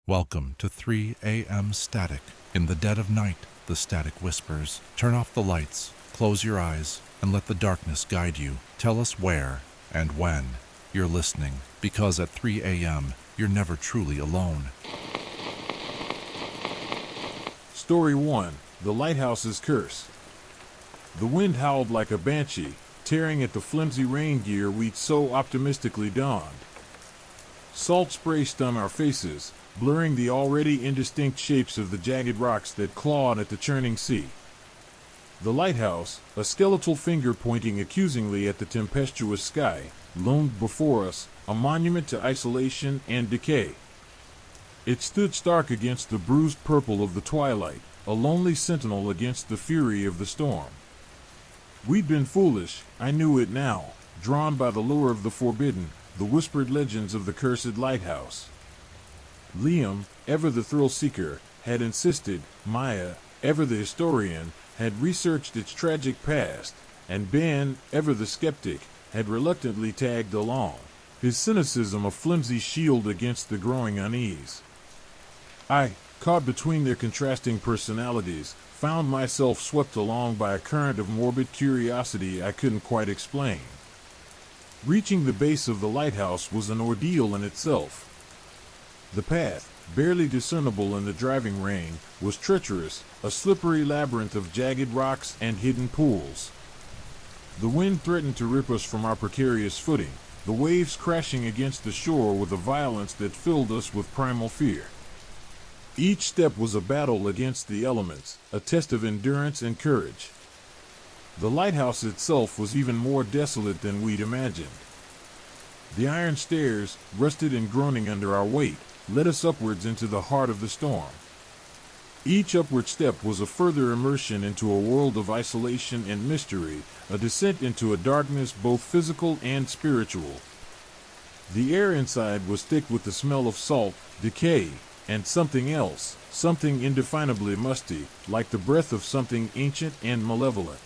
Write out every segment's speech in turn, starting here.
Welcome to 3 a.m. Static. In the dead of night, the static whispers. Turn off the lights, close your eyes, and let the darkness guide you. Tell us where and when you're listening, because at 3 a.m., you're never truly alone. Story 1. The Lighthouse's Curse. The wind howled like a banshee, tearing at the flimsy rain gear we'd so optimistically donned. Salt spray stung our faces, blurring the already indistinct shapes of the jagged rocks that clawed at the churning sea. The lighthouse, a skeletal finger pointing accusingly at the tempestuous sky, loomed before us, a monument to isolation and decay. It stood stark against the bruised purple of the twilight, a lonely sentinel against the fury of the storm. We'd been foolish, I knew it now, drawn by the lure of the forbidden, the whispered legends of the cursed lighthouse. Liam, ever the thrill-seeker, had insisted, Maya, ever the historian, had researched its tragic past, and Ben, ever the skeptic, had reluctantly tagged along, his cynicism a flimsy shield against the growing unease. I, caught between their contrasting personalities, found myself swept along by a current of morbid curiosity I couldn't quite explain. Reaching the base of the lighthouse was an ordeal in itself. The path, barely discernible in the driving rain, was treacherous, a slippery labyrinth of jagged rocks and hidden pools. The wind threatened to rip us from our precarious footing, the waves crashing against the shore with a violence that filled us with primal fear. Each step was a battle against the elements, a test of endurance and courage. The lighthouse itself was even more desolate than we'd imagined. The iron stairs, rusted and groaning under our weight, led us upwards into the heart of the storm. Each upward step was a further immersion into a world of isolation and mystery, a descent into a darkness both physical and spiritual. The air inside was thick with the smell of salt, decay, and something else, something indefinably musty, like the breath of something ancient and malevolent.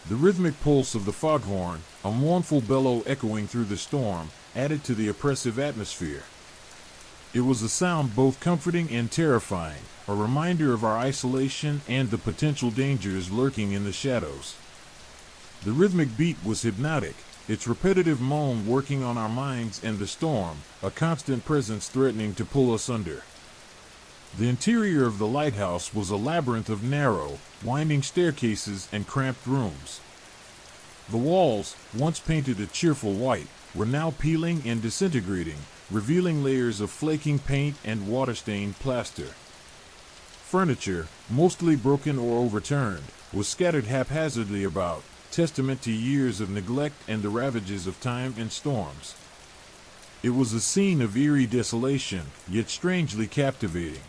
The rhythmic pulse of the foghorn, a mournful bellow echoing through the storm, added to the oppressive atmosphere. It was a sound both comforting and terrifying, a reminder of our isolation and the potential dangers lurking in the shadows. The rhythmic beat was hypnotic, its repetitive moan working on our minds and the storm, a constant presence threatening to pull us under. The interior of the lighthouse was a labyrinth of narrow, winding staircases and cramped rooms. The walls, once painted a cheerful white, were now peeling and disintegrating, revealing layers of flaking paint and water-stained plaster. Furniture, mostly broken or overturned, was scattered haphazardly about, testament to years of neglect and the ravages of time and storms. It was a scene of eerie desolation, yet strangely captivating.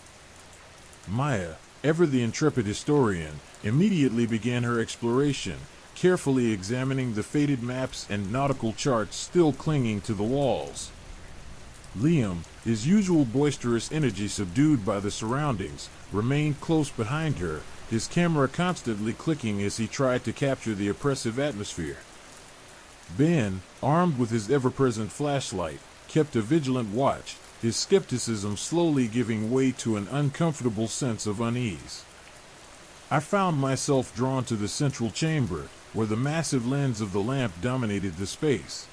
Maya, ever the intrepid historian, immediately began her exploration, carefully examining the faded maps and nautical charts still clinging to the walls. Liam, his usual boisterous energy subdued by the surroundings, remained close behind her, his camera constantly clicking as he tried to capture the oppressive atmosphere. Ben, armed with his ever-present flashlight, kept a vigilant watch, his skepticism slowly giving way to an uncomfortable sense of unease. I found myself drawn to the central chamber, where the massive lens of the lamp dominated the space.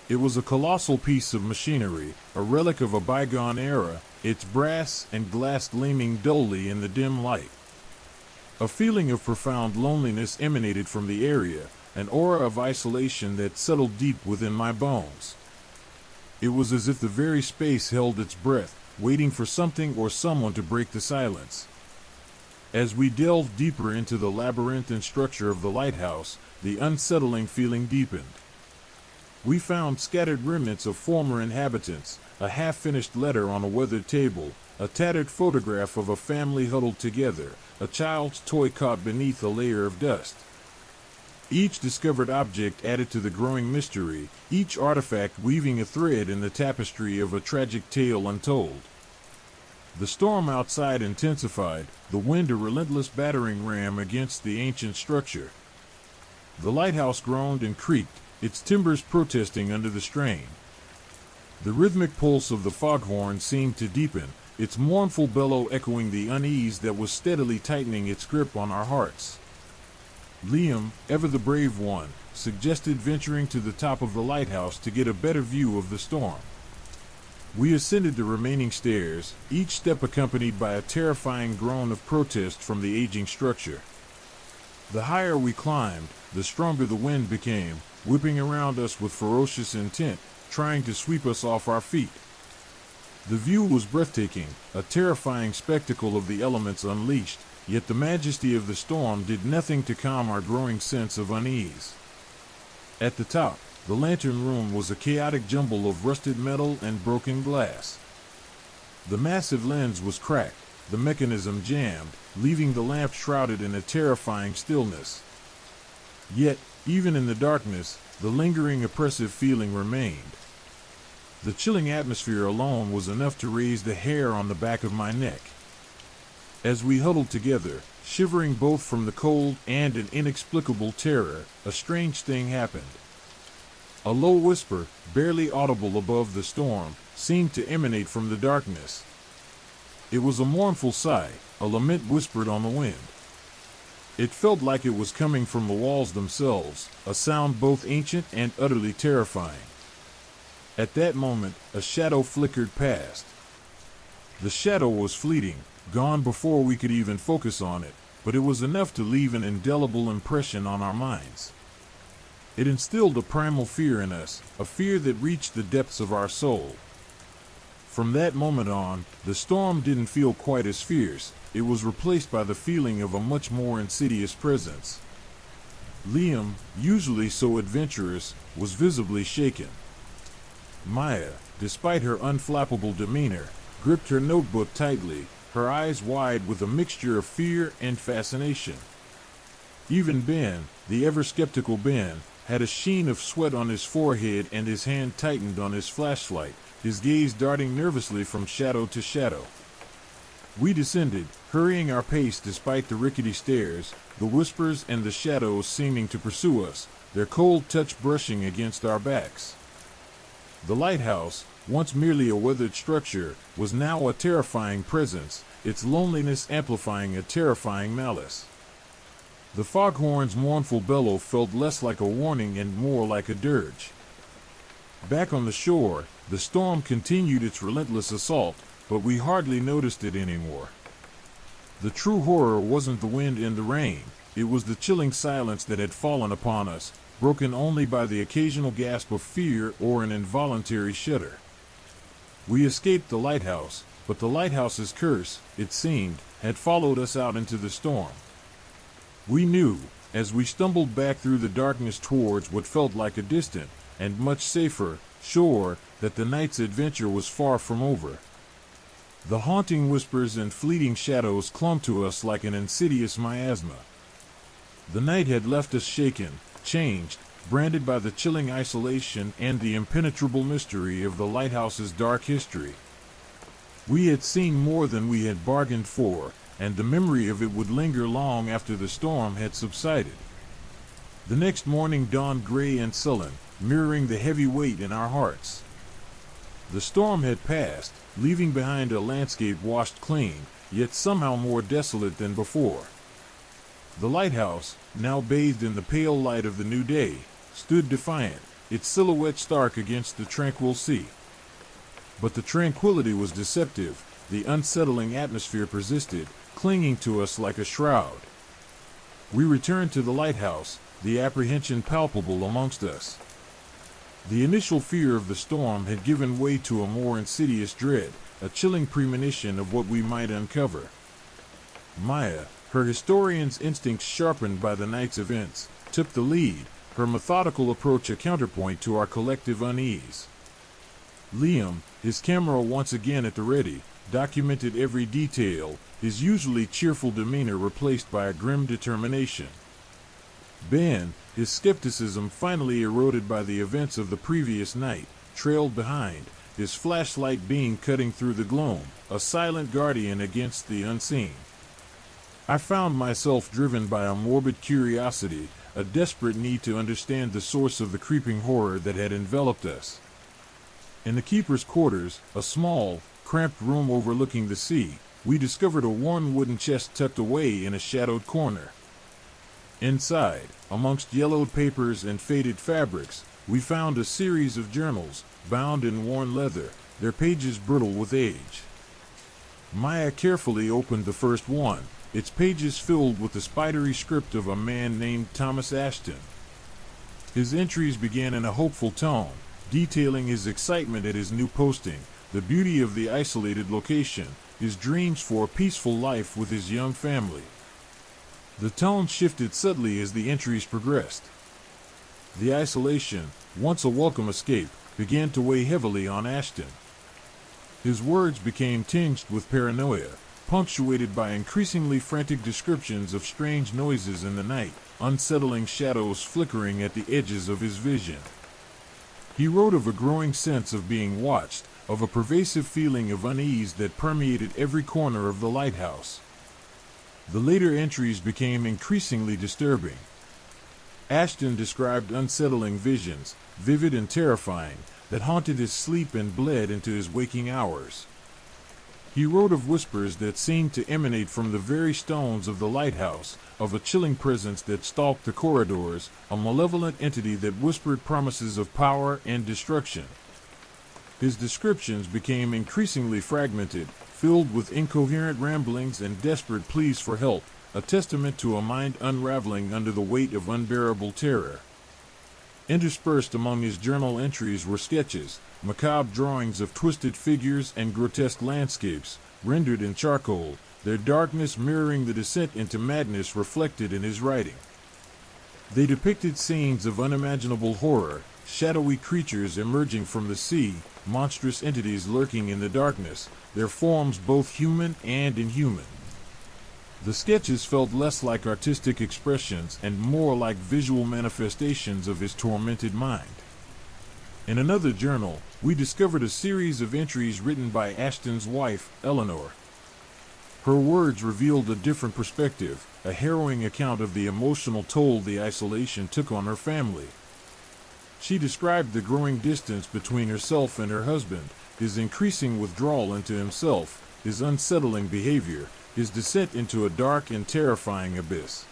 It was a colossal piece of machinery, a relic of a bygone era, its brass and glass gleaming dully in the dim light. A feeling of profound loneliness emanated from the area, an aura of isolation that settled deep within my bones. It was as if the very space held its breath, waiting for something or someone to break the silence. As we delved deeper into the labyrinthine structure of the lighthouse, the unsettling feeling deepened. We found scattered remnants of former inhabitants, a half-finished letter on a weathered table, a tattered photograph of a family huddled together, a child's toy caught beneath a layer of dust. Each discovered object added to the growing mystery, each artifact weaving a thread in the tapestry of a tragic tale untold. The storm outside intensified, the wind a relentless battering ram against the ancient structure. The lighthouse groaned and creaked, its timbers protesting under the strain. The rhythmic pulse of the foghorn seemed to deepen, its mournful bellow echoing the unease that was steadily tightening its grip on our hearts. Liam, ever the brave one, suggested venturing to the top of the lighthouse to get a better view of the storm. We ascended the remaining stairs, each step accompanied by a terrifying groan of protest from the aging structure. The higher we climbed, the stronger the wind became, whipping around us with ferocious intent, trying to sweep us off our feet. The view was breathtaking, a terrifying spectacle of the elements unleashed, yet the majesty of the storm did nothing to calm our growing sense of unease. At the top, the lantern room was a chaotic jumble of rusted metal and broken glass. The massive lens was cracked, the mechanism jammed, leaving the lamp shrouded in a terrifying stillness. Yet, even in the darkness, the lingering oppressive feeling remained. The chilling atmosphere alone was enough to raise the hair on the back of my neck. As we huddled together, shivering both from the cold and an inexplicable terror, a strange thing happened. A low whisper, barely audible above the storm, seemed to emanate from the darkness. It was a mournful sigh, a lament whispered on the wind. It felt like it was coming from the walls themselves, a sound both ancient and utterly terrifying. At that moment, a shadow flickered past. The shadow was fleeting, gone before we could even focus on it, but it was enough to leave an indelible impression on our minds. It instilled a primal fear in us, a fear that reached the depths of our soul. From that moment on, the storm didn't feel quite as fierce. It was replaced by the feeling of a much more insidious presence. Liam, usually so adventurous, was visibly shaken. Maya, despite her unflappable demeanor, gripped her notebook tightly, her eyes wide with a mixture of fear and fascination. Even Ben, the ever-skeptical Ben, had a sheen of sweat on his forehead and his hand tightened on his flashlight, his gaze darting nervously from shadow to shadow. We descended, hurrying our pace despite the rickety stairs, the whispers and the shadows seeming to pursue us, their cold touch brushing against our backs. The lighthouse, once merely a weathered structure, was now a terrifying presence, its loneliness amplifying a terrifying malice. The foghorn's mournful bellow felt less like a warning and more like a dirge. Back on the shore, the storm continued its relentless assault, but we hardly noticed it anymore. The true horror wasn't the wind and the rain, it was the chilling silence that had fallen upon us, broken only by the occasional gasp of fear or an involuntary shudder. We escaped the lighthouse, but the lighthouse's curse, it seemed, had followed us out into the storm. We knew, as we stumbled back through the darkness towards what felt like a distant, and much safer, shore, that the night's adventure was far from over. The haunting whispers and fleeting shadows clung to us like an insidious miasma. The night had left us shaken, changed, branded by the chilling isolation and the impenetrable mystery of the lighthouse's dark history. We had seen more than we had bargained for, and the memory of it would linger long after the storm had subsided. The next morning dawned gray and sullen, mirroring the heavy weight in our hearts. The storm had passed, leaving behind a landscape washed clean, yet somehow more desolate than before. The lighthouse, now bathed in the pale light of the new day, stood defiant, its silhouette stark against the tranquil sea. But the tranquility was deceptive, the unsettling atmosphere persisted, clinging to us like a shroud. We returned to the lighthouse, the apprehension palpable amongst us. The initial fear of the storm had given way to a more insidious dread, a chilling premonition of what we might uncover. Maya, her historian's instincts sharpened by the night's events, took the lead, her methodical approach a counterpoint to our collective unease. Liam, his camera once again at the ready, documented every detail, his usually cheerful demeanor replaced by a grim determination. Ben, his skepticism finally eroded by the events of the previous night, trailed behind, his flashlight beam cutting through the gloom, a silent guardian against the unseen. I found myself driven by a morbid curiosity, a desperate need to understand the source of the creeping horror that had enveloped us. In the keeper's quarters, a small, cramped room overlooking the sea, we discovered a worn wooden chest tucked away in a shadowed corner. Inside, amongst yellowed papers and faded fabrics, we found a series of journals, bound in worn leather, their pages brittle with age. Maya carefully opened the first one, its pages filled with the spidery script of a man named Thomas Ashton. His entries began in a hopeful tone, detailing his excitement at his new posting, the beauty of the isolated location, his dreams for a peaceful life with his young family. The tone shifted subtly as the entries progressed. The isolation, once a welcome escape, began to weigh heavily on Ashton. His words became tinged with paranoia, punctuated by increasingly frantic descriptions of strange noises in the night, unsettling shadows flickering at the edges of his vision. He wrote of a growing sense of being watched, of a pervasive feeling of unease that permeated every corner of the lighthouse. The later entries became increasingly disturbing. Ashton described unsettling visions, vivid and terrifying, that haunted his sleep and bled into his waking hours. He wrote of whispers that seemed to emanate from the very stones of the lighthouse, of a chilling presence that stalked the corridors, a malevolent entity that whispered promises of power and destruction. His descriptions became increasingly fragmented, filled with incoherent ramblings and desperate pleas for help, a testament to a mind unraveling under the weight of unbearable terror. Interspersed among his journal entries were sketches, macabre drawings of twisted figures and grotesque landscapes, rendered in charcoal, their darkness mirroring the descent into madness reflected in his writing. They depicted scenes of unimaginable horror, shadowy creatures emerging from the sea, monstrous entities lurking in the darkness, their forms both human and inhuman. The sketches felt less like artistic expressions and more like visual manifestations of his tormented mind. In another journal, we discovered a series of entries written by Ashton's wife, Eleanor. Her words revealed a different perspective, a harrowing account of the emotional toll the isolation took on her family. She described the growing distance between herself and her husband, his increasing withdrawal into himself, his unsettling behavior, his descent into a dark and terrifying abyss.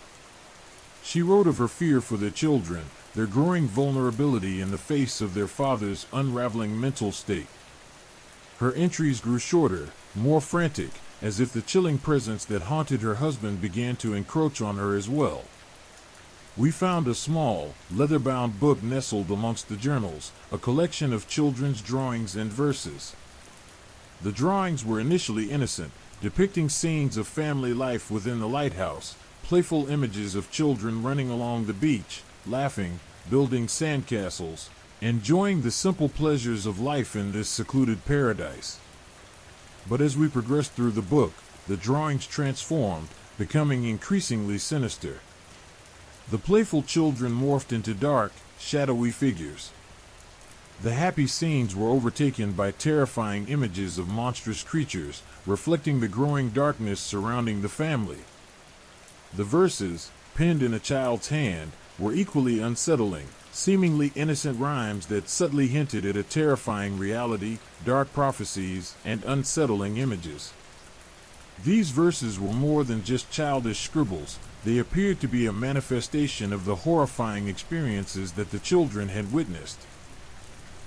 She wrote of her fear for their children, their growing vulnerability in the face of their father's unraveling mental state. Her entries grew shorter, more frantic, as if the chilling presence that haunted her husband began to encroach on her as well. We found a small, leather-bound book nestled amongst the journals, a collection of children's drawings and verses. The drawings were initially innocent, depicting scenes of family life within the lighthouse, playful images of children running along the beach, laughing, building sandcastles, enjoying the simple pleasures of life in this secluded paradise. But as we progressed through the book, the drawings transformed, becoming increasingly sinister. The playful children morphed into dark, shadowy figures. The happy scenes were overtaken by terrifying images of monstrous creatures, reflecting the growing darkness surrounding the family. The verses, penned in a child's hand, were equally unsettling, seemingly innocent rhymes that subtly hinted at a terrifying reality, dark prophecies, and unsettling images. These verses were more than just childish scribbles. They appeared to be a manifestation of the horrifying experiences that the children had witnessed.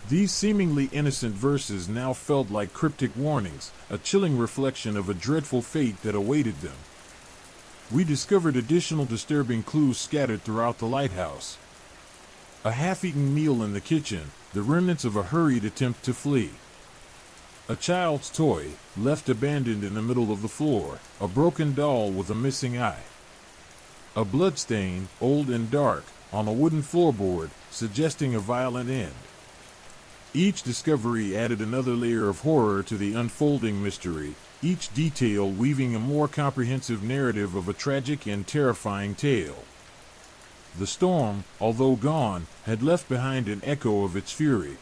These seemingly innocent verses now felt like cryptic warnings, a chilling reflection of a dreadful fate that awaited them. We discovered additional disturbing clues scattered throughout the lighthouse. A half-eaten meal in the kitchen, the remnants of a hurried attempt to flee. A child's toy, left abandoned in the middle of the floor, a broken doll with a missing eye. A bloodstain, old and dark, on a wooden floorboard, suggesting a violent end. Each discovery added another layer of horror to the unfolding mystery, each detail weaving a more comprehensive narrative of a tragic and terrifying tale. The storm, although gone, had left behind an echo of its fury.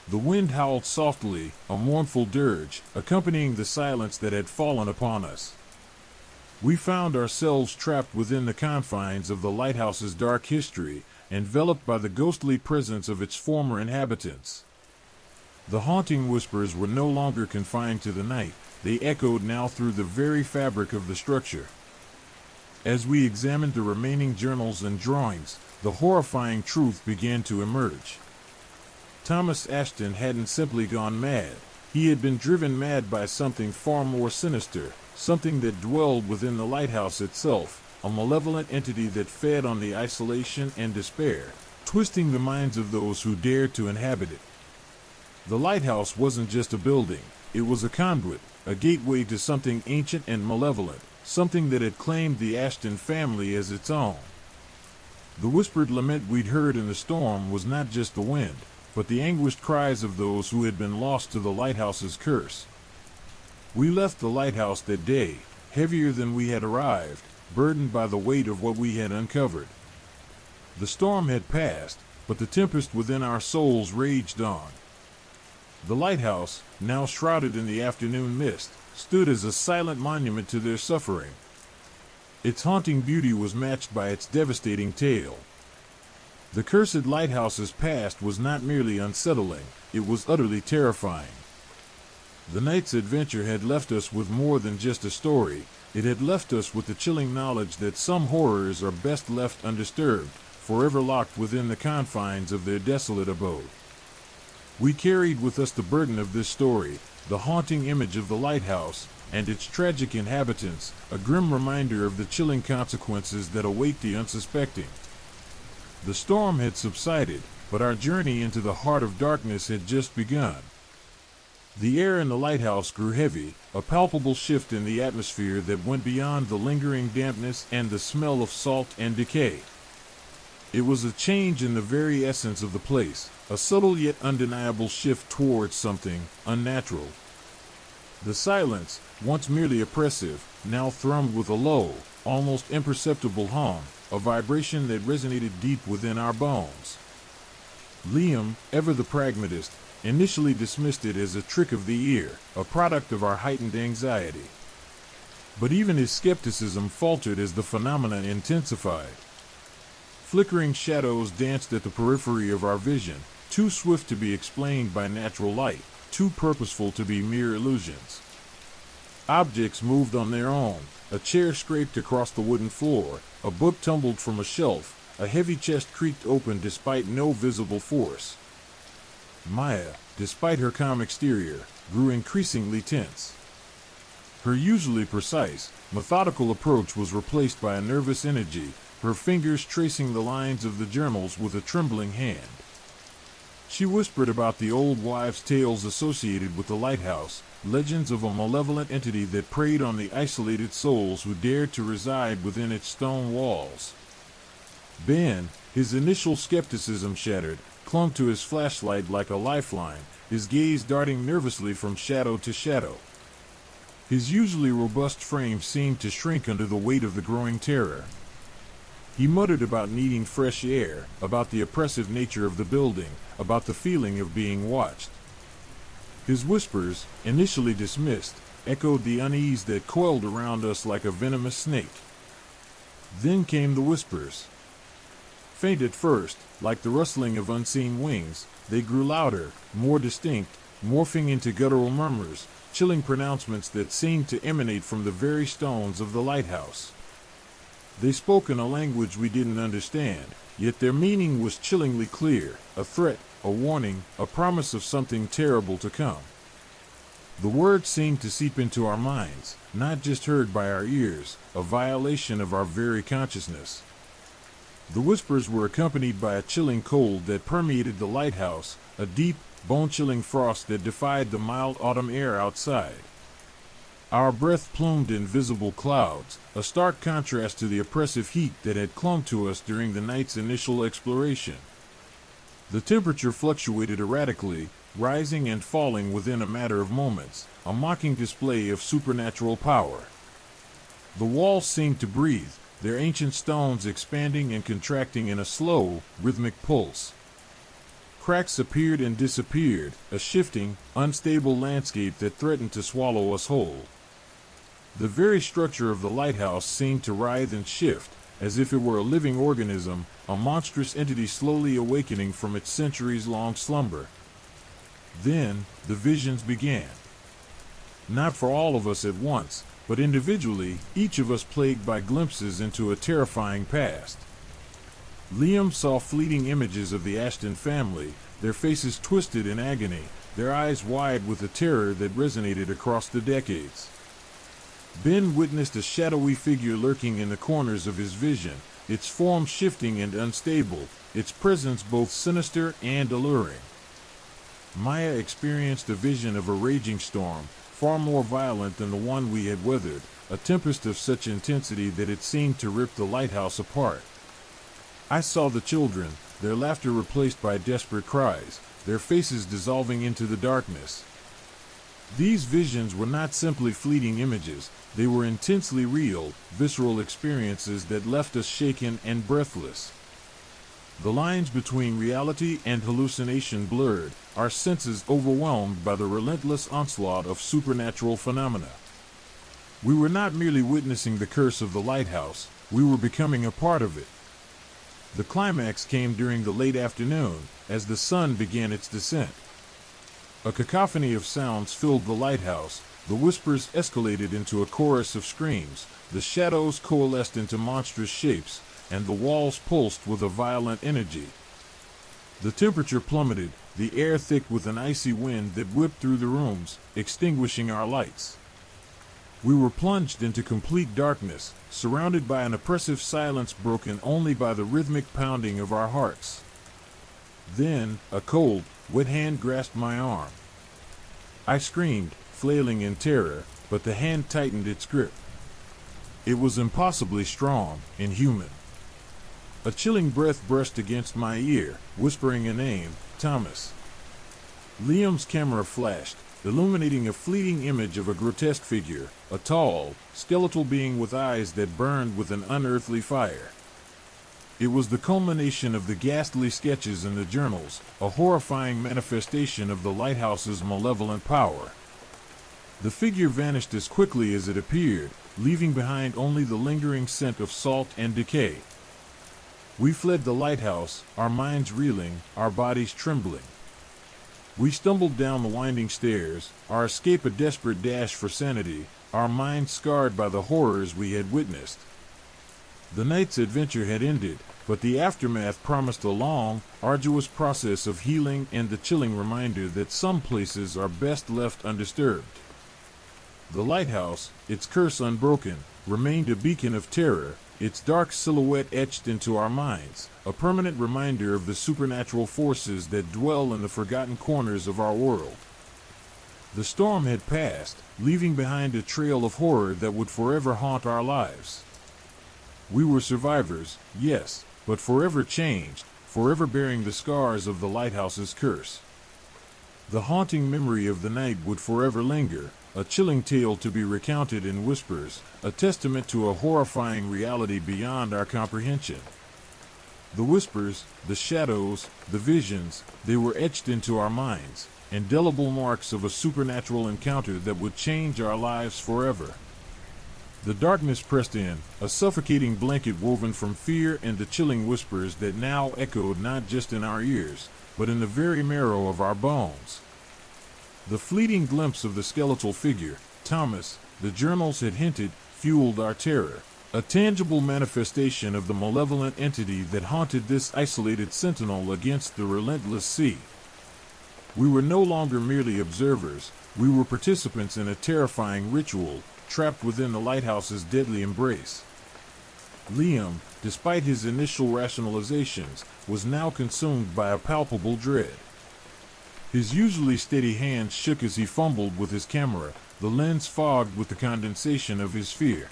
The wind howled softly, a mournful dirge, accompanying the silence that had fallen upon us. We found ourselves trapped within the confines of the lighthouse's dark history, enveloped by the ghostly presence of its former inhabitants. The haunting whispers were no longer confined to the night. They echoed now through the very fabric of the structure. As we examined the remaining journals and drawings, the horrifying truth began to emerge. Thomas Ashton hadn't simply gone mad. He had been driven mad by something far more sinister, something that dwelled within the lighthouse itself, a malevolent entity that fed on the isolation and despair, twisting the minds of those who dared to inhabit it. The lighthouse wasn't just a building, it was a conduit, a gateway to something ancient and malevolent, something that had claimed the Ashton family as its own. The whispered lament we'd heard in the storm was not just the wind, but the anguished cries of those who had been lost to the lighthouse's curse. We left the lighthouse that day, heavier than we had arrived, burdened by the weight of what we had uncovered. The storm had passed, but the tempest within our souls raged on. The lighthouse, now shrouded in the afternoon mist, stood as a silent monument to their suffering. Its haunting beauty was matched by its devastating tale. The cursed lighthouse's past was not merely unsettling, it was utterly terrifying. The night's adventure had left us with more than just a story. It had left us with the chilling knowledge that some horrors are best left undisturbed, forever locked within the confines of their desolate abode. We carried with us the burden of this story, the haunting image of the lighthouse, and its tragic inhabitants, a grim reminder of the chilling consequences that await the unsuspecting. The storm had subsided, but our journey into the heart of darkness had just begun. The air in the lighthouse grew heavy, a palpable shift in the atmosphere that went beyond the lingering dampness and the smell of salt and decay. It was a change in the very essence of the place, a subtle yet undeniable shift towards something unnatural. The silence, once merely oppressive, now thrummed with a low, almost imperceptible hum, a vibration that resonated deep within our bones. Liam, ever the pragmatist, initially dismissed it as a trick of the ear, a product of our heightened anxiety. But even his skepticism faltered as the phenomena intensified. Flickering shadows danced at the periphery of our vision, too swift to be explained by natural light, too purposeful to be mere illusions. Objects moved on their own. A chair scraped across the wooden floor, a book tumbled from a shelf, a heavy chest creaked open despite no visible force. Maya, despite her calm exterior, grew increasingly tense. Her usually precise, methodical approach was replaced by a nervous energy, her fingers tracing the lines of the journals with a trembling hand. She whispered about the old wives' tales associated with the lighthouse, legends of a malevolent entity that preyed on the isolated souls who dared to reside within its stone walls. Ben, his initial skepticism shattered, clung to his flashlight like a lifeline, his gaze darting nervously from shadow to shadow. His usually robust frame seemed to shrink under the weight of the growing terror. He muttered about needing fresh air, about the oppressive nature of the building, about the feeling of being watched. His whispers, initially dismissed, echoed the unease that coiled around us like a venomous snake. Then came the whispers. Faint at first, like the rustling of unseen wings, they grew louder, more distinct, morphing into guttural murmurs, chilling pronouncements that seemed to emanate from the very stones of the lighthouse. They spoke in a language we didn't understand, yet their meaning was chillingly clear, a threat, a warning, a promise of something terrible to come. The words seemed to seep into our minds, not just heard by our ears, a violation of our very consciousness. The whispers were accompanied by a chilling cold that permeated the lighthouse, a deep, bone-chilling frost that defied the mild autumn air outside. Our breath plumed in visible clouds, a stark contrast to the oppressive heat that had clung to us during the night's initial exploration. The temperature fluctuated erratically, rising and falling within a matter of moments, a mocking display of supernatural power. The walls seemed to breathe, their ancient stones expanding and contracting in a slow, rhythmic pulse. Cracks appeared and disappeared, a shifting, unstable landscape that threatened to swallow us whole. The very structure of the lighthouse seemed to writhe and shift, as if it were a living organism, a monstrous entity slowly awakening from its centuries-long slumber. Then, the visions began. Not for all of us at once, but individually, each of us plagued by glimpses into a terrifying past. Liam saw fleeting images of the Ashton family, their faces twisted in agony, their eyes wide with a terror that resonated across the decades. Ben witnessed a shadowy figure lurking in the corners of his vision, its form shifting and unstable, its presence both sinister and alluring. Maya experienced a vision of a raging storm, far more violent than the one we had weathered, a tempest of such intensity that it seemed to rip the lighthouse apart. I saw the children, their laughter replaced by desperate cries, their faces dissolving into the darkness. These visions were not simply fleeting images, they were intensely real, visceral experiences that left us shaken and breathless. The lines between reality and hallucination blurred, our senses overwhelmed by the relentless onslaught of supernatural phenomena. We were not merely witnessing the curse of the lighthouse, we were becoming a part of it. The climax came during the late afternoon, as the sun began its descent. A cacophony of sounds filled the lighthouse, the whispers escalated into a chorus of screams, the shadows coalesced into monstrous shapes, and the walls pulsed with a violent energy. The temperature plummeted, the air thick with an icy wind that whipped through the rooms, extinguishing our lights. We were plunged into complete darkness, surrounded by an oppressive silence broken only by the rhythmic pounding of our hearts. Then, a cold, wet hand grasped my arm. I screamed, flailing in terror, but the hand tightened its grip. It was impossibly strong, inhuman. A chilling breath brushed against my ear, whispering a name, Thomas. Liam's camera flashed, illuminating a fleeting image of a grotesque figure, a tall, skeletal being with eyes that burned with an unearthly fire. It was the culmination of the ghastly sketches in the journals, a horrifying manifestation of the lighthouse's malevolent power. The figure vanished as quickly as it appeared, leaving behind only the lingering scent of salt and decay. We fled the lighthouse, our minds reeling, our bodies trembling. We stumbled down the winding stairs, our escape a desperate dash for sanity, our minds scarred by the horrors we had witnessed. The night's adventure had ended, but the aftermath promised a long, arduous process of healing and the chilling reminder that some places are best left undisturbed. The lighthouse, its curse unbroken, remained a beacon of terror, its dark silhouette etched into our minds, a permanent reminder of the supernatural forces that dwell in the forgotten corners of our world. The storm had passed, leaving behind a trail of horror that would forever haunt our lives. We were survivors, yes, but forever changed, forever bearing the scars of the lighthouse's curse. The haunting memory of the night would forever linger, a chilling tale to be recounted in whispers, a testament to a horrifying reality beyond our comprehension. The whispers, the shadows, the visions, they were etched into our minds, indelible marks of a supernatural encounter that would change our lives forever. The darkness pressed in, a suffocating blanket woven from fear and the chilling whispers that now echoed not just in our ears, but in the very marrow of our bones. The fleeting glimpse of the skeletal figure, Thomas, the journals had hinted, fueled our terror, a tangible manifestation of the malevolent entity that haunted this isolated sentinel against the relentless sea. We were no longer merely observers, we were participants in a terrifying ritual, trapped within the lighthouse's deadly embrace. Liam, despite his initial rationalizations, was now consumed by a palpable dread. His usually steady hand shook as he fumbled with his camera, the lens fogged with the condensation of his fear.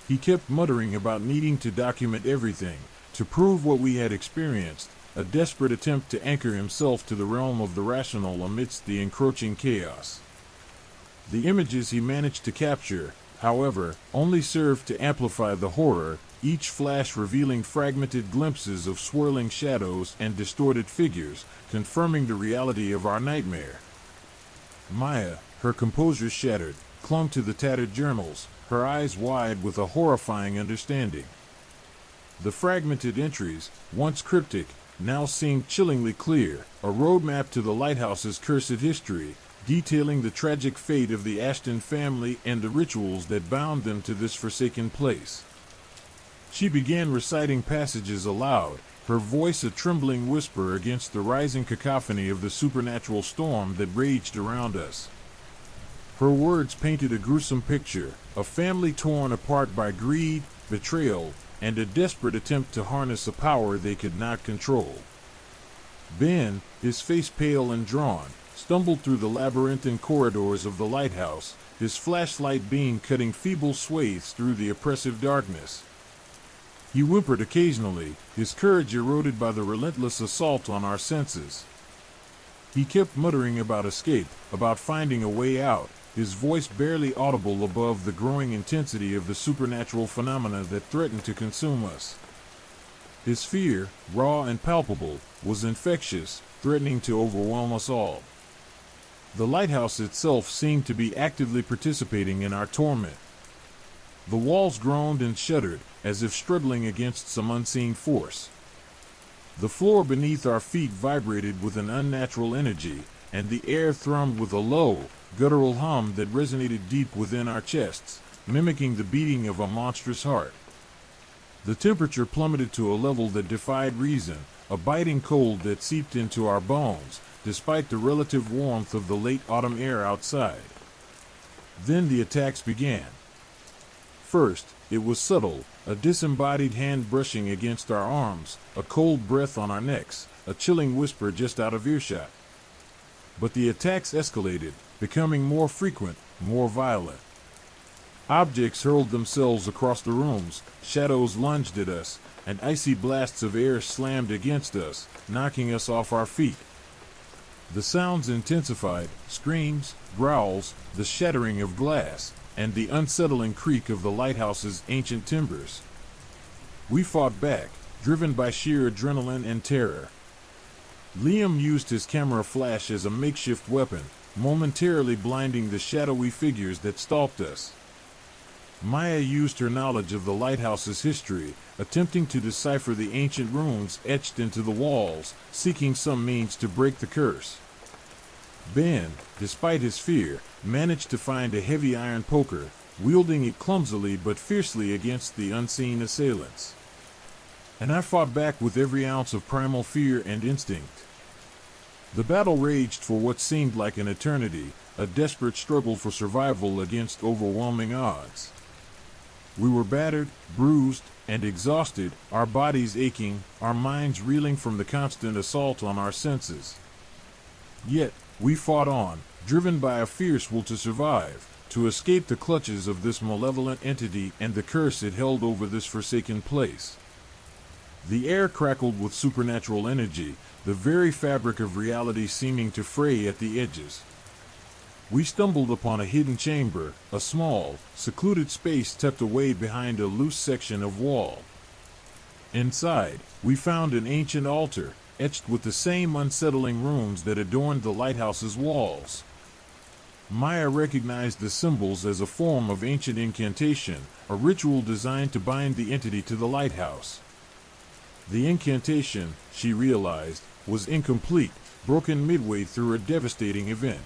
He kept muttering about needing to document everything, to prove what we had experienced, a desperate attempt to anchor himself to the realm of the rational amidst the encroaching chaos. The images he managed to capture, however, only served to amplify the horror, each flash revealing fragmented glimpses of swirling shadows and distorted figures, confirming the reality of our nightmare. Maya, her composure shattered, clung to the tattered journals, her eyes wide with a horrifying understanding. The fragmented entries, once cryptic, now seemed chillingly clear, a roadmap to the lighthouse's cursed history, detailing the tragic fate of the Ashton family and the rituals that bound them to this forsaken place. She began reciting passages aloud, her voice a trembling whisper against the rising cacophony of the supernatural storm that raged around us. Her words painted a gruesome picture, a family torn apart by greed, betrayal, and a desperate attempt to harness a power they could not control. Ben, his face pale and drawn, stumbled through the labyrinthine corridors of the lighthouse, his flashlight beam cutting feeble swathes through the oppressive darkness. He whimpered occasionally, his courage eroded by the relentless assault on our senses. He kept muttering about escape, about finding a way out, his voice barely audible above the growing intensity of the supernatural phenomena that threatened to consume us. His fear, raw and palpable, was infectious, threatening to overwhelm us all. The lighthouse itself seemed to be actively participating in our torment. The walls groaned and shuddered, as if struggling against some unseen force. The floor beneath our feet vibrated with an unnatural energy, and the air thrummed with a low, guttural hum that resonated deep within our chests, mimicking the beating of a monstrous heart. The temperature plummeted to a level that defied reason, a biting cold that seeped into our bones, despite the relative warmth of the late autumn air outside. Then the attacks began. First, it was subtle, a disembodied hand brushing against our arms, a cold breath on our necks, a chilling whisper just out of earshot. But the attacks escalated, becoming more frequent, more violent. Objects hurled themselves across the rooms, shadows lunged at us, and icy blasts of air slammed against us, knocking us off our feet. The sounds intensified, screams, growls, the shattering of glass, and the unsettling creak of the lighthouse's ancient timbers. We fought back, driven by sheer adrenaline and terror. Liam used his camera flash as a makeshift weapon, momentarily blinding the shadowy figures that stalked us. Maya used her knowledge of the lighthouse's history, attempting to decipher the ancient runes etched into the walls, seeking some means to break the curse. Ben, despite his fear, managed to find a heavy iron poker, wielding it clumsily but fiercely against the unseen assailants. And I fought back with every ounce of primal fear and instinct. The battle raged for what seemed like an eternity, a desperate struggle for survival against overwhelming odds. We were battered, bruised, and exhausted, our bodies aching, our minds reeling from the constant assault on our senses. Yet, we fought on, driven by a fierce will to survive, to escape the clutches of this malevolent entity and the curse it held over this forsaken place. The air crackled with supernatural energy, the very fabric of reality seeming to fray at the edges. We stumbled upon a hidden chamber, a small, secluded space tucked away behind a loose section of wall. Inside, we found an ancient altar, etched with the same unsettling runes that adorned the lighthouse's walls. Maya recognized the symbols as a form of ancient incantation, a ritual designed to bind the entity to the lighthouse. The incantation, she realized, was incomplete, broken midway through a devastating event.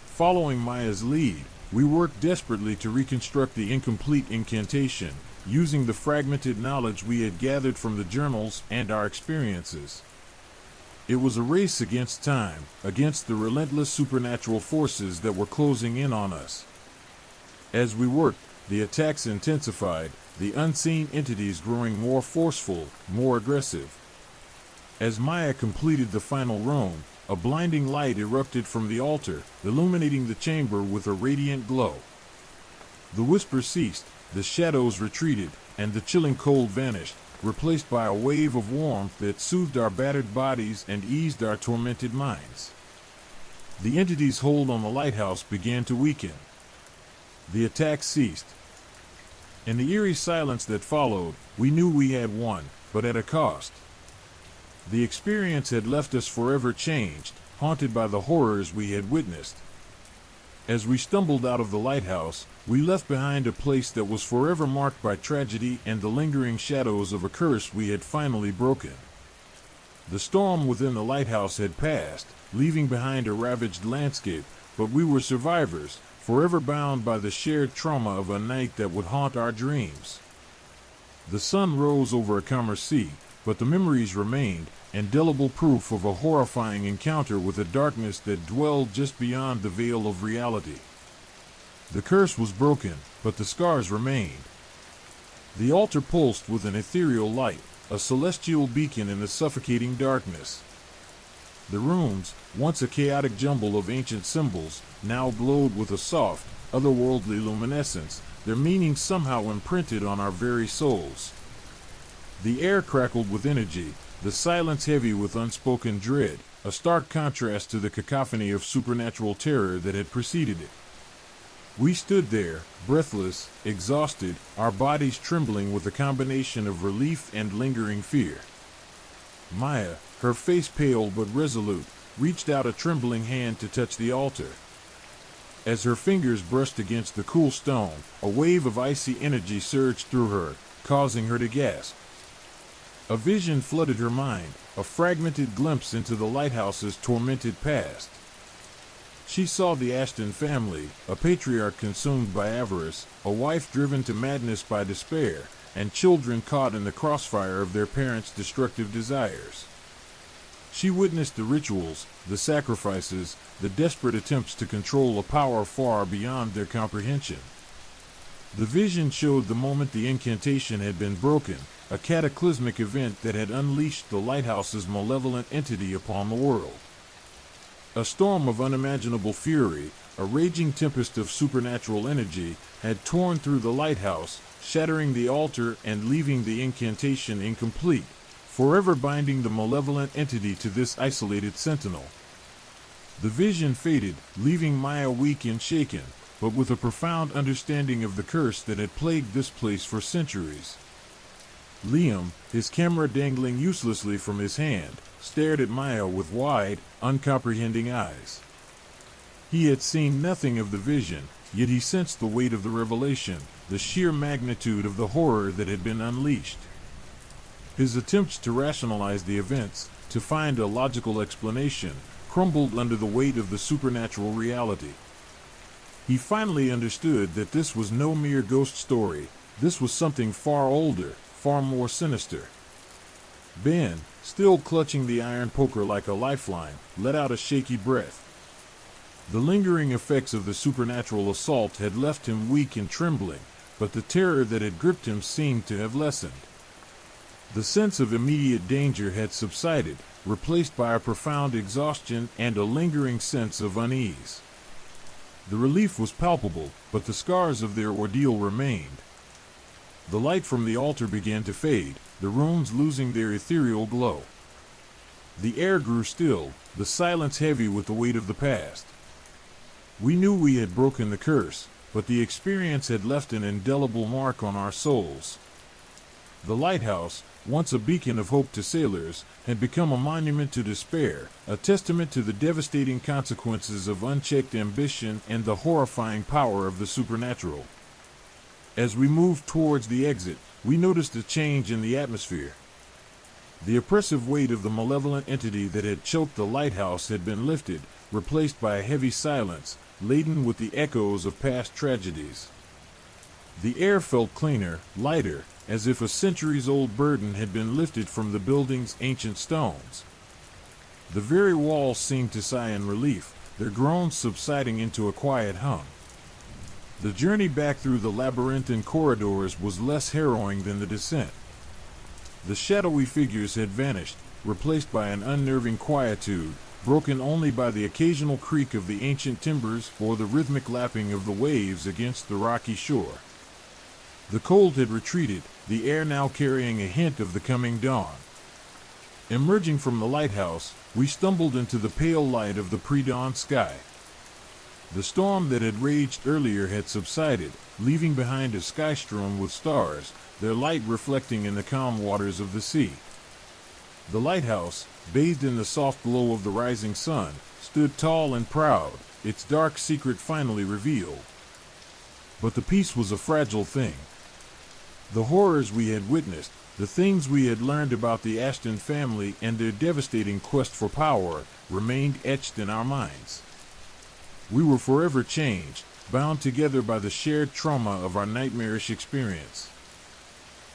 Following Maya's lead, we worked desperately to reconstruct the incomplete incantation, using the fragmented knowledge we had gathered from the journals and our experiences. It was a race against time, against the relentless supernatural forces that were closing in on us. As we worked, the attacks intensified, the unseen entities growing more forceful, more aggressive. As Maya completed the final rune, a blinding light erupted from the altar, illuminating the chamber with a radiant glow. The whisper ceased, the shadows retreated, and the chilling cold vanished, replaced by a wave of warmth that soothed our battered bodies and eased our tormented minds. The entity's hold on the lighthouse began to weaken. The attack ceased. In the eerie silence that followed, we knew we had won, but at a cost. The experience had left us forever changed, haunted by the horrors we had witnessed. As we stumbled out of the lighthouse, we left behind a place that was forever marked by tragedy and the lingering shadows of a curse we had finally broken. The storm within the lighthouse had passed, leaving behind a ravaged landscape, but we were survivors, forever bound by the shared trauma of a night that would haunt our dreams. The sun rose over a calmer sea, but the memories remained, indelible proof of a horrifying encounter with a darkness that dwelled just beyond the veil of reality. The curse was broken, but the scars remained. The altar pulsed with an ethereal light, a celestial beacon in the suffocating darkness. The runes, once a chaotic jumble of ancient symbols, now glowed with a soft, otherworldly luminescence, their meaning somehow imprinted on our very souls. The air crackled with energy, the silence heavy with unspoken dread, a stark contrast to the cacophony of supernatural terror that had preceded it. We stood there, breathless, exhausted, our bodies trembling with a combination of relief and lingering fear. Maya, her face pale but resolute, reached out a trembling hand to touch the altar. As her fingers brushed against the cool stone, a wave of icy energy surged through her, causing her to gasp. A vision flooded her mind, a fragmented glimpse into the lighthouse's tormented past. She saw the Ashton family, a patriarch consumed by avarice, a wife driven to madness by despair, and children caught in the crossfire of their parents' destructive desires. She witnessed the rituals, the sacrifices, the desperate attempts to control a power far beyond their comprehension. The vision showed the moment the incantation had been broken, a cataclysmic event that had unleashed the lighthouse's malevolent entity upon the world. A storm of unimaginable fury, a raging tempest of supernatural energy, had torn through the lighthouse, shattering the altar and leaving the incantation incomplete, forever binding the malevolent entity to this isolated sentinel. The vision faded, leaving Maya weak and shaken, but with a profound understanding of the curse that had plagued this place for centuries. Liam, his camera dangling uselessly from his hand, stared at Maya with wide, uncomprehending eyes. He had seen nothing of the vision, yet he sensed the weight of the revelation, the sheer magnitude of the horror that had been unleashed. His attempts to rationalize the events, to find a logical explanation, crumbled under the weight of the supernatural reality. He finally understood that this was no mere ghost story, this was something far older, far more sinister. Ben, still clutching the iron poker like a lifeline, let out a shaky breath. The lingering effects of the supernatural assault had left him weak and trembling, but the terror that had gripped him seemed to have lessened. The sense of immediate danger had subsided, replaced by a profound exhaustion and a lingering sense of unease. The relief was palpable, but the scars of their ordeal remained. The light from the altar began to fade, the runes losing their ethereal glow. The air grew still, the silence heavy with the weight of the past. We knew we had broken the curse, but the experience had left an indelible mark on our souls. The lighthouse, once a beacon of hope to sailors, had become a monument to despair, a testament to the devastating consequences of unchecked ambition and the horrifying power of the supernatural. As we moved towards the exit, we noticed a change in the atmosphere. The oppressive weight of the malevolent entity that had choked the lighthouse had been lifted, replaced by a heavy silence, laden with the echoes of past tragedies. The air felt cleaner, lighter, as if a centuries-old burden had been lifted from the building's ancient stones. The very walls seemed to sigh in relief, their groans subsiding into a quiet hum. The journey back through the labyrinthine corridors was less harrowing than the descent. The shadowy figures had vanished, replaced by an unnerving quietude, broken only by the occasional creak of the ancient timbers or the rhythmic lapping of the waves against the rocky shore. The cold had retreated, the air now carrying a hint of the coming dawn. Emerging from the lighthouse, we stumbled into the pale light of the pre-dawn sky. The storm that had raged earlier had subsided, leaving behind a sky strewn with stars, their light reflecting in the calm waters of the sea. The lighthouse, bathed in the soft glow of the rising sun, stood tall and proud, its dark secret finally revealed. But the peace was a fragile thing. The horrors we had witnessed, The things we had learned about the Ashton family and their devastating quest for power remained etched in our minds. We were forever changed, bound together by the shared trauma of our nightmarish experience.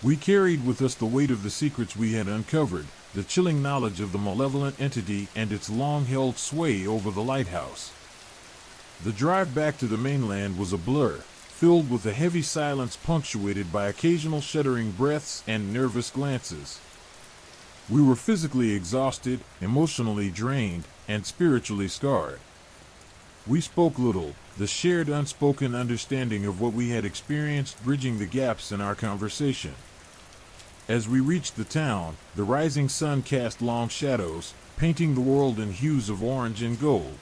We carried with us the weight of the secrets we had uncovered, the chilling knowledge of the malevolent entity and its long-held sway over the lighthouse. The drive back to the mainland was a blur, filled with a heavy silence punctuated by occasional shuddering breaths and nervous glances. We were physically exhausted, emotionally drained, and spiritually scarred. We spoke little, the shared unspoken understanding of what we had experienced bridging the gaps in our conversation. As we reached the town, the rising sun cast long shadows, painting the world in hues of orange and gold.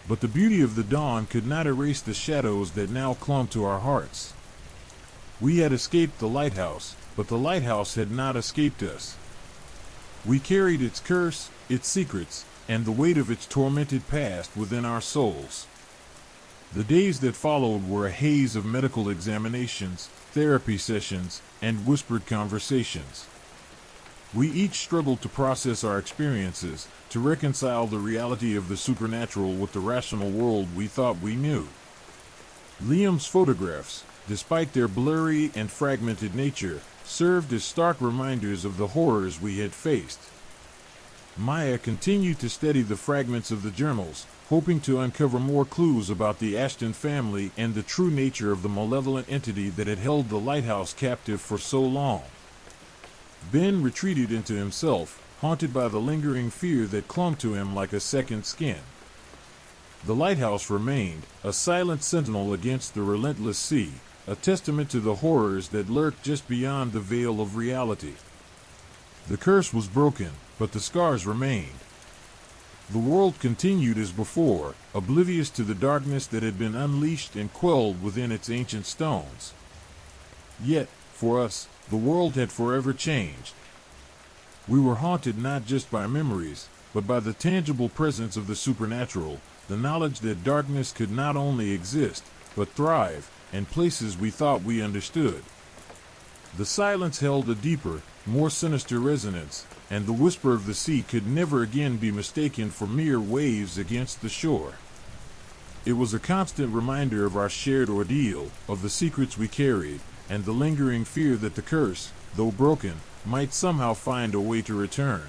But the beauty of the dawn could not erase the shadows that now clung to our hearts. We had escaped the lighthouse, but the lighthouse had not escaped us. We carried its curse, its secrets, and the weight of its tormented past within our souls. The days that followed were a haze of medical examinations, therapy sessions, and whispered conversations. We each struggled to process our experiences, to reconcile the reality of the supernatural with the rational world we thought we knew. Liam's photographs, despite their blurry and fragmented nature, served as stark reminders of the horrors we had faced. Maya continued to study the fragments of the journals, hoping to uncover more clues about the Ashton family and the true nature of the malevolent entity that had held the lighthouse captive for so long. Ben retreated into himself, haunted by the lingering fear that clung to him like a second skin. The lighthouse remained, a silent sentinel against the relentless sea, a testament to the horrors that lurked just beyond the veil of reality. The curse was broken, but the scars remained. The world continued as before, oblivious to the darkness that had been unleashed and quelled within its ancient stones. Yet, for us, the world had forever changed. We were haunted not just by memories, but by the tangible presence of the supernatural, the knowledge that darkness could not only exist, but thrive, in places we thought we understood. The silence held a deeper, more sinister resonance, and the whisper of the sea could never again be mistaken for mere waves against the shore. It was a constant reminder of our shared ordeal, of the secrets we carried, and the lingering fear that the curse, though broken, might somehow find a way to return.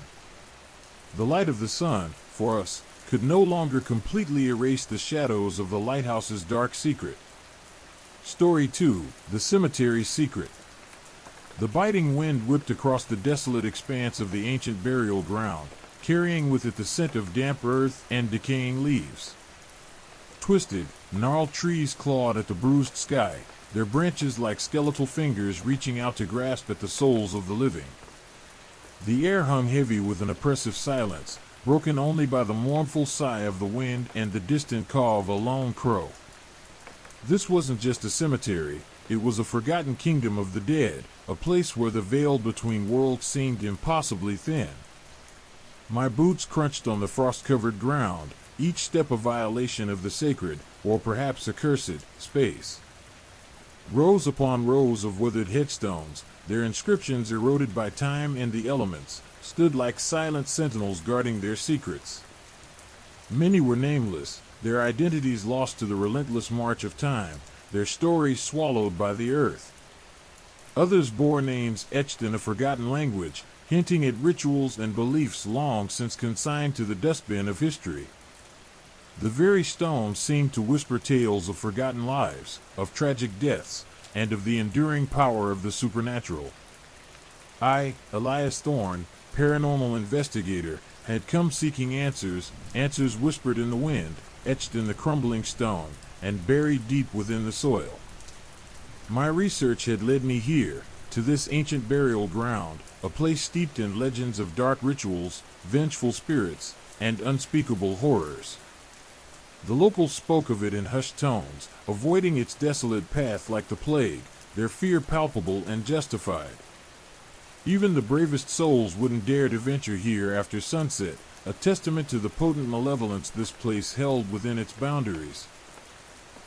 The light of the sun, for us, could no longer completely erase the shadows of the lighthouse's dark secret. Story 2: The Cemetery Secret. The biting wind whipped across the desolate expanse of the ancient burial ground, carrying with it the scent of damp earth and decaying leaves. Twisted, gnarled trees clawed at the bruised sky, their branches like skeletal fingers reaching out to grasp at the souls of the living. The air hung heavy with an oppressive silence, broken only by the mournful sigh of the wind and the distant caw of a lone crow. This wasn't just a cemetery, it was a forgotten kingdom of the dead, a place where the veil between worlds seemed impossibly thin. My boots crunched on the frost-covered ground, each step a violation of the sacred, or perhaps accursed, space. Rows upon rows of withered headstones, their inscriptions eroded by time and the elements, stood like silent sentinels guarding their secrets. Many were nameless, their identities lost to the relentless march of time, their stories swallowed by the earth. Others bore names etched in a forgotten language, hinting at rituals and beliefs long since consigned to the dustbin of history. The very stones seemed to whisper tales of forgotten lives, of tragic deaths, and of the enduring power of the supernatural. I, Elias Thorne, paranormal investigator, had come seeking answers whispered in the wind, etched in the crumbling stone, and buried deep within the soil. My research had led me here, to this ancient burial ground, a place steeped in legends of dark rituals, vengeful spirits, and unspeakable horrors. The locals spoke of it in hushed tones, avoiding its desolate path like the plague, their fear palpable and justified. Even the bravest souls wouldn't dare to venture here after sunset, a testament to the potent malevolence this place held within its boundaries.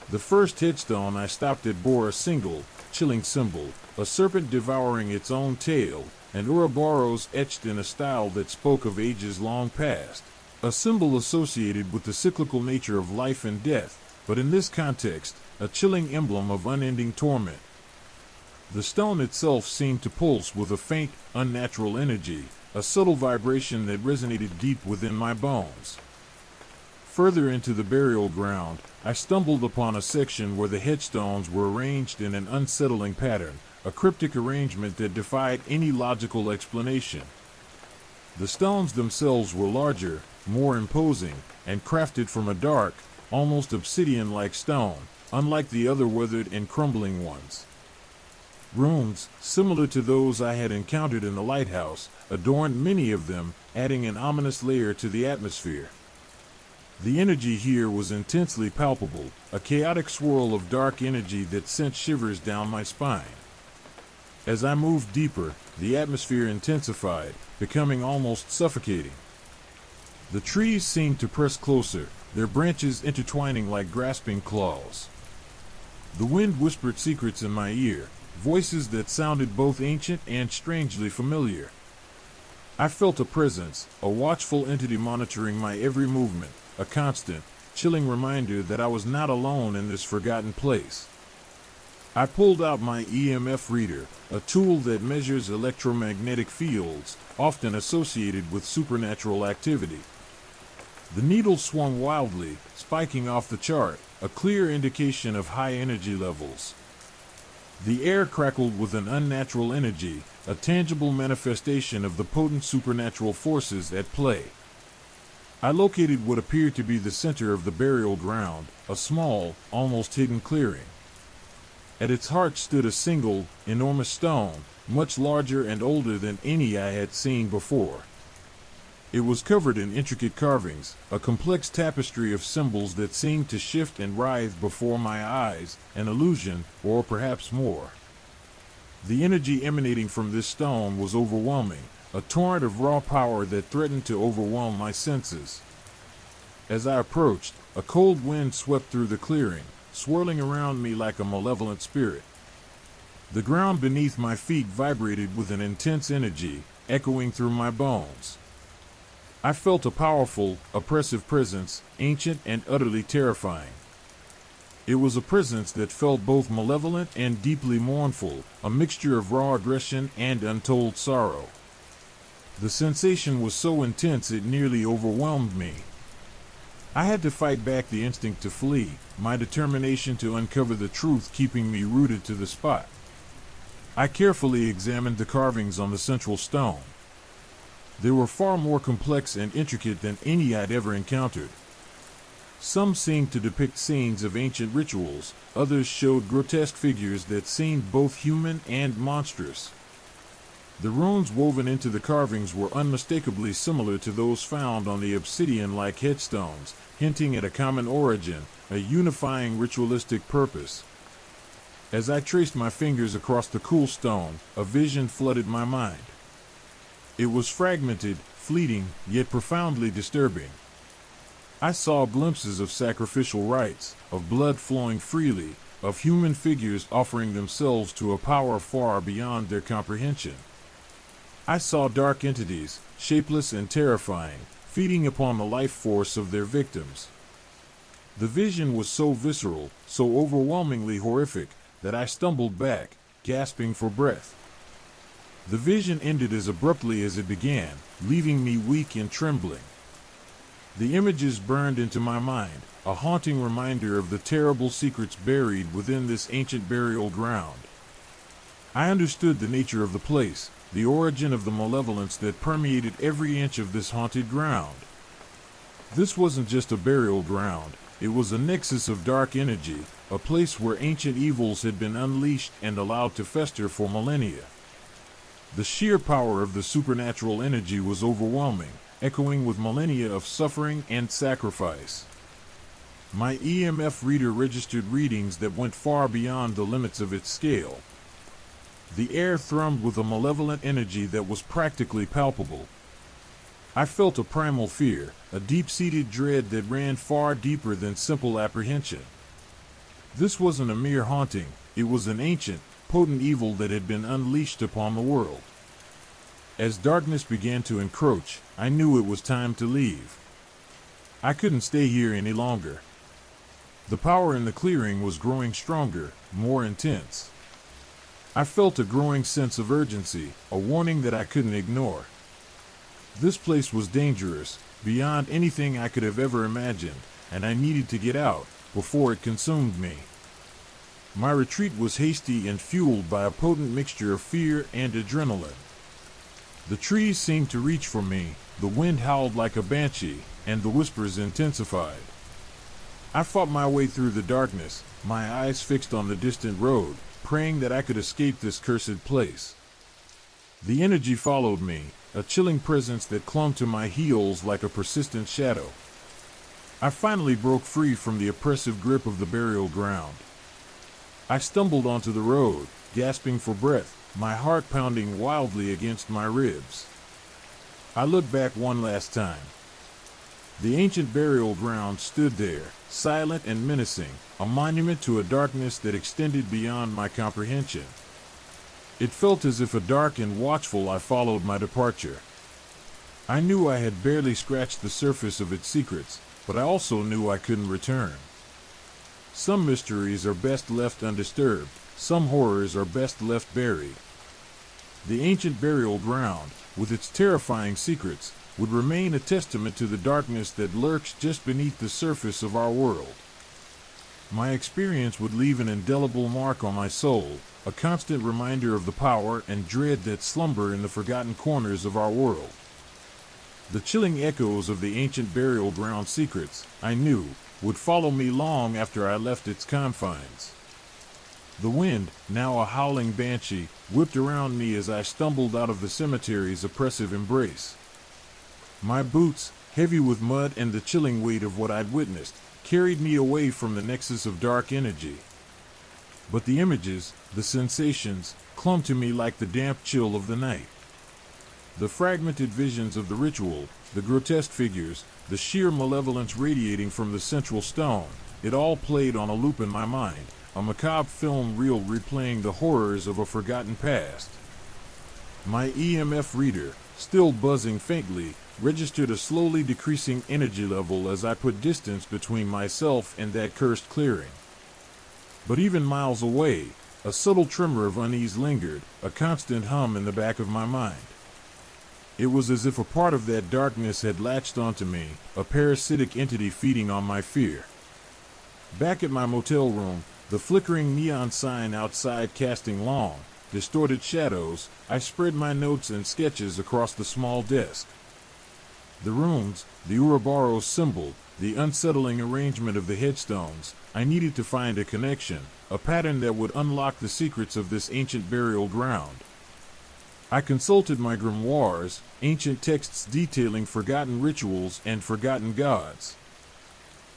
The first headstone I stopped at bore a single, chilling symbol, a serpent devouring its own tail, and Ouroboros etched in a style that spoke of ages long past, a symbol associated with the cyclical nature of life and death, but in this context, a chilling emblem of unending torment. The stone itself seemed to pulse with a faint, unnatural energy, a subtle vibration that resonated deep within my bones. Further into the burial ground, I stumbled upon a section where the headstones were arranged in an unsettling pattern, a cryptic arrangement that defied any logical explanation. The stones themselves were larger, more imposing, and crafted from a dark, almost obsidian-like stone, unlike the other weathered and crumbling ones. Runes, similar to those I had encountered in the lighthouse, adorned many of them, adding an ominous layer to the atmosphere. The energy here was intensely palpable, a chaotic swirl of dark energy that sent shivers down my spine. As I moved deeper, the atmosphere intensified, becoming almost suffocating. The trees seemed to press closer, their branches intertwining like grasping claws. The wind whispered secrets in my ear, voices that sounded both ancient and strangely familiar. I felt a presence, a watchful entity monitoring my every movement, a constant, chilling reminder that I was not alone in this forgotten place. I pulled out my EMF reader, a tool that measures electromagnetic fields, often associated with supernatural activity. The needle swung wildly, spiking off the chart, a clear indication of high energy levels. The air crackled with an unnatural energy, a tangible manifestation of the potent supernatural forces at play. I located what appeared to be the center of the burial ground, a small, almost hidden clearing. At its heart stood a single, enormous stone, much larger and older than any I had seen before. It was covered in intricate carvings, a complex tapestry of symbols that seemed to shift and writhe before my eyes, an illusion, or perhaps more. The energy emanating from this stone was overwhelming, a torrent of raw power that threatened to overwhelm my senses. As I approached, a cold wind swept through the clearing, swirling around me like a malevolent spirit. The ground beneath my feet vibrated with an intense energy, echoing through my bones. I felt a powerful, oppressive presence, ancient and utterly terrifying. It was a presence that felt both malevolent and deeply mournful, a mixture of raw aggression and untold sorrow. The sensation was so intense it nearly overwhelmed me. I had to fight back the instinct to flee, my determination to uncover the truth keeping me rooted to the spot. I carefully examined the carvings on the central stone. They were far more complex and intricate than any I'd ever encountered. Some seemed to depict scenes of ancient rituals, others showed grotesque figures that seemed both human and monstrous. The runes woven into the carvings were unmistakably similar to those found on the obsidian-like headstones, hinting at a common origin, a unifying ritualistic purpose. As I traced my fingers across the cool stone, a vision flooded my mind. It was fragmented, fleeting, yet profoundly disturbing. I saw glimpses of sacrificial rites, of blood flowing freely, of human figures offering themselves to a power far beyond their comprehension. I saw dark entities, shapeless and terrifying, feeding upon the life force of their victims. The vision was so visceral, so overwhelmingly horrific, that I stumbled back, gasping for breath. The vision ended as abruptly as it began, leaving me weak and trembling. The images burned into my mind, a haunting reminder of the terrible secrets buried within this ancient burial ground. I understood the nature of the place, the origin of the malevolence that permeated every inch of this haunted ground. This wasn't just a burial ground, it was a nexus of dark energy, a place where ancient evils had been unleashed and allowed to fester for millennia. The sheer power of the supernatural energy was overwhelming, echoing with millennia of suffering and sacrifice. My EMF reader registered readings that went far beyond the limits of its scale. The air thrummed with a malevolent energy that was practically palpable. I felt a primal fear, a deep-seated dread that ran far deeper than simple apprehension. This wasn't a mere haunting, it was an ancient, potent evil that had been unleashed upon the world. As darkness began to encroach, I knew it was time to leave. I couldn't stay here any longer. The power in the clearing was growing stronger, more intense. I felt a growing sense of urgency, a warning that I couldn't ignore. This place was dangerous, beyond anything I could have ever imagined, and I needed to get out before it consumed me. My retreat was hasty and fueled by a potent mixture of fear and adrenaline. The trees seemed to reach for me, the wind howled like a banshee, and the whispers intensified. I fought my way through the darkness, my eyes fixed on the distant road, praying that I could escape this cursed place. The energy followed me, a chilling presence that clung to my heels like a persistent shadow. I finally broke free from the oppressive grip of the burial ground. I stumbled onto the road, gasping for breath, my heart pounding wildly against my ribs. I looked back one last time. The ancient burial ground stood there, silent and menacing, a monument to a darkness that extended beyond my comprehension. It felt as if a dark and watchful I followed my departure. I knew I had barely scratched the surface of its secrets, but I also knew I couldn't return. Some mysteries are best left undisturbed, some horrors are best left buried. The ancient burial ground, with its terrifying secrets, would remain a testament to the darkness that lurks just beneath the surface of our world. My experience would leave an indelible mark on my soul, a constant reminder of the power and dread that slumber in the forgotten corners of our world. The chilling echoes of the ancient burial ground secrets, I knew, would follow me long after I left its confines. The wind, now a howling banshee, whipped around me as I stumbled out of the cemetery's oppressive embrace. My boots, heavy with mud and the chilling weight of what I'd witnessed, carried me away from the nexus of dark energy. But the images, the sensations, clung to me like the damp chill of the night. The fragmented visions of the ritual, the grotesque figures, the sheer malevolence radiating from the central stone, it all played on a loop in my mind, a macabre film reel replaying the horrors of a forgotten past. My EMF reader, still buzzing faintly, registered a slowly decreasing energy level as I put distance between myself and that cursed clearing. But even miles away, a subtle tremor of unease lingered, a constant hum in the back of my mind. It was as if a part of that darkness had latched onto me, a parasitic entity feeding on my fear. Back at my motel room, the flickering neon sign outside casting long, distorted shadows, I spread my notes and sketches across the small desk. The runes, the Ouroboros symbol, the unsettling arrangement of the headstones, I needed to find a connection, a pattern that would unlock the secrets of this ancient burial ground. I consulted my grimoires, ancient texts detailing forgotten rituals and forgotten gods.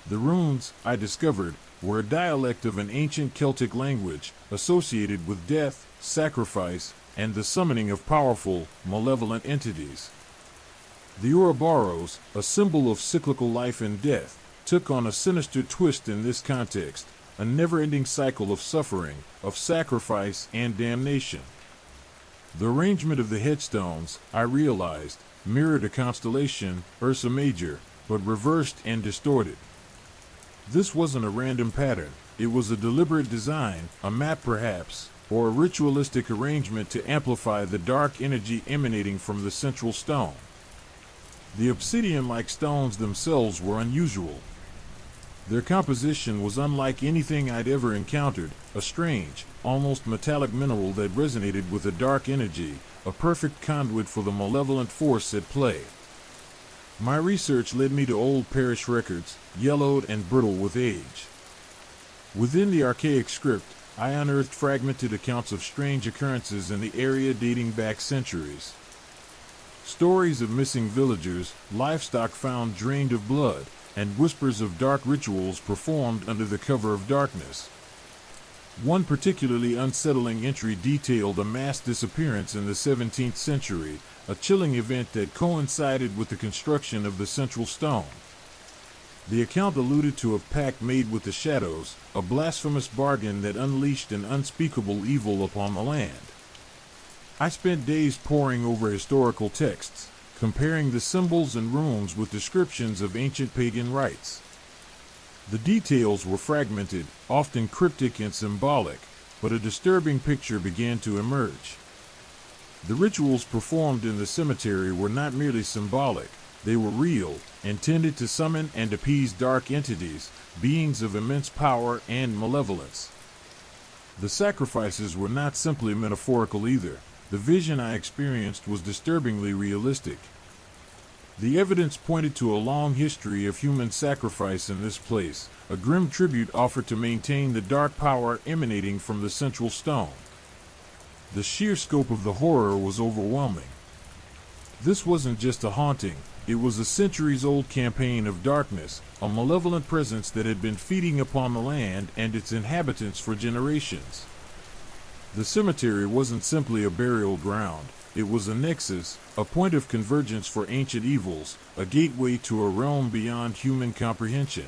The runes, I discovered, were a dialect of an ancient Celtic language associated with death, sacrifice, and the summoning of powerful, malevolent entities. The Ouroboros, a symbol of cyclical life and death, took on a sinister twist in this context, a never-ending cycle of suffering, of sacrifice and damnation. The arrangement of the headstones, I realized, mirrored a constellation, Ursa Major, but reversed and distorted. This wasn't a random pattern, it was a deliberate design, a map perhaps, or a ritualistic arrangement to amplify the dark energy emanating from the central stone. The obsidian-like stones themselves were unusual. Their composition was unlike anything I'd ever encountered, a strange, almost metallic mineral that resonated with a dark energy, a perfect conduit for the malevolent force at play. My research led me to old parish records, yellowed and brittle with age. Within the archaic script, I unearthed fragmented accounts of strange occurrences in the area dating back centuries. Stories of missing villagers, livestock found drained of blood, and whispers of dark rituals performed under the cover of darkness. One particularly unsettling entry detailed a mass disappearance in the 17th century, a chilling event that coincided with the construction of the central stone. The account alluded to a pact made with the shadows, a blasphemous bargain that unleashed an unspeakable evil upon the land. I spent days poring over historical texts, comparing the symbols and runes with descriptions of ancient pagan rites. The details were fragmented, often cryptic and symbolic, but a disturbing picture began to emerge. The rituals performed in the cemetery were not merely symbolic, they were real, intended to summon and appease dark entities, beings of immense power and malevolence. The sacrifices were not simply metaphorical either. The vision I experienced was disturbingly realistic. The evidence pointed to a long history of human sacrifice in this place, a grim tribute offered to maintain the dark power emanating from the central stone. The sheer scope of the horror was overwhelming. This wasn't just a haunting, it was a centuries-old campaign of darkness, a malevolent presence that had been feeding upon the land and its inhabitants for generations. The cemetery wasn't simply a burial ground, it was a nexus, a point of convergence for ancient evils, a gateway to a realm beyond human comprehension.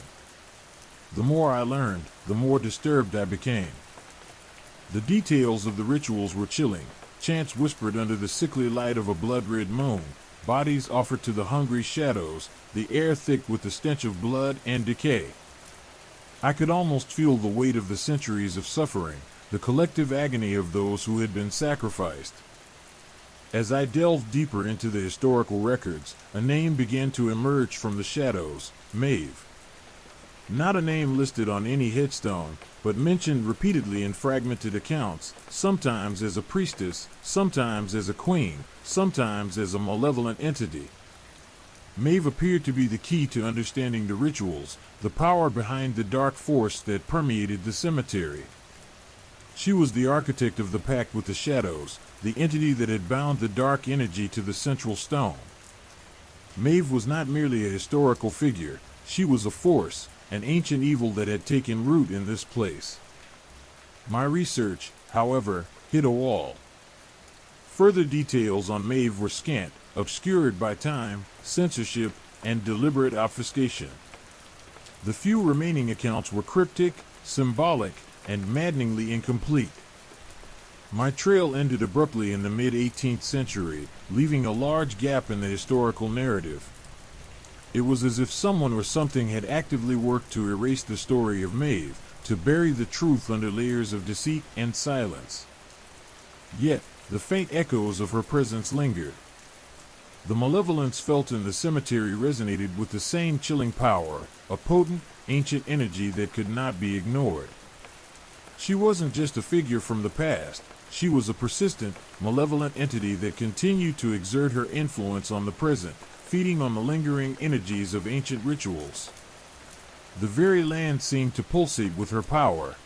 The more I learned, the more disturbed I became. The details of the rituals were chilling, chants whispered under the sickly light of a blood-red moon, bodies offered to the hungry shadows, the air thick with the stench of blood and decay. I could almost feel the weight of the centuries of suffering, the collective agony of those who had been sacrificed. As I delved deeper into the historical records, a name began to emerge from the shadows, Maeve. Not a name listed on any headstone, but mentioned repeatedly in fragmented accounts, sometimes as a priestess, sometimes as a queen, sometimes as a malevolent entity. Maeve appeared to be the key to understanding the rituals, the power behind the dark force that permeated the cemetery. She was the architect of the pact with the shadows, the entity that had bound the dark energy to the central stone. Maeve was not merely a historical figure, she was a force, an ancient evil that had taken root in this place. My research, however, hit a wall. Further details on Maeve were scant, obscured by time, censorship, and deliberate obfuscation. The few remaining accounts were cryptic, symbolic, and maddeningly incomplete. My trail ended abruptly in the mid-18th century, leaving a large gap in the historical narrative. It was as if someone or something had actively worked to erase the story of Maeve, to bury the truth under layers of deceit and silence. Yet, the faint echoes of her presence lingered. The malevolence felt in the cemetery resonated with the same chilling power, a potent, ancient energy that could not be ignored. She wasn't just a figure from the past, she was a persistent, malevolent entity that continued to exert her influence on the present, feeding on the lingering energies of ancient rituals. The very land seemed to pulsate with her power.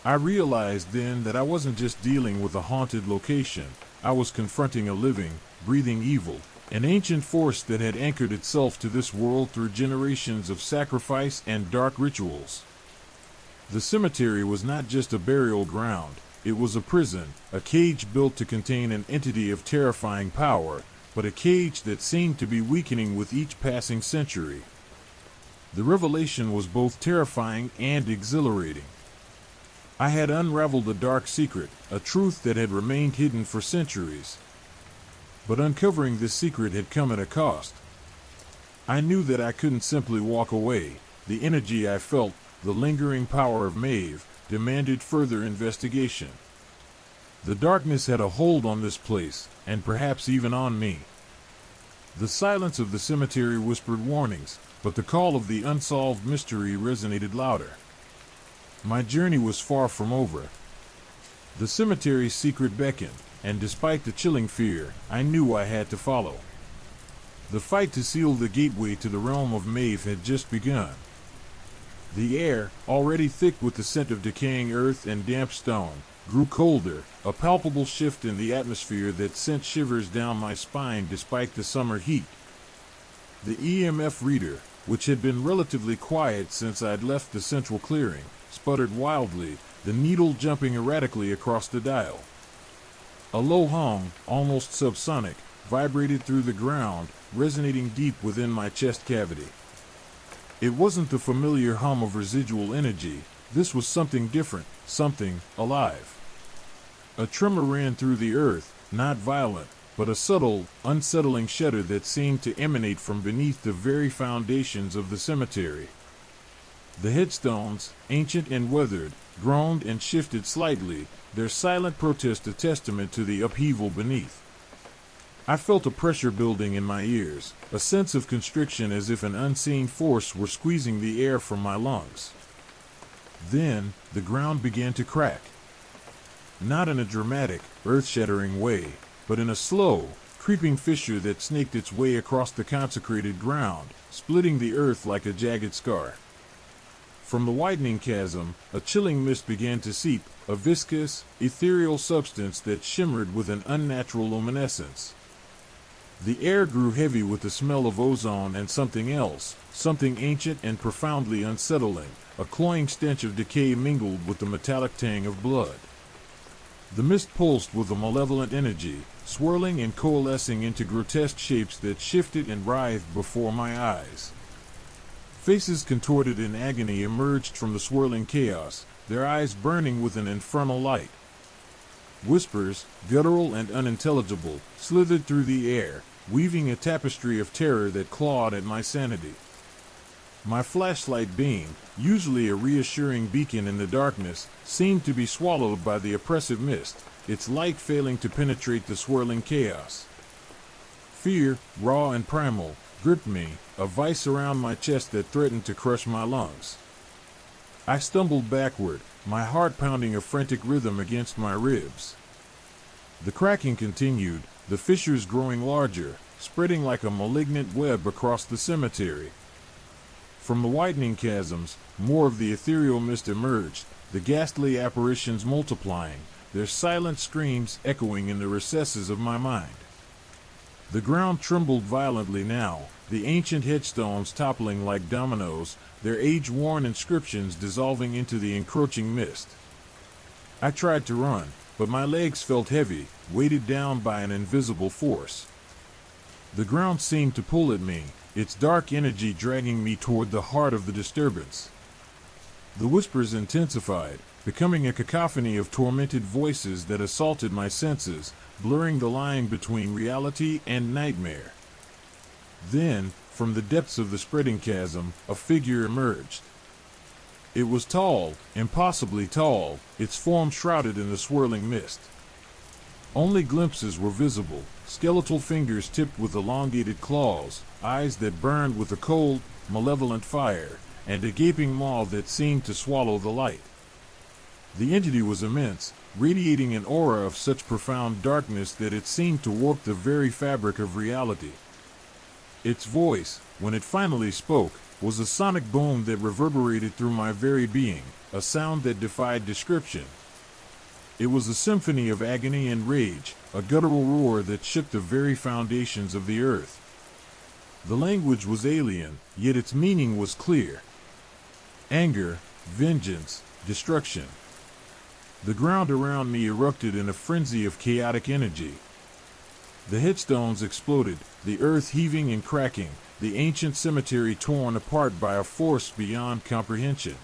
I realized then that I wasn't just dealing with a haunted location, I was confronting a living, breathing evil, an ancient force that had anchored itself to this world through generations of sacrifice and dark rituals. The cemetery was not just a burial ground, it was a prison, a cage built to contain an entity of terrifying power, but a cage that seemed to be weakening with each passing century. The revelation was both terrifying and exhilarating. I had unraveled a dark secret, a truth that had remained hidden for centuries. But uncovering this secret had come at a cost. I knew that I couldn't simply walk away. The energy I felt, the lingering power of Maeve, demanded further investigation. The darkness had a hold on this place, and perhaps even on me. The silence of the cemetery whispered warnings, but the call of the unsolved mystery resonated louder. My journey was far from over. The cemetery's secret beckoned, and despite the chilling fear, I knew I had to follow. The fight to seal the gateway to the realm of Maeve had just begun. The air, already thick with the scent of decaying earth and damp stone, grew colder, a palpable shift in the atmosphere that sent shivers down my spine despite the summer heat. The EMF reader, which had been relatively quiet since I'd left the central clearing, sputtered wildly, the needle jumping erratically across the dial. A low hum, almost subsonic, vibrated through the ground, resonating deep within my chest cavity. It wasn't the familiar hum of residual energy. This was something different, something alive. A tremor ran through the earth, not violent, but a subtle, unsettling shudder that seemed to emanate from beneath the very foundations of the cemetery. The headstones, ancient and weathered, groaned and shifted slightly, their silent protest a testament to the upheaval beneath. I felt a pressure building in my ears, a sense of constriction as if an unseen force were squeezing the air from my lungs. Then, the ground began to crack. Not in a dramatic, earth-shattering way, but in a slow, creeping fissure that snaked its way across the consecrated ground, splitting the earth like a jagged scar. From the widening chasm, a chilling mist began to seep, a viscous, ethereal substance that shimmered with an unnatural luminescence. The air grew heavy with the smell of ozone and something else, something ancient and profoundly unsettling, a cloying stench of decay mingled with the metallic tang of blood. The mist pulsed with a malevolent energy, swirling and coalescing into grotesque shapes that shifted and writhed before my eyes. Faces contorted in agony emerged from the swirling chaos, their eyes burning with an infernal light. Whispers, guttural and unintelligible, slithered through the air, weaving a tapestry of terror that clawed at my sanity. My flashlight beam, usually a reassuring beacon in the darkness, seemed to be swallowed by the oppressive mist, its light failing to penetrate the swirling chaos. Fear, raw and primal, gripped me, a vice around my chest that threatened to crush my lungs. I stumbled backward, my heart pounding a frantic rhythm against my ribs. The cracking continued, the fissures growing larger, spreading like a malignant web across the cemetery. From the widening chasms, more of the ethereal mist emerged, the ghastly apparitions multiplying, their silent screams echoing in the recesses of my mind. The ground trembled violently now, the ancient headstones toppling like dominoes, their age-worn inscriptions dissolving into the encroaching mist. I tried to run, but my legs felt heavy, weighted down by an invisible force. The ground seemed to pull at me, its dark energy dragging me toward the heart of the disturbance. The whispers intensified, becoming a cacophony of tormented voices that assaulted my senses, blurring the line between reality and nightmare. Then, from the depths of the spreading chasm, a figure emerged. It was tall, impossibly tall, its form shrouded in the swirling mist. Only glimpses were visible, skeletal fingers tipped with elongated claws, eyes that burned with a cold, malevolent fire, and a gaping maw that seemed to swallow the light. The entity was immense, radiating an aura of such profound darkness that it seemed to warp the very fabric of reality. Its voice, when it finally spoke, was a sonic boom that reverberated through my very being, a sound that defied description. It was a symphony of agony and rage, a guttural roar that shook the very foundations of the earth. The language was alien, yet its meaning was clear. Anger, vengeance, destruction. The ground around me erupted in a frenzy of chaotic energy. The headstones exploded, the earth heaving and cracking, the ancient cemetery torn apart by a force beyond comprehension.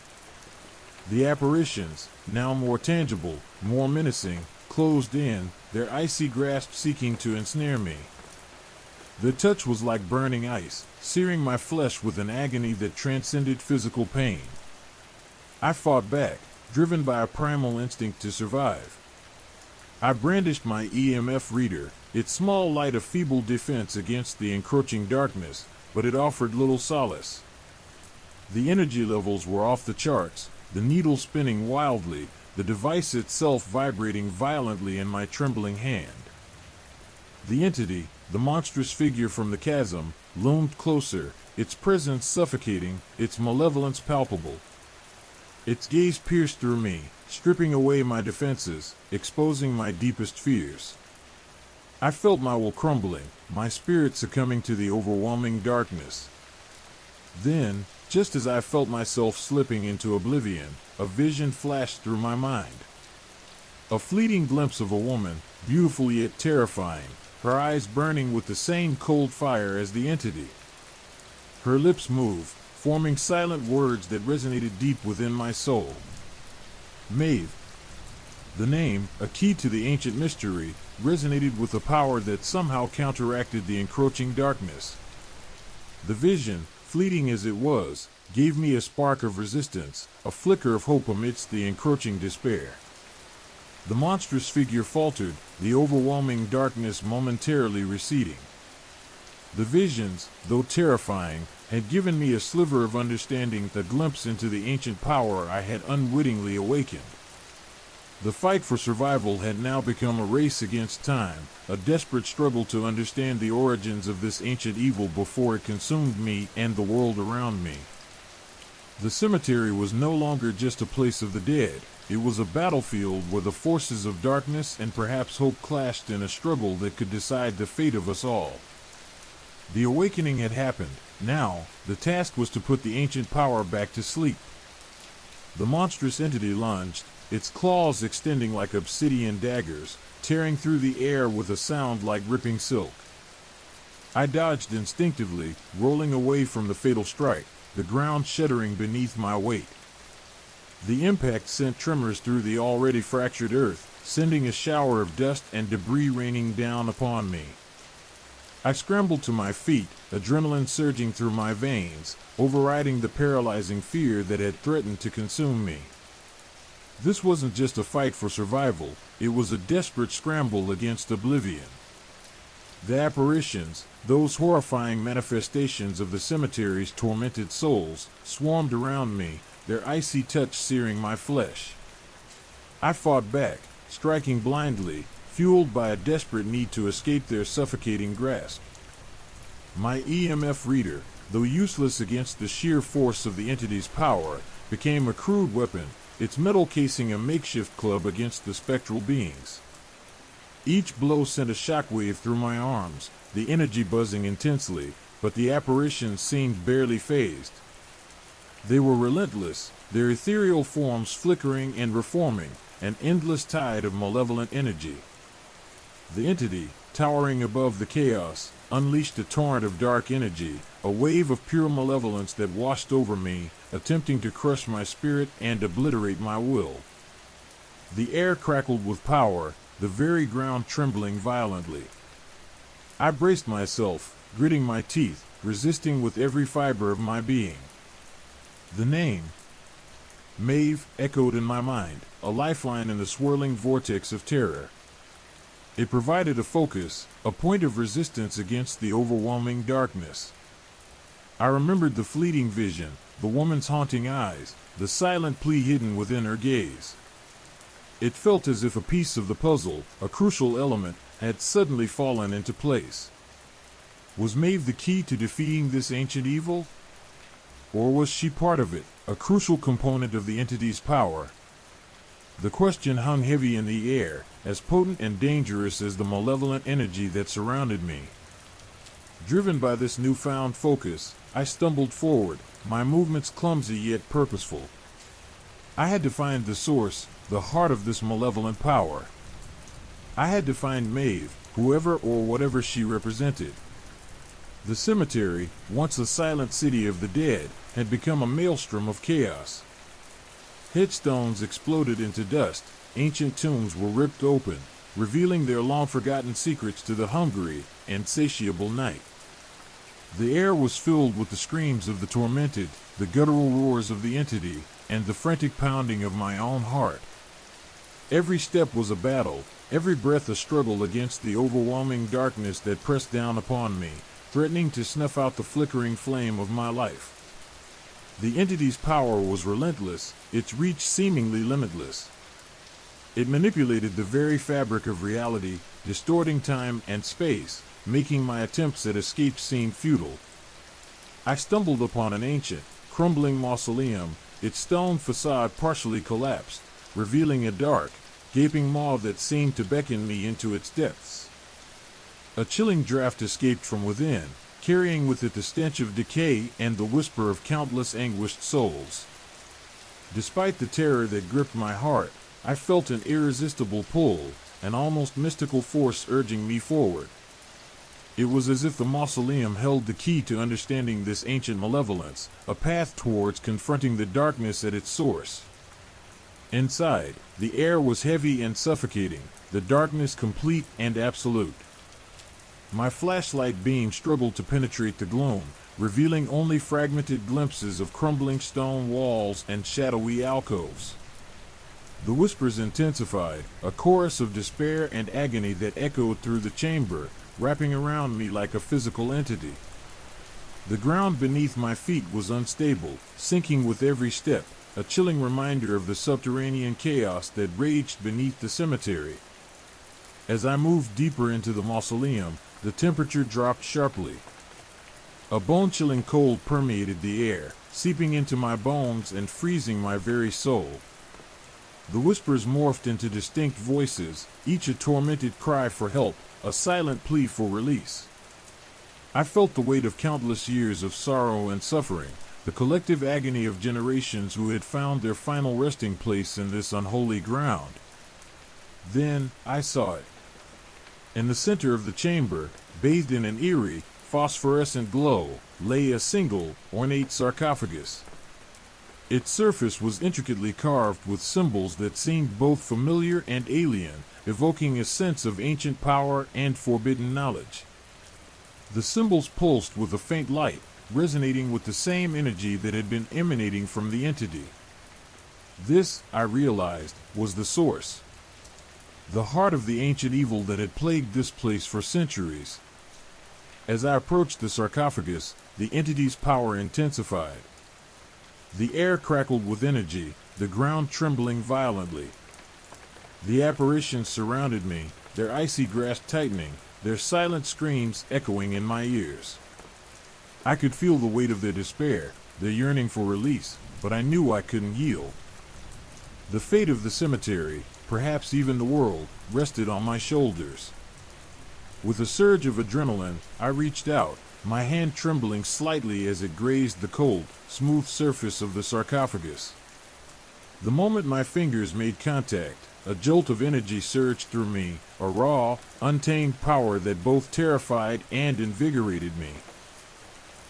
The apparitions, now more tangible, more menacing, closed in, their icy grasp seeking to ensnare me. The touch was like burning ice, searing my flesh with an agony that transcended physical pain. I fought back, driven by a primal instinct to survive. I brandished my EMF reader, its small light a feeble defense against the encroaching darkness, but it offered little solace. The energy levels were off the charts, the needle spinning wildly, the device itself vibrating violently in my trembling hand. The entity, the monstrous figure from the chasm, loomed closer, its presence suffocating, its malevolence palpable. Its gaze pierced through me, stripping away my defenses, exposing my deepest fears. I felt my will crumbling, my spirit succumbing to the overwhelming darkness. Then, just as I felt myself slipping into oblivion, a vision flashed through my mind. A fleeting glimpse of a woman, beautiful yet terrifying, her eyes burning with the same cold fire as the entity. Her lips moved, forming silent words that resonated deep within my soul. Maeve. The name, a key to the ancient mystery, resonated with a power that somehow counteracted the encroaching darkness. The vision, fleeting as it was, gave me a spark of resistance, a flicker of hope amidst the encroaching despair. The monstrous figure faltered, the overwhelming darkness momentarily receding. The visions, though terrifying, had given me a sliver of understanding, a glimpse into the ancient power I had unwittingly awakened. The fight for survival had now become a race against time, a desperate struggle to understand the origins of this ancient evil before it consumed me and the world around me. The cemetery was no longer just a place of the dead. It was a battlefield where the forces of darkness and perhaps hope clashed in a struggle that could decide the fate of us all. The awakening had happened. Now, the task was to put the ancient power back to sleep. The monstrous entity lunged, its claws extending like obsidian daggers, tearing through the air with a sound like ripping silk. I dodged instinctively, rolling away from the fatal strike, the ground shuddering beneath my weight. The impact sent tremors through the already fractured earth, sending a shower of dust and debris raining down upon me. I scrambled to my feet, adrenaline surging through my veins, overriding the paralyzing fear that had threatened to consume me. This wasn't just a fight for survival, it was a desperate scramble against oblivion. The apparitions, those horrifying manifestations of the cemetery's tormented souls, swarmed around me, their icy touch searing my flesh. I fought back, striking blindly, fueled by a desperate need to escape their suffocating grasp. My EMF reader, though useless against the sheer force of the entity's power, became a crude weapon, its metal casing a makeshift club against the spectral beings. Each blow sent a shockwave through my arms, the energy buzzing intensely, but the apparitions seemed barely phased. They were relentless, their ethereal forms flickering and reforming, an endless tide of malevolent energy. The entity, towering above the chaos, unleashed a torrent of dark energy, a wave of pure malevolence that washed over me, attempting to crush my spirit and obliterate my will. The air crackled with power, the very ground trembling violently. I braced myself, gritting my teeth, resisting with every fiber of my being. The name, Maeve, echoed in my mind, a lifeline in the swirling vortex of terror. It provided a focus, a point of resistance against the overwhelming darkness. I remembered the fleeting vision, the woman's haunting eyes, the silent plea hidden within her gaze. It felt as if a piece of the puzzle, a crucial element, had suddenly fallen into place. Was Maeve the key to defeating this ancient evil? Or was she part of it, a crucial component of the entity's power? The question hung heavy in the air, as potent and dangerous as the malevolent energy that surrounded me. Driven by this newfound focus, I stumbled forward, my movements clumsy yet purposeful. I had to find the source, the heart of this malevolent power. I had to find Maeve, whoever or whatever she represented. The cemetery, once a silent city of the dead, had become a maelstrom of chaos. Headstones exploded into dust, ancient tombs were ripped open, revealing their long-forgotten secrets to the hungry, insatiable night. The air was filled with the screams of the tormented, the guttural roars of the entity, and the frantic pounding of my own heart. Every step was a battle, every breath a struggle against the overwhelming darkness that pressed down upon me, threatening to snuff out the flickering flame of my life. The entity's power was relentless, its reach seemingly limitless. It manipulated the very fabric of reality, distorting time and space, making my attempts at escape seem futile. I stumbled upon an ancient, crumbling mausoleum, its stone facade partially collapsed, revealing a dark, gaping maw that seemed to beckon me into its depths. A chilling draft escaped from within, carrying with it the stench of decay and the whisper of countless anguished souls. Despite the terror that gripped my heart, I felt an irresistible pull, an almost mystical force urging me forward. It was as if the mausoleum held the key to understanding this ancient malevolence, a path towards confronting the darkness at its source. Inside, the air was heavy and suffocating, the darkness complete and absolute. My flashlight beam struggled to penetrate the gloom, revealing only fragmented glimpses of crumbling stone walls and shadowy alcoves. The whispers intensified, a chorus of despair and agony that echoed through the chamber, wrapping around me like a physical entity. The ground beneath my feet was unstable, sinking with every step, a chilling reminder of the subterranean chaos that raged beneath the cemetery. As I moved deeper into the mausoleum, the temperature dropped sharply. A bone-chilling cold permeated the air, seeping into my bones and freezing my very soul. The whispers morphed into distinct voices, each a tormented cry for help, a silent plea for release. I felt the weight of countless years of sorrow and suffering, the collective agony of generations who had found their final resting place in this unholy ground. Then I saw it. In the center of the chamber, bathed in an eerie, phosphorescent glow, lay a single, ornate sarcophagus. Its surface was intricately carved with symbols that seemed both familiar and alien, evoking a sense of ancient power and forbidden knowledge. The symbols pulsed with a faint light, resonating with the same energy that had been emanating from the entity. This, I realized, was the source. The heart of the ancient evil that had plagued this place for centuries. As I approached the sarcophagus, the entity's power intensified. The air crackled with energy, the ground trembling violently. The apparitions surrounded me, their icy grasp tightening, their silent screams echoing in my ears. I could feel the weight of their despair, their yearning for release, but I knew I couldn't yield. The fate of the cemetery, perhaps even the world, rested on my shoulders. With a surge of adrenaline, I reached out, my hand trembling slightly as it grazed the cold, smooth surface of the sarcophagus. The moment my fingers made contact, a jolt of energy surged through me, a raw, untamed power that both terrified and invigorated me.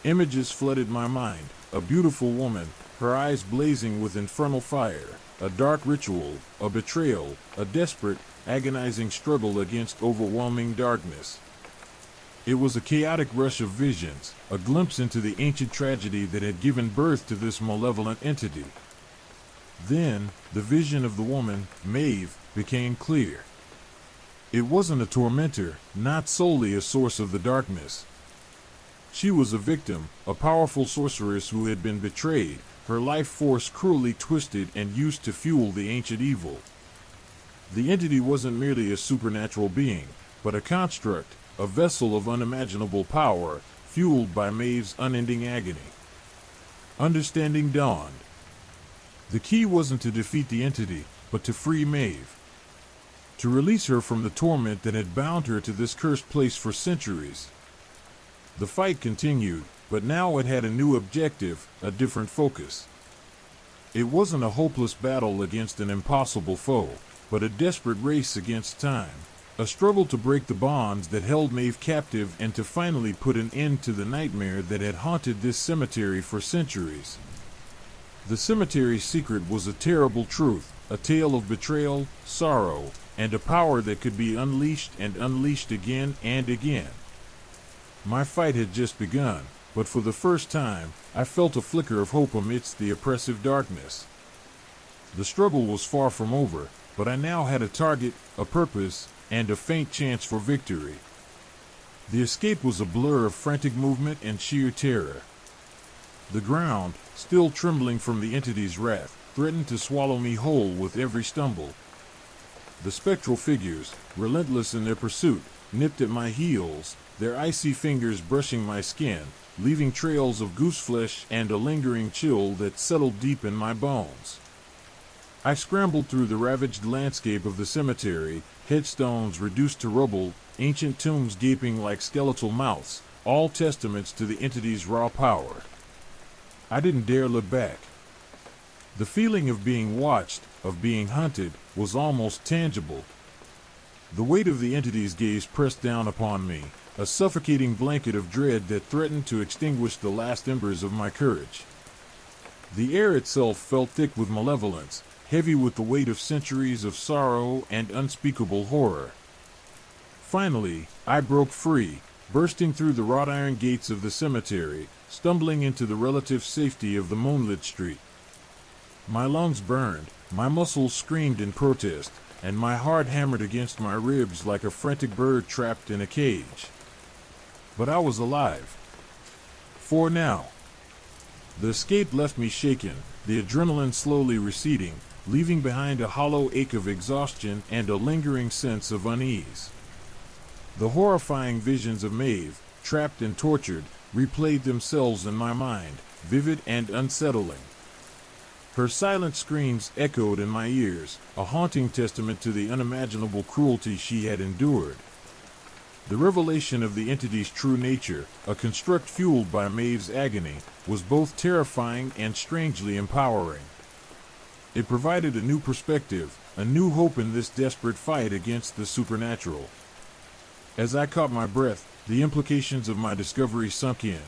Images flooded my mind, a beautiful woman, her eyes blazing with infernal fire, a dark ritual, a betrayal, a desperate, agonizing struggle against overwhelming darkness. It was a chaotic rush of visions, a glimpse into the ancient tragedy that had given birth to this malevolent entity. Then, the vision of the woman, Maeve, became clear. It wasn't a tormentor, not solely a source of the darkness. She was a victim, a powerful sorceress who had been betrayed, her life force cruelly twisted and used to fuel the ancient evil. The entity wasn't merely a supernatural being, but a construct, a vessel of unimaginable power, fueled by Maeve's unending agony. Understanding dawned. The key wasn't to defeat the entity, but to free Maeve. To release her from the torment that had bound her to this cursed place for centuries. The fight continued, but now it had a new objective, a different focus. It wasn't a hopeless battle against an impossible foe, but a desperate race against time. A struggle to break the bonds that held Maeve captive and to finally put an end to the nightmare that had haunted this cemetery for centuries. The cemetery's secret was a terrible truth, a tale of betrayal, sorrow, and a power that could be unleashed and unleashed again and again. My fight had just begun, but for the first time, I felt a flicker of hope amidst the oppressive darkness. The struggle was far from over, but I now had a target, a purpose, and a faint chance for victory. The escape was a blur of frantic movement and sheer terror. The ground, still trembling from the entity's wrath, threatened to swallow me whole with every stumble. The spectral figures, relentless in their pursuit, nipped at my heels, their icy fingers brushing my skin, leaving trails of gooseflesh and a lingering chill that settled deep in my bones. I scrambled through the ravaged landscape of the cemetery, headstones reduced to rubble, ancient tombs gaping like skeletal mouths, all testaments to the entity's raw power. I didn't dare look back. The feeling of being watched, of being hunted, was almost tangible. The weight of the entity's gaze pressed down upon me, a suffocating blanket of dread that threatened to extinguish the last embers of my courage. The air itself felt thick with malevolence, heavy with the weight of centuries of sorrow and unspeakable horror. Finally, I broke free, bursting through the wrought iron gates of the cemetery, stumbling into the relative safety of the moonlit street. My lungs burned, my muscles screamed in protest, and my heart hammered against my ribs like a frantic bird trapped in a cage. But I was alive. For now. The escape left me shaken, the adrenaline slowly receding, leaving behind a hollow ache of exhaustion and a lingering sense of unease. The horrifying visions of Maeve, trapped and tortured, replayed themselves in my mind, vivid and unsettling. Her silent screams echoed in my ears, a haunting testament to the unimaginable cruelty she had endured. The revelation of the entity's true nature, a construct fueled by Maeve's agony, was both terrifying and strangely empowering. It provided a new perspective, a new hope in this desperate fight against the supernatural. As I caught my breath, the implications of my discovery sunk in.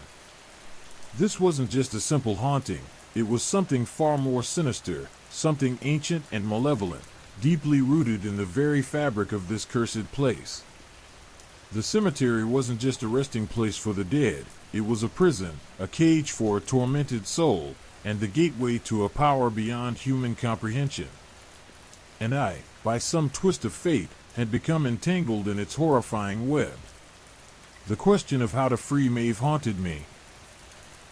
This wasn't just a simple haunting, it was something far more sinister, something ancient and malevolent, deeply rooted in the very fabric of this cursed place. The cemetery wasn't just a resting place for the dead, it was a prison, a cage for a tormented soul, and the gateway to a power beyond human comprehension. And I, by some twist of fate, had become entangled in its horrifying web. The question of how to free Maeve haunted me.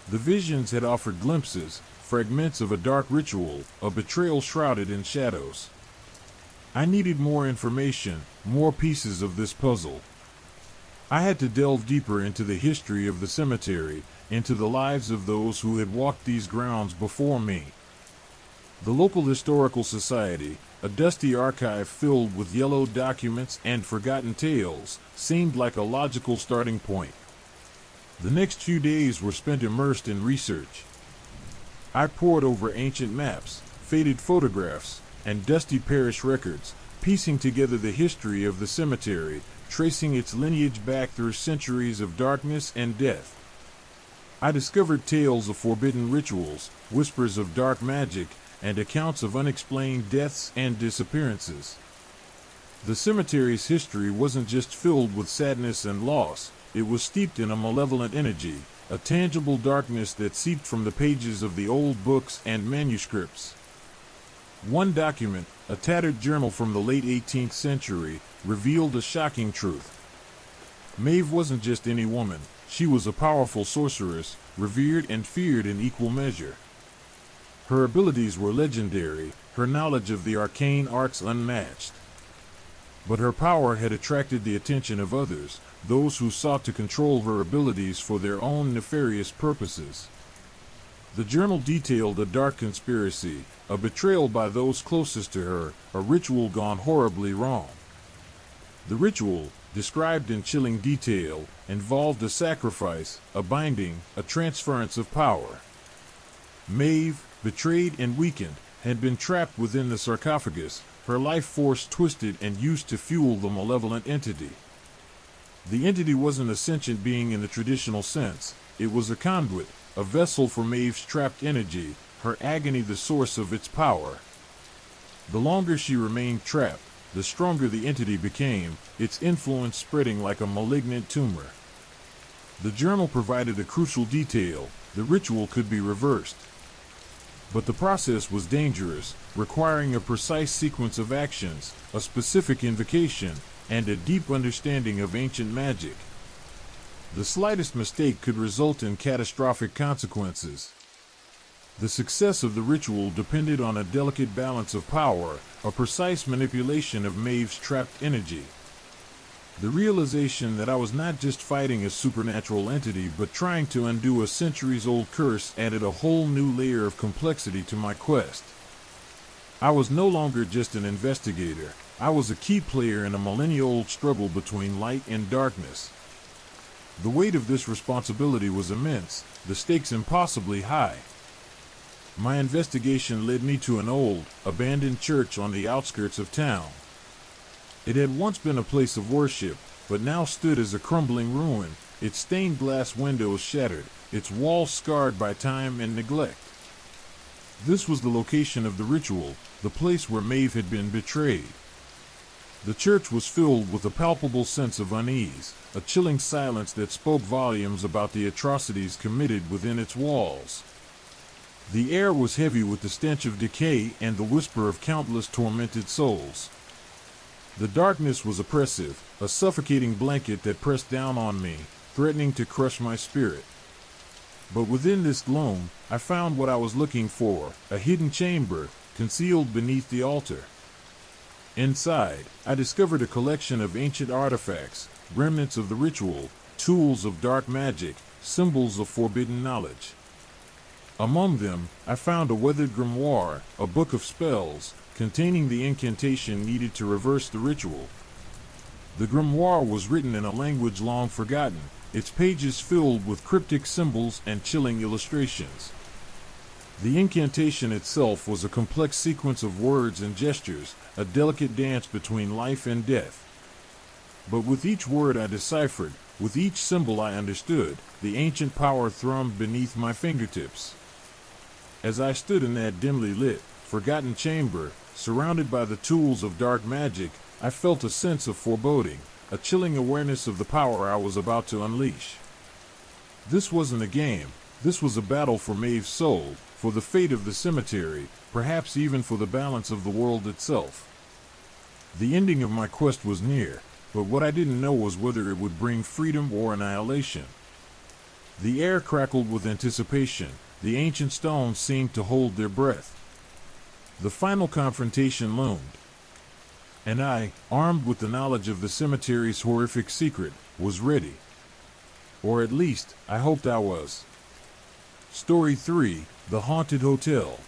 The visions had offered glimpses, fragments of a dark ritual, a betrayal shrouded in shadows. I needed more information, more pieces of this puzzle. I had to delve deeper into the history of the cemetery, into the lives of those who had walked these grounds before me. The local historical society, a dusty archive filled with yellowed documents and forgotten tales, seemed like a logical starting point. The next few days were spent immersed in research. I pored over ancient maps, faded photographs, and dusty parish records, piecing together the history of the cemetery, tracing its lineage back through centuries of darkness and death. I discovered tales of forbidden rituals, whispers of dark magic, and accounts of unexplained deaths and disappearances. The cemetery's history wasn't just filled with sadness and loss, it was steeped in a malevolent energy, a tangible darkness that seeped from the pages of the old books and manuscripts. One document, a tattered journal from the late 18th century, revealed a shocking truth. Maeve wasn't just any woman, she was a powerful sorceress, revered and feared in equal measure. Her abilities were legendary, her knowledge of the arcane arts unmatched. But her power had attracted the attention of others, those who sought to control her abilities for their own nefarious purposes. The journal detailed a dark conspiracy, a betrayal by those closest to her, a ritual gone horribly wrong. The ritual, described in chilling detail, involved a sacrifice, a binding, a transference of power. Maeve, betrayed and weakened, had been trapped within the sarcophagus, her life force twisted and used to fuel the malevolent entity. The entity wasn't a sentient being in the traditional sense, it was a conduit, a vessel for Maeve's trapped energy, her agony the source of its power. The longer she remained trapped, the stronger the entity became, its influence spreading like a malignant tumor. The journal provided a crucial detail: the ritual could be reversed. But the process was dangerous, requiring a precise sequence of actions, a specific invocation, and a deep understanding of ancient magic. The slightest mistake could result in catastrophic consequences. The success of the ritual depended on a delicate balance of power, a precise manipulation of Maeve's trapped energy. The realization that I was not just fighting a supernatural entity but trying to undo a centuries-old curse added a whole new layer of complexity to my quest. I was no longer just an investigator, I was a key player in a millennia-old struggle between light and darkness. The weight of this responsibility was immense, the stakes impossibly high. My investigation led me to an old, abandoned church on the outskirts of town. It had once been a place of worship, but now stood as a crumbling ruin, its stained glass windows shattered, its walls scarred by time and neglect. This was the location of the ritual, the place where Maeve had been betrayed. The church was filled with a palpable sense of unease, a chilling silence that spoke volumes about the atrocities committed within its walls. The air was heavy with the stench of decay and the whisper of countless tormented souls. The darkness was oppressive, a suffocating blanket that pressed down on me, threatening to crush my spirit. But within this gloom, I found what I was looking for, a hidden chamber, concealed beneath the altar. Inside, I discovered a collection of ancient artifacts, remnants of the ritual, tools of dark magic, symbols of forbidden knowledge. Among them, I found a weathered grimoire, a book of spells, containing the incantation needed to reverse the ritual. The grimoire was written in a language long forgotten, its pages filled with cryptic symbols and chilling illustrations. The incantation itself was a complex sequence of words and gestures, a delicate dance between life and death. But with each word I deciphered, with each symbol I understood, the ancient power thrummed beneath my fingertips. As I stood in that dimly lit, forgotten chamber, surrounded by the tools of dark magic, I felt a sense of foreboding, a chilling awareness of the power I was about to unleash. This wasn't a game, this was a battle for Maeve's soul, for the fate of the cemetery, perhaps even for the balance of the world itself. The ending of my quest was near, but what I didn't know was whether it would bring freedom or annihilation. The air crackled with anticipation, the ancient stones seemed to hold their breath. The final confrontation loomed. And I, armed with the knowledge of the cemetery's horrific secret, was ready. Or at least, I hoped I was. Story 3, The Haunted Hotel.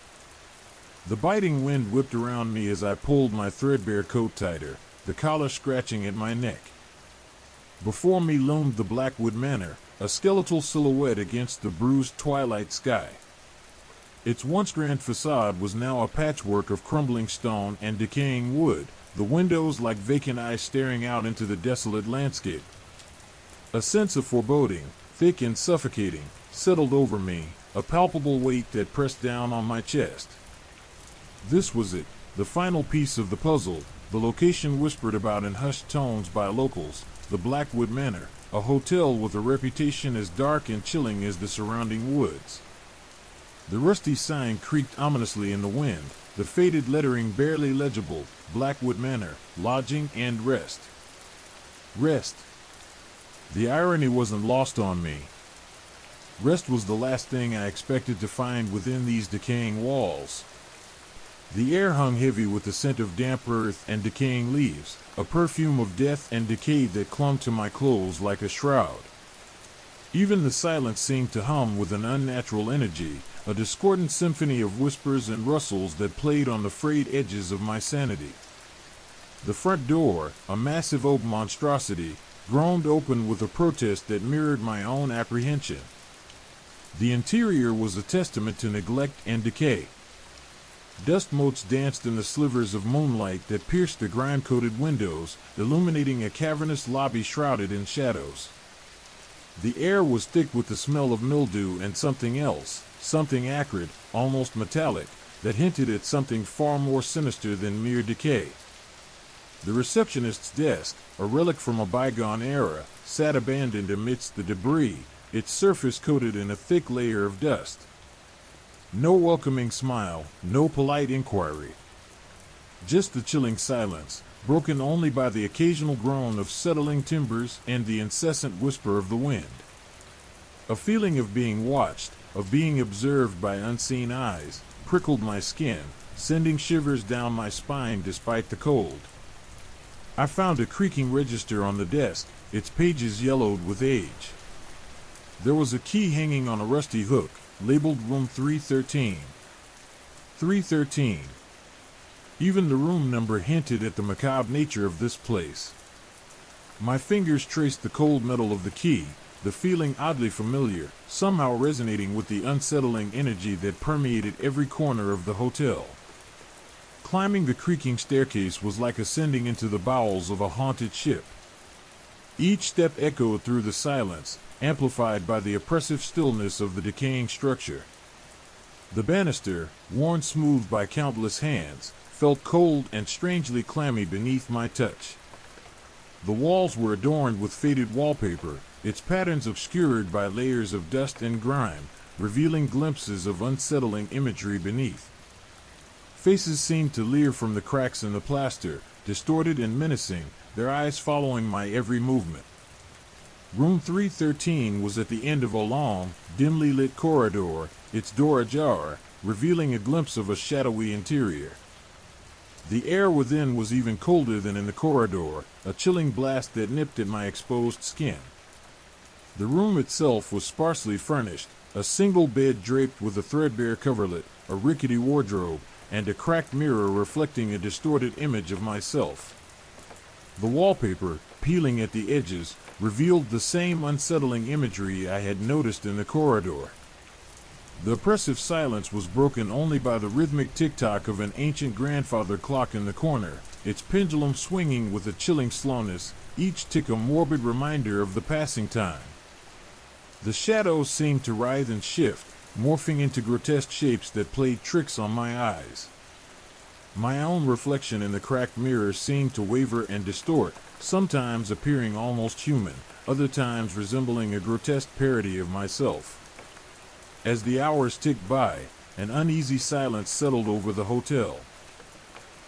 The biting wind whipped around me as I pulled my threadbare coat tighter, the collar scratching at my neck. Before me loomed the Blackwood Manor, a skeletal silhouette against the bruised twilight sky. Its once grand facade was now a patchwork of crumbling stone and decaying wood, the windows like vacant eyes staring out into the desolate landscape. A sense of foreboding, thick and suffocating, settled over me, a palpable weight that pressed down on my chest. This was it, the final piece of the puzzle, the location whispered about in hushed tones by locals, the Blackwood Manor, a hotel with a reputation as dark and chilling as the surrounding woods. The rusty sign creaked ominously in the wind, the faded lettering barely legible, Blackwood Manor, lodging and rest. Rest. The irony wasn't lost on me. Rest was the last thing I expected to find within these decaying walls. The air hung heavy with the scent of damp earth and decaying leaves, a perfume of death and decay that clung to my clothes like a shroud. Even the silence seemed to hum with an unnatural energy, a discordant symphony of whispers and rustles that played on the frayed edges of my sanity. The front door, a massive oak monstrosity, groaned open with a protest that mirrored my own apprehension. The interior was a testament to neglect and decay. Dust motes danced in the slivers of moonlight that pierced the grime-coated windows, illuminating a cavernous lobby shrouded in shadows. The air was thick with the smell of mildew and something else, something acrid, almost metallic, that hinted at something far more sinister than mere decay. The receptionist's desk, a relic from a bygone era, sat abandoned amidst the debris, its surface coated in a thick layer of dust. No welcoming smile, no polite inquiry. Just the chilling silence, broken only by the occasional groan of settling timbers and the incessant whisper of the wind. A feeling of being watched, of being observed by unseen eyes, prickled my skin, sending shivers down my spine despite the cold. I found a creaking register on the desk, its pages yellowed with age. There was a key hanging on a rusty hook, labeled Room 313. 313. Even the room number hinted at the macabre nature of this place. My fingers traced the cold metal of the key, the feeling oddly familiar, somehow resonating with the unsettling energy that permeated every corner of the hotel. Climbing the creaking staircase was like ascending into the bowels of a haunted ship. Each step echoed through the silence, amplified by the oppressive stillness of the decaying structure. The banister, worn smooth by countless hands, felt cold and strangely clammy beneath my touch. The walls were adorned with faded wallpaper, its patterns obscured by layers of dust and grime, revealing glimpses of unsettling imagery beneath. Faces seemed to leer from the cracks in the plaster, distorted and menacing, their eyes following my every movement. Room 313 was at the end of a long, dimly lit corridor, its door ajar, revealing a glimpse of a shadowy interior. The air within was even colder than in the corridor, a chilling blast that nipped at my exposed skin. The room itself was sparsely furnished, a single bed draped with a threadbare coverlet, a rickety wardrobe, and a cracked mirror reflecting a distorted image of myself. The wallpaper, peeling at the edges, revealed the same unsettling imagery I had noticed in the corridor. The oppressive silence was broken only by the rhythmic tick-tock of an ancient grandfather clock in the corner, its pendulum swinging with a chilling slowness, each tick a morbid reminder of the passing time. The shadows seemed to writhe and shift, morphing into grotesque shapes that played tricks on my eyes. My own reflection in the cracked mirror seemed to waver and distort, sometimes appearing almost human, other times resembling a grotesque parody of myself. As the hours ticked by, an uneasy silence settled over the hotel.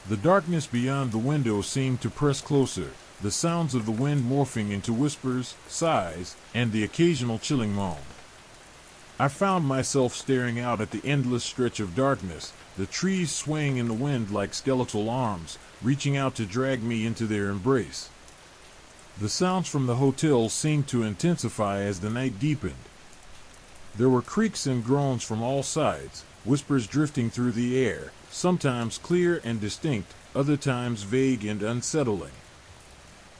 The darkness beyond the window seemed to press closer, the sounds of the wind morphing into whispers, sighs, and the occasional chilling moan. I found myself staring out at the endless stretch of darkness, the trees swaying in the wind like skeletal arms, reaching out to drag me into their embrace. The sounds from the hotel seemed to intensify as the night deepened. There were creaks and groans from all sides, whispers drifting through the air, sometimes clear and distinct, other times vague and unsettling.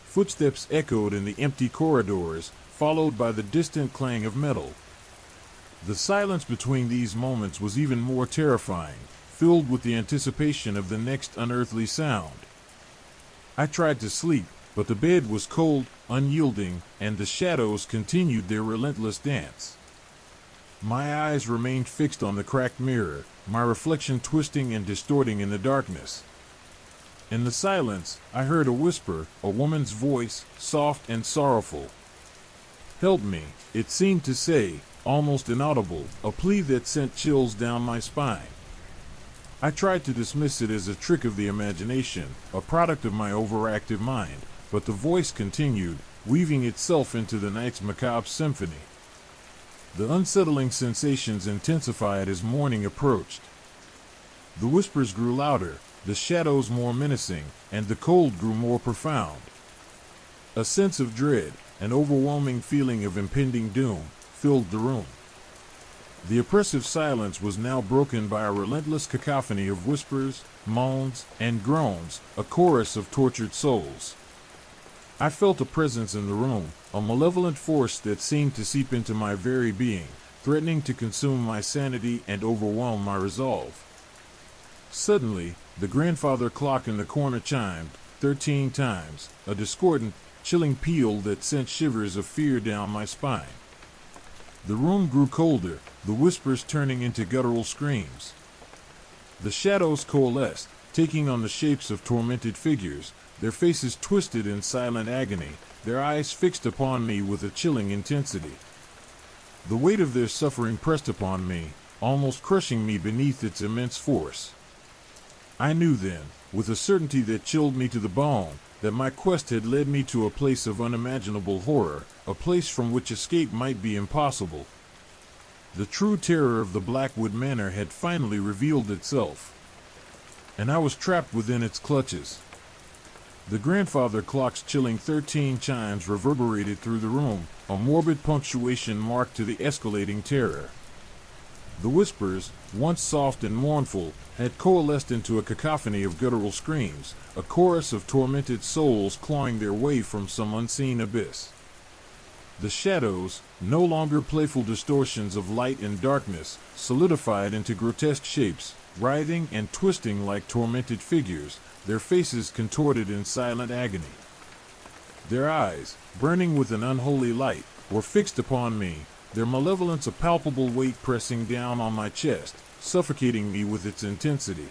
Footsteps echoed in the empty corridors, followed by the distant clang of metal. The silence between these moments was even more terrifying, filled with the anticipation of the next unearthly sound. I tried to sleep, but the bed was cold, unyielding, and the shadows continued their relentless dance. My eyes remained fixed on the cracked mirror, my reflection twisting and distorting in the darkness. In the silence, I heard a whisper, a woman's voice, soft and sorrowful. "Help me," it seemed to say, almost inaudible, a plea that sent chills down my spine. I tried to dismiss it as a trick of the imagination, a product of my overactive mind, but the voice continued, weaving itself into the night's macabre symphony. The unsettling sensations intensified as morning approached. The whispers grew louder, the shadows more menacing, and the cold grew more profound. A sense of dread, an overwhelming feeling of impending doom, filled the room. The oppressive silence was now broken by a relentless cacophony of whispers, moans, and groans, a chorus of tortured souls. I felt a presence in the room, a malevolent force that seemed to seep into my very being, threatening to consume my sanity and overwhelm my resolve. Suddenly, the grandfather clock in the corner chimed 13 times, a discordant, chilling peal that sent shivers of fear down my spine. The room grew colder, the whispers turning into guttural screams. The shadows coalesced, taking on the shapes of tormented figures, their faces twisted in silent agony, their eyes fixed upon me with a chilling intensity. The weight of their suffering pressed upon me, almost crushing me beneath its immense force. I knew then, with a certainty that chilled me to the bone, that my quest had led me to a place of unimaginable horror, a place from which escape might be impossible. The true terror of the Blackwood Manor had finally revealed itself, and I was trapped within its clutches. The grandfather clock's chilling 13 chimes reverberated through the room, a morbid punctuation marked to the escalating terror. The whispers, once soft and mournful, had coalesced into a cacophony of guttural screams, a chorus of tormented souls clawing their way from some unseen abyss. The shadows, no longer playful distortions of light and darkness, solidified into grotesque shapes, writhing and twisting like tormented figures, their faces contorted in silent agony. Their eyes, burning with an unholy light, were fixed upon me, their malevolence a palpable weight pressing down on my chest, suffocating me with its intensity.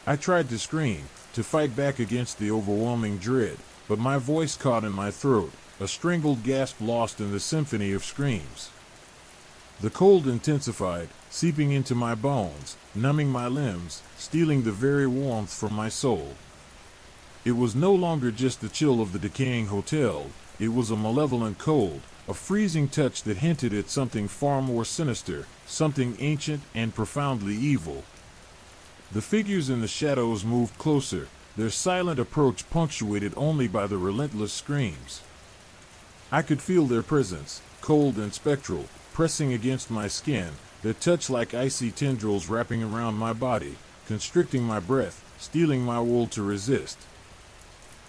I tried to scream, to fight back against the overwhelming dread, but my voice caught in my throat, a strangled gasp lost in the symphony of screams. The cold intensified, seeping into my bones, numbing my limbs, stealing the very warmth from my soul. It was no longer just the chill of the decaying hotel, it was a malevolent cold, a freezing touch that hinted at something far more sinister, something ancient and profoundly evil. The figures in the shadows moved closer, their silent approach punctuated only by the relentless screams. I could feel their presence, cold and spectral, pressing against my skin, their touch like icy tendrils wrapping around my body, constricting my breath, stealing my will to resist.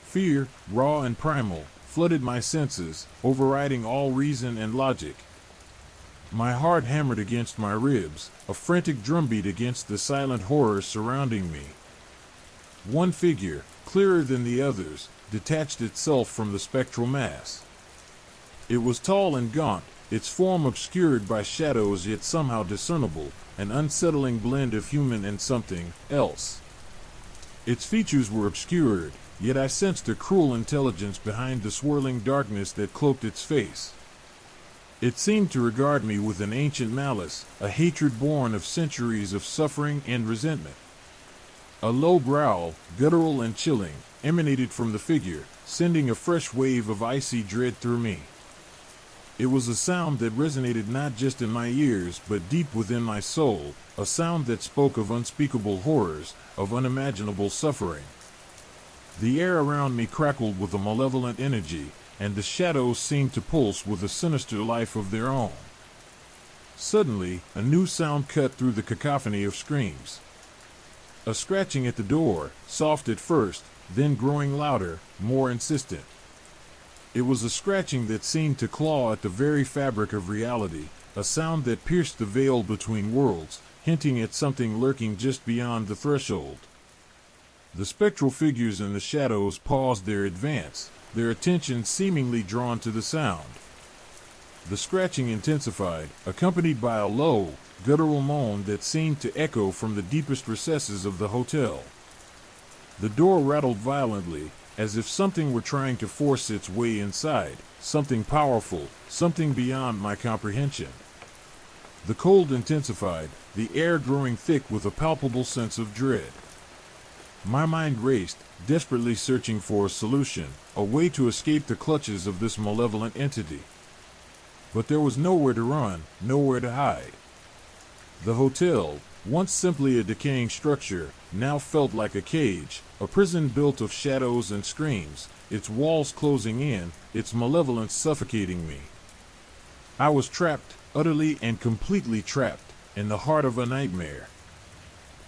Fear, raw and primal, flooded my senses, overriding all reason and logic. My heart hammered against my ribs, a frantic drumbeat against the silent horrors surrounding me. One figure, clearer than the others, detached itself from the spectral mass. It was tall and gaunt, its form obscured by shadows yet somehow discernible, an unsettling blend of human and something else. Its features were obscured, yet I sensed a cruel intelligence behind the swirling darkness that cloaked its face. It seemed to regard me with an ancient malice, a hatred born of centuries of suffering and resentment. A low growl, guttural and chilling, emanated from the figure, sending a fresh wave of icy dread through me. It was a sound that resonated not just in my ears but deep within my soul, a sound that spoke of unspeakable horrors, of unimaginable suffering. The air around me crackled with a malevolent energy, and the shadows seemed to pulse with a sinister life of their own. Suddenly, a new sound cut through the cacophony of screams. A scratching at the door, soft at first, then growing louder, more insistent. It was a scratching that seemed to claw at the very fabric of reality, a sound that pierced the veil between worlds, hinting at something lurking just beyond the threshold. The spectral figures in the shadows paused their advance, their attention seemingly drawn to the sound. The scratching intensified, accompanied by a low, guttural moan that seemed to echo from the deepest recesses of the hotel. The door rattled violently, as if something were trying to force its way inside, something powerful, something beyond my comprehension. The cold intensified, the air growing thick with a palpable sense of dread. My mind raced, desperately searching for a solution, a way to escape the clutches of this malevolent entity. But there was nowhere to run, nowhere to hide. The hotel, once simply a decaying structure, now felt like a cage, a prison built of shadows and screams, its walls closing in, its malevolence suffocating me. I was trapped, utterly and completely trapped, in the heart of a nightmare.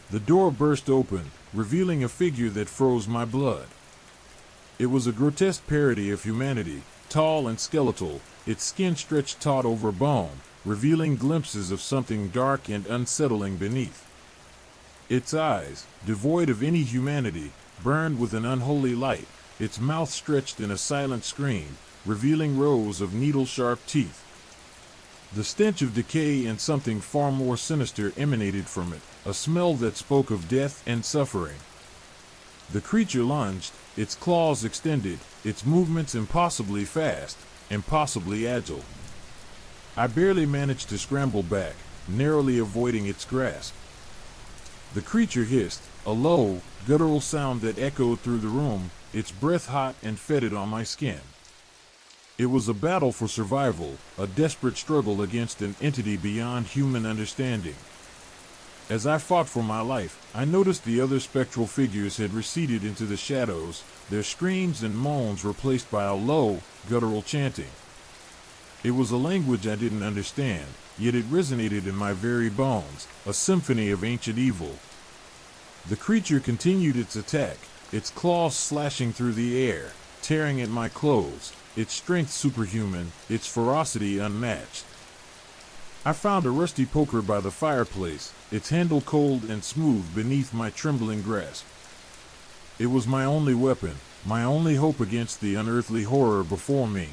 The door burst open, revealing a figure that froze my blood. It was a grotesque parody of humanity, tall and skeletal, its skin stretched taut over bone, revealing glimpses of something dark and unsettling beneath. Its eyes, devoid of any humanity, burned with an unholy light, its mouth stretched in a silent scream, revealing rows of needle-sharp teeth. The stench of decay and something far more sinister emanated from it, a smell that spoke of death and suffering. The creature lunged, its claws extended, its movements impossibly fast, impossibly agile. I barely managed to scramble back, narrowly avoiding its grasp. The creature hissed, a low, guttural sound that echoed through the room, its breath hot and fetid on my skin. It was a battle for survival, a desperate struggle against an entity beyond human understanding. As I fought for my life, I noticed the other spectral figures had receded into the shadows, their screams and moans replaced by a low, guttural chanting. It was a language I didn't understand, yet it resonated in my very bones, a symphony of ancient evil. The creature continued its attack, its claws slashing through the air, tearing at my clothes, its strength superhuman, its ferocity unmatched. I found a rusty poker by the fireplace, its handle cold and smooth beneath my trembling grasp. It was my only weapon, my only hope against the unearthly horror before me.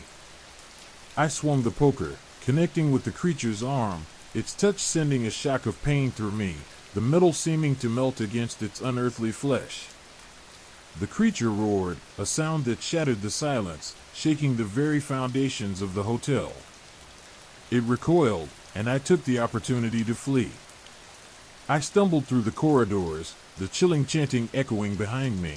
I swung the poker, connecting with the creature's arm, its touch sending a shock of pain through me, the metal seeming to melt against its unearthly flesh. The creature roared, a sound that shattered the silence, shaking the very foundations of the hotel. It recoiled, and I took the opportunity to flee. I stumbled through the corridors, the chilling chanting echoing behind me.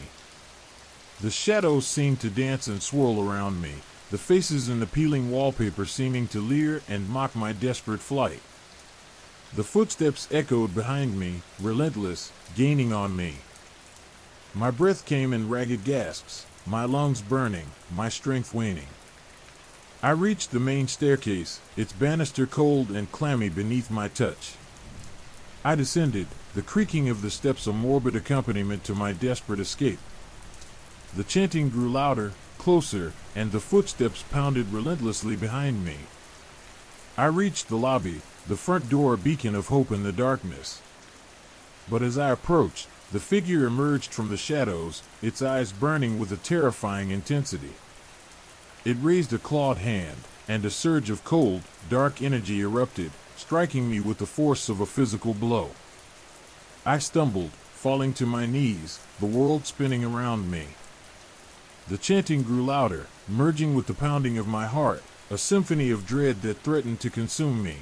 The shadows seemed to dance and swirl around me, the faces in the peeling wallpaper seeming to leer and mock my desperate flight. The footsteps echoed behind me, relentless, gaining on me. My breath came in ragged gasps, my lungs burning, my strength waning. I reached the main staircase, its banister cold and clammy beneath my touch. I descended, the creaking of the steps a morbid accompaniment to my desperate escape. The chanting grew louder, closer, and the footsteps pounded relentlessly behind me. I reached the lobby, the front door a beacon of hope in the darkness. But as I approached, the figure emerged from the shadows, its eyes burning with a terrifying intensity. It raised a clawed hand, and a surge of cold, dark energy erupted, striking me with the force of a physical blow. I stumbled, falling to my knees, the world spinning around me. The chanting grew louder, merging with the pounding of my heart, a symphony of dread that threatened to consume me.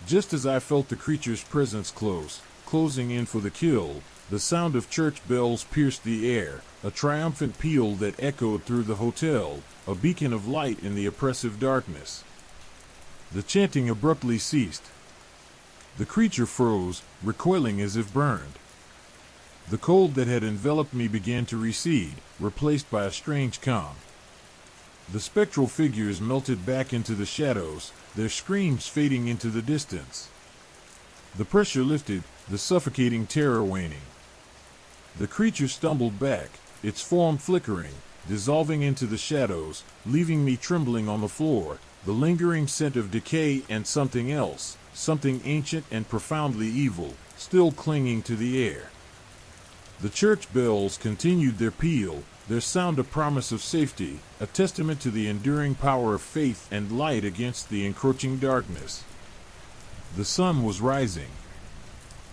Just as I felt the creature's presence closing in for the kill, the sound of church bells pierced the air, a triumphant peal that echoed through the hotel, a beacon of light in the oppressive darkness. The chanting abruptly ceased. The creature froze, recoiling as if burned. The cold that had enveloped me began to recede, replaced by a strange calm. The spectral figures melted back into the shadows, their screams fading into the distance. The pressure lifted, the suffocating terror waning. The creature stumbled back, its form flickering, dissolving into the shadows, leaving me trembling on the floor, the lingering scent of decay and something else, something ancient and profoundly evil, still clinging to the air. The church bells continued their peal, their sound a promise of safety, a testament to the enduring power of faith and light against the encroaching darkness. The sun was rising.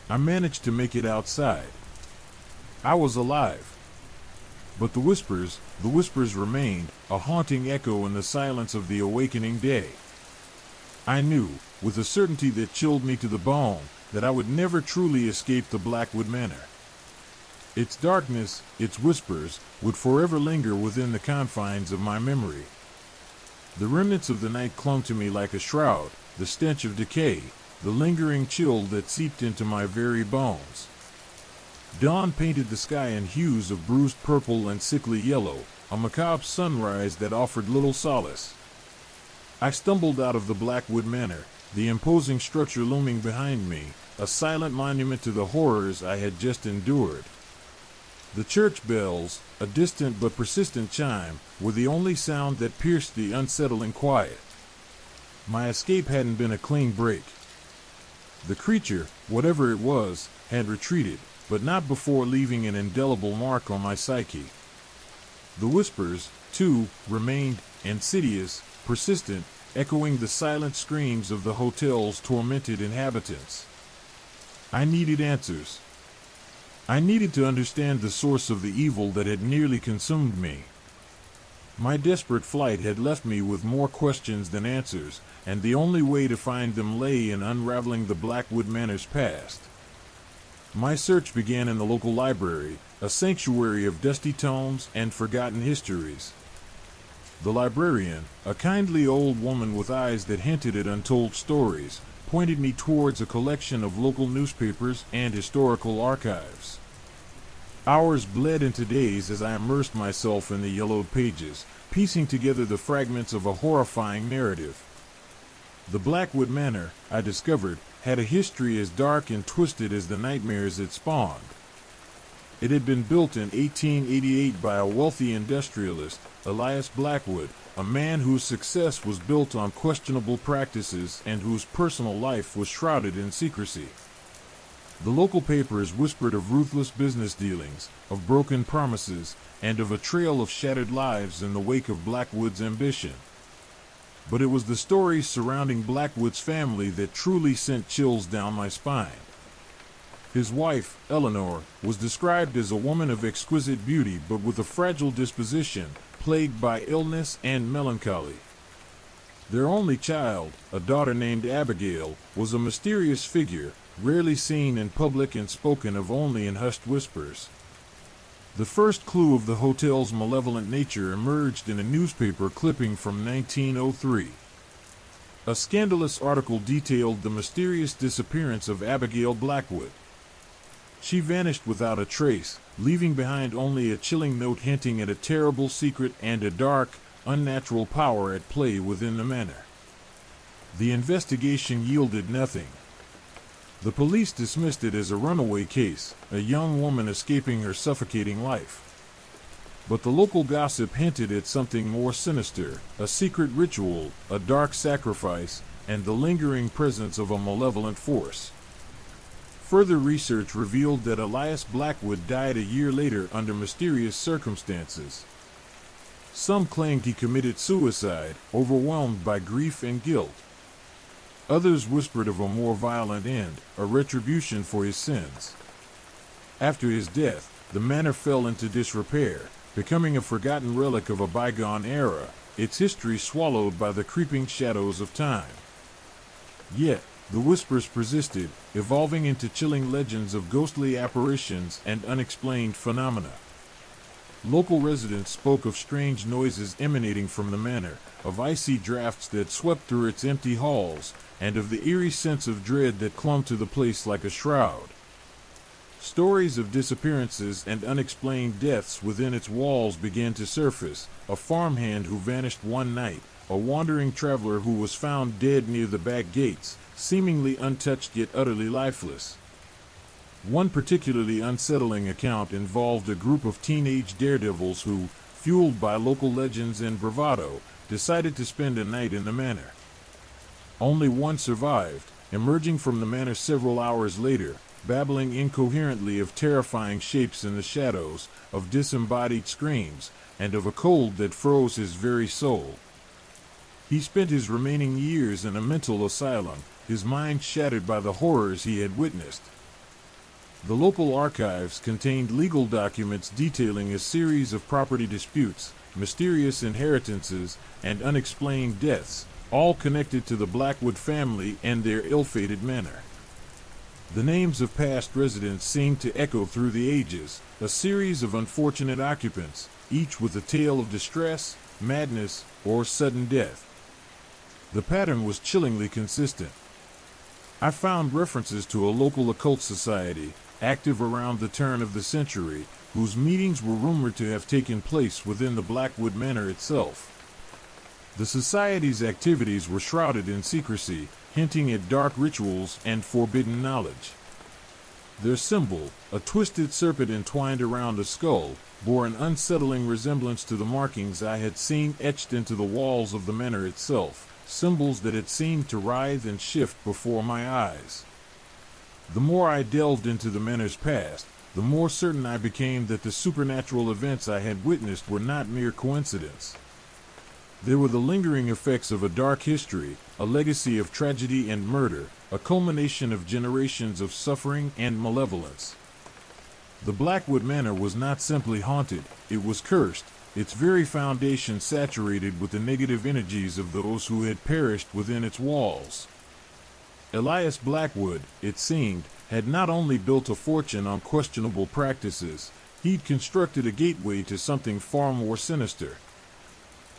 I managed to make it outside. I was alive. But the whispers remained, a haunting echo in the silence of the awakening day. I knew, with a certainty that chilled me to the bone, that I would never truly escape the Blackwood Manor. Its darkness, its whispers, would forever linger within the confines of my memory. The remnants of the night clung to me like a shroud, the stench of decay, the lingering chill that seeped into my very bones. Dawn painted the sky in hues of bruised purple and sickly yellow, a macabre sunrise that offered little solace. I stumbled out of the Blackwood Manor, the imposing structure looming behind me, a silent monument to the horrors I had just endured. The church bells, a distant but persistent chime, were the only sound that pierced the unsettling quiet. My escape hadn't been a clean break. The creature, whatever it was, had retreated, but not before leaving an indelible mark on my psyche. The whispers, too, remained, insidious, persistent, echoing the silent screams of the hotel's tormented inhabitants. I needed answers. I needed to understand the source of the evil that had nearly consumed me. My desperate flight had left me with more questions than answers, and the only way to find them lay in unraveling the Blackwood Manor's past. My search began in the local library, a sanctuary of dusty tomes and forgotten histories. The librarian, a kindly old woman with eyes that hinted at untold stories, pointed me towards a collection of local newspapers and historical archives. Hours bled into days as I immersed myself in the yellowed pages, piecing together the fragments of a horrifying narrative. The Blackwood Manor, I discovered, had a history as dark and twisted as the nightmares it spawned. It had been built in 1888 by a wealthy industrialist, Elias Blackwood, a man whose success was built on questionable practices and whose personal life was shrouded in secrecy. The local papers whispered of ruthless business dealings, of broken promises, and of a trail of shattered lives in the wake of Blackwood's ambition. But it was the stories surrounding Blackwood's family that truly sent chills down my spine. His wife, Eleanor, was described as a woman of exquisite beauty but with a fragile disposition, plagued by illness and melancholy. Their only child, a daughter named Abigail, was a mysterious figure, rarely seen in public and spoken of only in hushed whispers. The first clue of the hotel's malevolent nature emerged in a newspaper clipping from 1903. A scandalous article detailed the mysterious disappearance of Abigail Blackwood. She vanished without a trace, leaving behind only a chilling note hinting at a terrible secret and a dark, unnatural power at play within the manor. The investigation yielded nothing. The police dismissed it as a runaway case, a young woman escaping her suffocating life. But the local gossip hinted at something more sinister, a secret ritual, a dark sacrifice, and the lingering presence of a malevolent force. Further research revealed that Elias Blackwood died a year later under mysterious circumstances. Some claimed he committed suicide, overwhelmed by grief and guilt. Others whispered of a more violent end, a retribution for his sins. After his death, the manor fell into disrepair, becoming a forgotten relic of a bygone era, its history swallowed by the creeping shadows of time. Yet, the whispers persisted, evolving into chilling legends of ghostly apparitions and unexplained phenomena. Local residents spoke of strange noises emanating from the manor, of icy drafts that swept through its empty halls, and of the eerie sense of dread that clung to the place like a shroud. Stories of disappearances and unexplained deaths within its walls began to surface, a farmhand who vanished one night, a wandering traveler who was found dead near the back gates, seemingly untouched yet utterly lifeless. One particularly unsettling account involved a group of teenage daredevils who, fueled by local legends and bravado, decided to spend a night in the manor. Only one survived, emerging from the manor several hours later, babbling incoherently of terrifying shapes in the shadows, of disembodied screams, and of a cold that froze his very soul. He spent his remaining years in a mental asylum, his mind shattered by the horrors he had witnessed. The local archives contained legal documents detailing a series of property disputes, mysterious inheritances, and unexplained deaths, all connected to the Blackwood family and their ill-fated manor. The names of past residents seemed to echo through the ages, a series of unfortunate occupants, each with a tale of distress, madness, or sudden death. The pattern was chillingly consistent. I found references to a local occult society, active around the turn of the century, whose meetings were rumored to have taken place within the Blackwood Manor itself. The society's activities were shrouded in secrecy, hinting at dark rituals and forbidden knowledge. Their symbol, a twisted serpent entwined around a skull, bore an unsettling resemblance to the markings I had seen etched into the walls of the manor itself, symbols that had seemed to writhe and shift before my eyes. The more I delved into the manor's past, the more certain I became that the supernatural events I had witnessed were not mere coincidence. They were the lingering effects of a dark history, a legacy of tragedy and murder, a culmination of generations of suffering and malevolence. The Blackwood Manor was not simply haunted, it was cursed, its very foundation saturated with the negative energies of those who had perished within its walls. Elias Blackwood, it seemed, had not only built a fortune on questionable practices, he'd constructed a gateway to something far more sinister.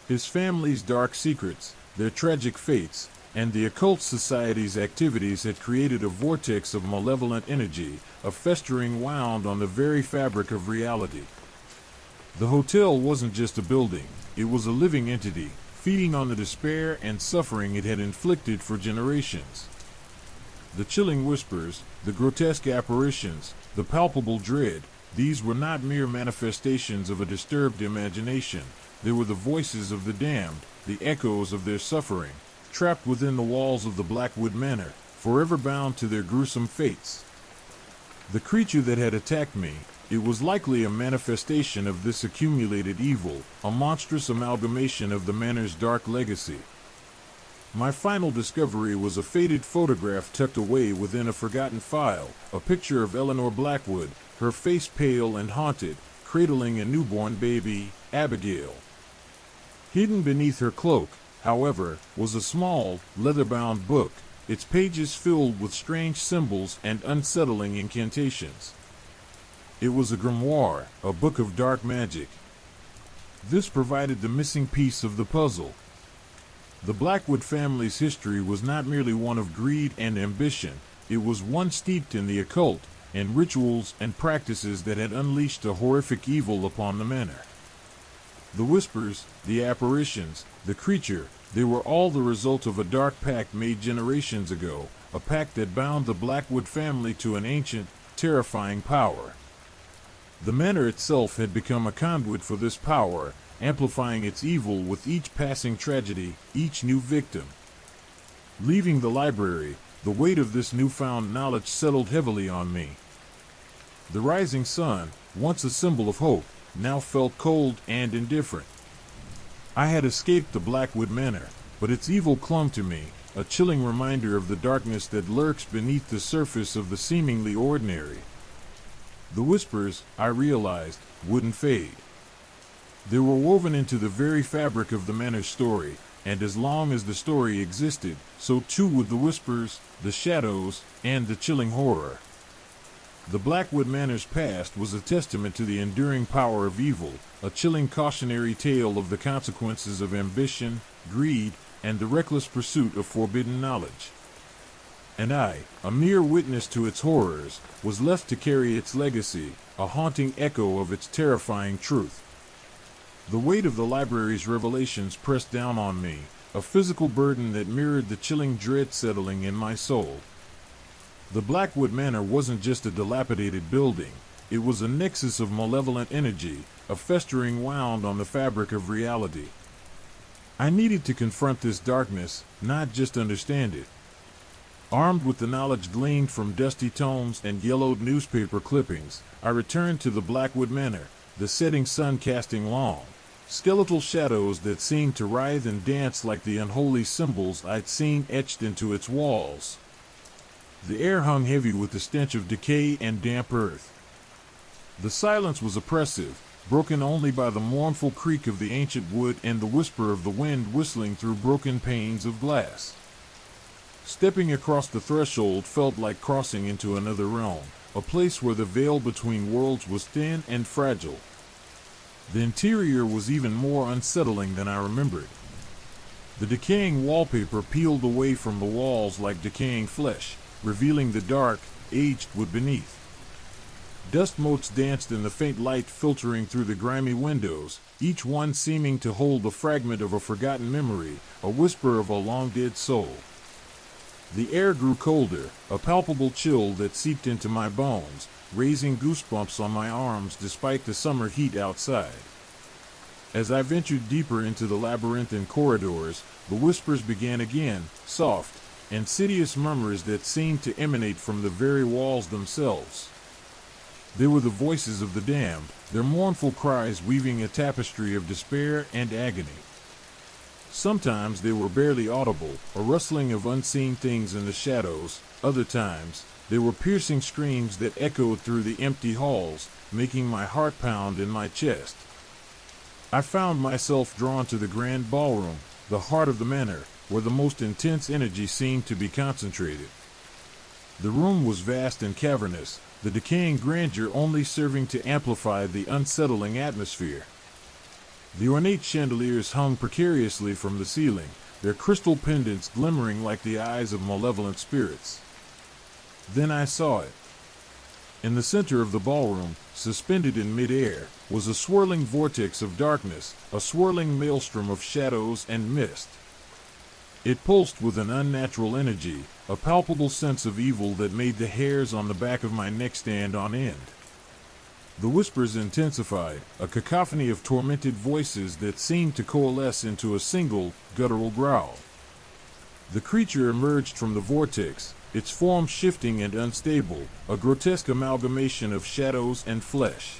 His family's dark secrets, their tragic fates, and the occult society's activities had created a vortex of malevolent energy, a festering wound on the very fabric of reality. The hotel wasn't just a building, it was a living entity, feeding on the despair and suffering it had inflicted for generations. The chilling whispers, the grotesque apparitions, the palpable dread, these were not mere manifestations of a disturbed imagination. They were the voices of the damned, the echoes of their suffering, trapped within the walls of the Blackwood Manor, forever bound to their gruesome fates. The creature that had attacked me, it was likely a manifestation of this accumulated evil, a monstrous amalgamation of the manor's dark legacy. My final discovery was a faded photograph tucked away within a forgotten file, a picture of Eleanor Blackwood, her face pale and haunted, cradling a newborn baby, Abigail. Hidden beneath her cloak, however, was a small, leather-bound book, its pages filled with strange symbols and unsettling incantations. It was a grimoire, a book of dark magic. This provided the missing piece of the puzzle. The Blackwood family's history was not merely one of greed and ambition, it was one steeped in the occult and rituals and practices that had unleashed a horrific evil upon the manor. The whispers, the apparitions, the creature, they were all the result of a dark pact made generations ago, a pact that bound the Blackwood family to an ancient, terrifying power. The manor itself had become a conduit for this power, amplifying its evil with each passing tragedy, each new victim. Leaving the library, the weight of this newfound knowledge settled heavily on me. The rising sun, once a symbol of hope, now felt cold and indifferent. I had escaped the Blackwood Manor, but its evil clung to me, a chilling reminder of the darkness that lurks beneath the surface of the seemingly ordinary. The whispers, I realized, wouldn't fade. They were woven into the very fabric of the manor's story, and as long as the story existed, so too would the whispers, the shadows, and the chilling horror. The Blackwood Manor's past was a testament to the enduring power of evil, a chilling cautionary tale of the consequences of ambition, greed, and the reckless pursuit of forbidden knowledge. And I, a mere witness to its horrors, was left to carry its legacy, a haunting echo of its terrifying truth. The weight of the library's revelations pressed down on me, a physical burden that mirrored the chilling dread settling in my soul. The Blackwood Manor wasn't just a dilapidated building, it was a nexus of malevolent energy, a festering wound on the fabric of reality. I needed to confront this darkness, not just understand it. Armed with the knowledge gleaned from dusty tomes and yellowed newspaper clippings, I returned to the Blackwood Manor, the setting sun casting long, skeletal shadows that seemed to writhe and dance like the unholy symbols I'd seen etched into its walls. The air hung heavy with the stench of decay and damp earth. The silence was oppressive, broken only by the mournful creak of the ancient wood and the whisper of the wind whistling through broken panes of glass. Stepping across the threshold felt like crossing into another realm, a place where the veil between worlds was thin and fragile. The interior was even more unsettling than I remembered. The decaying wallpaper peeled away from the walls like decaying flesh, revealing the dark, aged wood beneath. Dust motes danced in the faint light filtering through the grimy windows, each one seeming to hold a fragment of a forgotten memory, a whisper of a long-dead soul. The air grew colder, a palpable chill that seeped into my bones, raising goosebumps on my arms despite the summer heat outside. As I ventured deeper into the labyrinthine corridors, the whispers began again, soft, insidious murmurs that seemed to emanate from the very walls themselves. They were the voices of the damned, their mournful cries weaving a tapestry of despair and agony. Sometimes they were barely audible, a rustling of unseen things in the shadows. Other times, they were piercing screams that echoed through the empty halls, making my heart pound in my chest. I found myself drawn to the grand ballroom, the heart of the manor, where the most intense energy seemed to be concentrated. The room was vast and cavernous, the decaying grandeur only serving to amplify the unsettling atmosphere. The ornate chandeliers hung precariously from the ceiling, their crystal pendants glimmering like the eyes of malevolent spirits. Then I saw it. In the center of the ballroom, suspended in mid-air, was a swirling vortex of darkness, a swirling maelstrom of shadows and mist. It pulsed with an unnatural energy, a palpable sense of evil that made the hairs on the back of my neck stand on end. The whispers intensified, a cacophony of tormented voices that seemed to coalesce into a single, guttural growl. The creature emerged from the vortex, its form shifting and unstable, a grotesque amalgamation of shadows and flesh.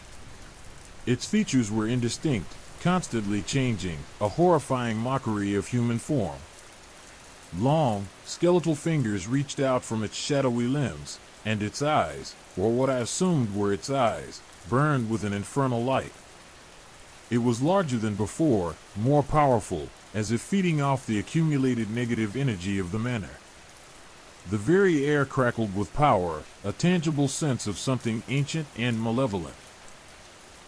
Its features were indistinct, constantly changing, a horrifying mockery of human form. Long, skeletal fingers reached out from its shadowy limbs, and its eyes, or what I assumed were its eyes, burned with an infernal light. It was larger than before, more powerful, as if feeding off the accumulated negative energy of the manor. The very air crackled with power, a tangible sense of something ancient and malevolent.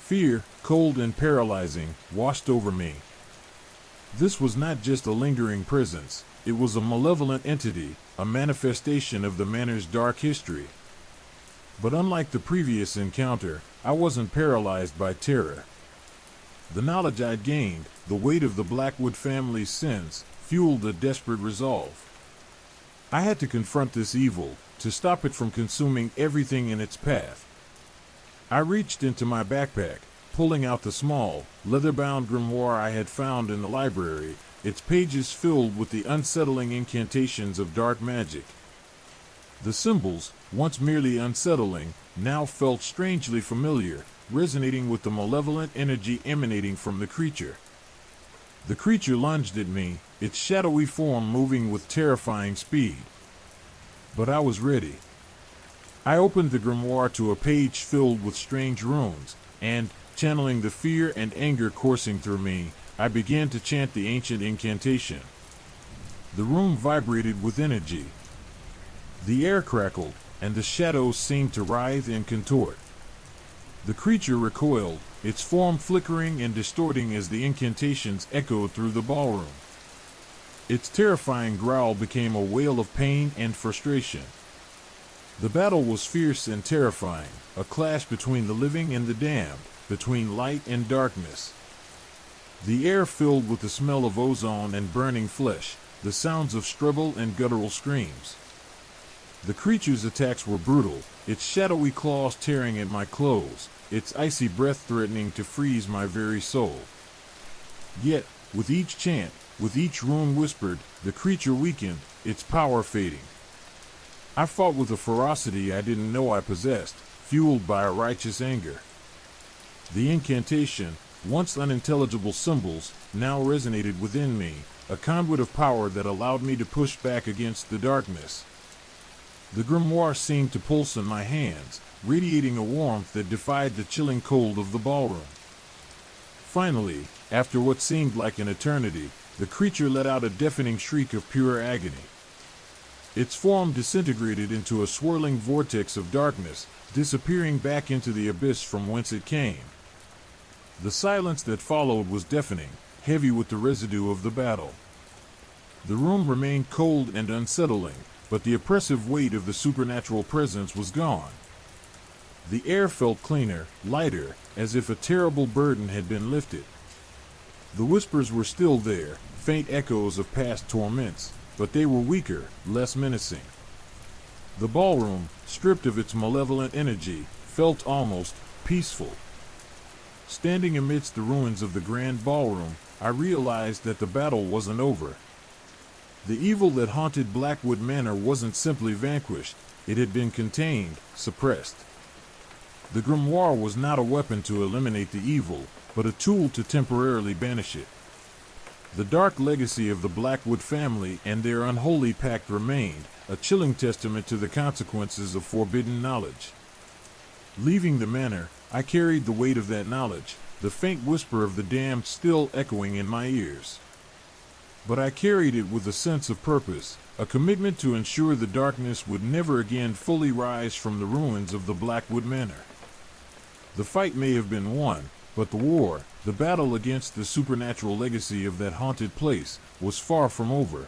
Fear, cold and paralyzing, washed over me. This was not just a lingering presence, it was a malevolent entity, a manifestation of the manor's dark history. But unlike the previous encounter, I wasn't paralyzed by terror. The knowledge I'd gained, the weight of the Blackwood family's sins, fueled a desperate resolve. I had to confront this evil, to stop it from consuming everything in its path. I reached into my backpack, pulling out the small, leather-bound grimoire I had found in the library, its pages filled with the unsettling incantations of dark magic. The symbols, once merely unsettling, now felt strangely familiar, resonating with the malevolent energy emanating from the creature. The creature lunged at me, its shadowy form moving with terrifying speed. But I was ready. I opened the grimoire to a page filled with strange runes, and, channeling the fear and anger coursing through me, I began to chant the ancient incantation. The room vibrated with energy. The air crackled, and the shadows seemed to writhe and contort. The creature recoiled, its form flickering and distorting as the incantations echoed through the ballroom. Its terrifying growl became a wail of pain and frustration. The battle was fierce and terrifying, a clash between the living and the damned, between light and darkness. The air filled with the smell of ozone and burning flesh, the sounds of struggle and guttural screams. The creature's attacks were brutal, its shadowy claws tearing at my clothes, its icy breath threatening to freeze my very soul. Yet, with each chant, with each rune whispered, the creature weakened, its power fading. I fought with a ferocity I didn't know I possessed, fueled by a righteous anger. The incantation, once unintelligible symbols, now resonated within me, a conduit of power that allowed me to push back against the darkness. The grimoire seemed to pulse in my hands, radiating a warmth that defied the chilling cold of the ballroom. Finally, after what seemed like an eternity, the creature let out a deafening shriek of pure agony. Its form disintegrated into a swirling vortex of darkness, disappearing back into the abyss from whence it came. The silence that followed was deafening, heavy with the residue of the battle. The room remained cold and unsettling, but the oppressive weight of the supernatural presence was gone. The air felt cleaner, lighter, as if a terrible burden had been lifted. The whispers were still there, faint echoes of past torments, but they were weaker, less menacing. The ballroom, stripped of its malevolent energy, felt almost peaceful. Standing amidst the ruins of the grand ballroom, I realized that the battle wasn't over. The evil that haunted Blackwood Manor wasn't simply vanquished, it had been contained, suppressed. The grimoire was not a weapon to eliminate the evil, but a tool to temporarily banish it. The dark legacy of the Blackwood family and their unholy pact remained, a chilling testament to the consequences of forbidden knowledge. Leaving the manor, I carried the weight of that knowledge, the faint whisper of the damned still echoing in my ears. But I carried it with a sense of purpose, a commitment to ensure the darkness would never again fully rise from the ruins of the Blackwood Manor. The fight may have been won, but the war, the battle against the supernatural legacy of that haunted place, was far from over.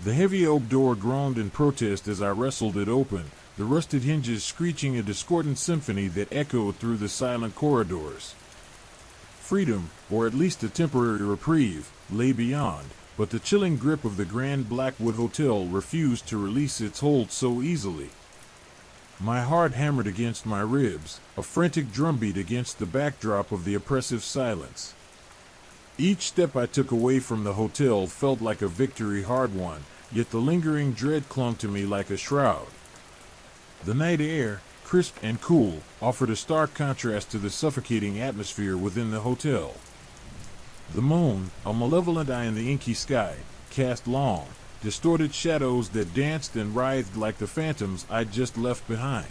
The heavy oak door groaned in protest as I wrestled it open, the rusted hinges screeching a discordant symphony that echoed through the silent corridors. Freedom, or at least a temporary reprieve, lay beyond, but the chilling grip of the Grand Blackwood Hotel refused to release its hold so easily. My heart hammered against my ribs, a frantic drumbeat against the backdrop of the oppressive silence. Each step I took away from the hotel felt like a victory hard won, yet the lingering dread clung to me like a shroud. The night air, crisp and cool, offered a stark contrast to the suffocating atmosphere within the hotel. The moon, a malevolent eye in the inky sky, cast long, distorted shadows that danced and writhed like the phantoms I'd just left behind.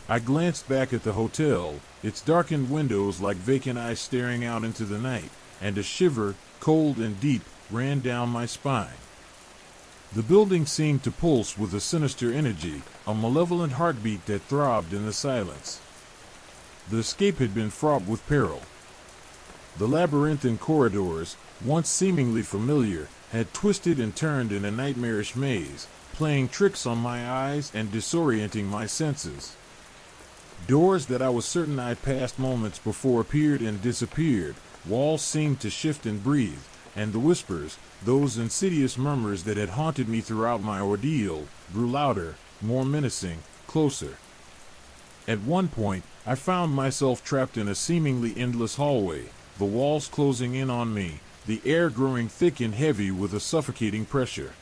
I glanced back at the hotel, its darkened windows like vacant eyes staring out into the night, and a shiver, cold and deep, ran down my spine. The building seemed to pulse with a sinister energy, a malevolent heartbeat that throbbed in the silence. The escape had been fraught with peril. The labyrinthine corridors, once seemingly familiar, had twisted and turned in a nightmarish maze, playing tricks on my eyes and disorienting my senses. Doors that I was certain I'd passed moments before appeared and disappeared, walls seemed to shift and breathe, and the whispers, those insidious murmurs that had haunted me throughout my ordeal, grew louder, more menacing, closer. At one point, I found myself trapped in a seemingly endless hallway, the walls closing in on me, the air growing thick and heavy with a suffocating pressure.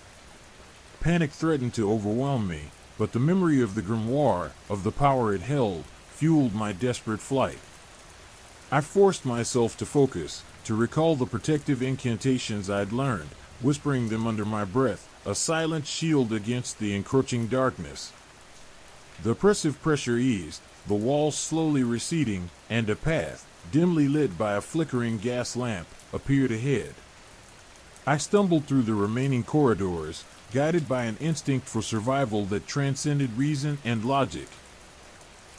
Panic threatened to overwhelm me, but the memory of the grimoire, of the power it held, fueled my desperate flight. I forced myself to focus, to recall the protective incantations I'd learned, whispering them under my breath, a silent shield against the encroaching darkness. The oppressive pressure eased, the walls slowly receding, and a path, dimly lit by a flickering gas lamp, appeared ahead. I stumbled through the remaining corridors, guided by an instinct for survival that transcended reason and logic.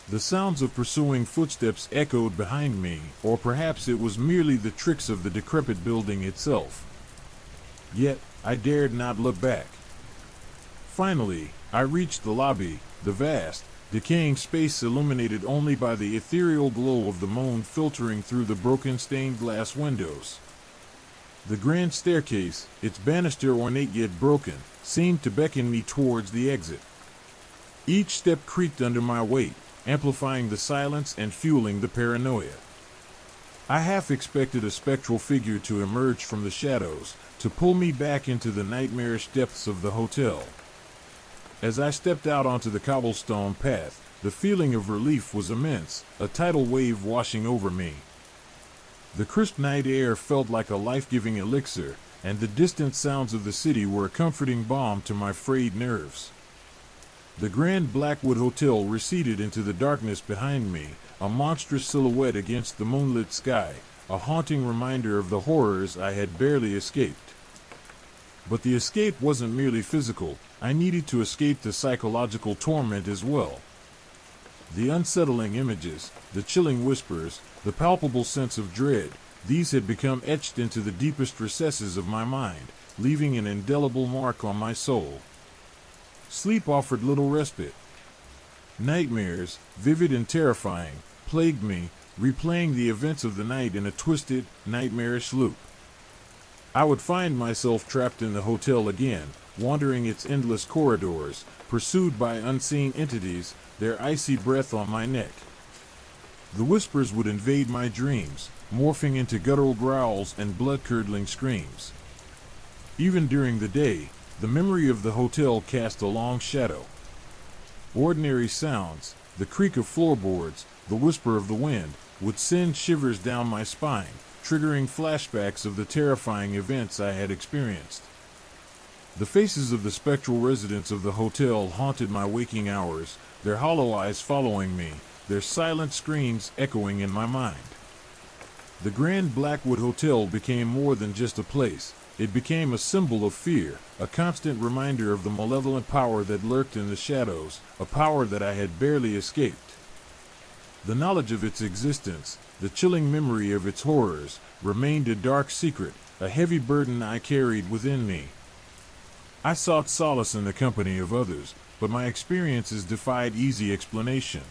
The sounds of pursuing footsteps echoed behind me, or perhaps it was merely the tricks of the decrepit building itself. Yet, I dared not look back. Finally, I reached the lobby, the vast, decaying space illuminated only by the ethereal glow of the moon filtering through the broken stained glass windows. The grand staircase, its banister ornate yet broken, seemed to beckon me towards the exit. Each step creaked under my weight, amplifying the silence and fueling the paranoia. I half expected a spectral figure to emerge from the shadows, to pull me back into the nightmarish depths of the hotel. As I stepped out onto the cobblestone path, the feeling of relief was immense, a tidal wave washing over me. The crisp night air felt like a life-giving elixir, and the distant sounds of the city were a comforting balm to my frayed nerves. The grand Blackwood Hotel receded into the darkness behind me, a monstrous silhouette against the moonlit sky, a haunting reminder of the horrors I had barely escaped. But the escape wasn't merely physical. I needed to escape the psychological torment as well. The unsettling images, the chilling whispers, the palpable sense of dread, these had become etched into the deepest recesses of my mind, leaving an indelible mark on my soul. Sleep offered little respite. Nightmares, vivid and terrifying, plagued me, replaying the events of the night in a twisted, nightmarish loop. I would find myself trapped in the hotel again, wandering its endless corridors, pursued by unseen entities, their icy breath on my neck. The whispers would invade my dreams, morphing into guttural growls and blood-curdling screams. Even during the day, the memory of the hotel cast a long shadow. Ordinary sounds, the creak of floorboards, the whisper of the wind, would send shivers down my spine, triggering flashbacks of the terrifying events I had experienced. The faces of the spectral residents of the hotel haunted my waking hours, their hollow eyes following me, their silent screams echoing in my mind. The Grand Blackwood Hotel became more than just a place. It became a symbol of fear, a constant reminder of the malevolent power that lurked in the shadows, a power that I had barely escaped. The knowledge of its existence, the chilling memory of its horrors, remained a dark secret, a heavy burden I carried within me. I sought solace in the company of others, but my experiences defied easy explanation.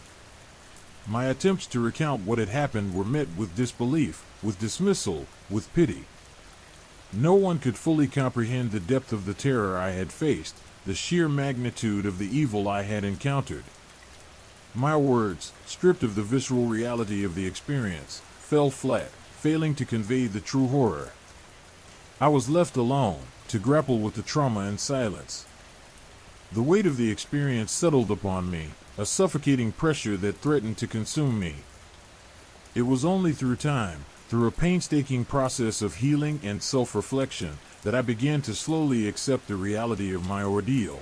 My attempts to recount what had happened were met with disbelief, with dismissal, with pity. No one could fully comprehend the depth of the terror I had faced, the sheer magnitude of the evil I had encountered. My words, stripped of the visceral reality of the experience, fell flat, failing to convey the true horror. I was left alone, to grapple with the trauma in silence. The weight of the experience settled upon me, a suffocating pressure that threatened to consume me. It was only through time, through a painstaking process of healing and self-reflection, that I began to slowly accept the reality of my ordeal.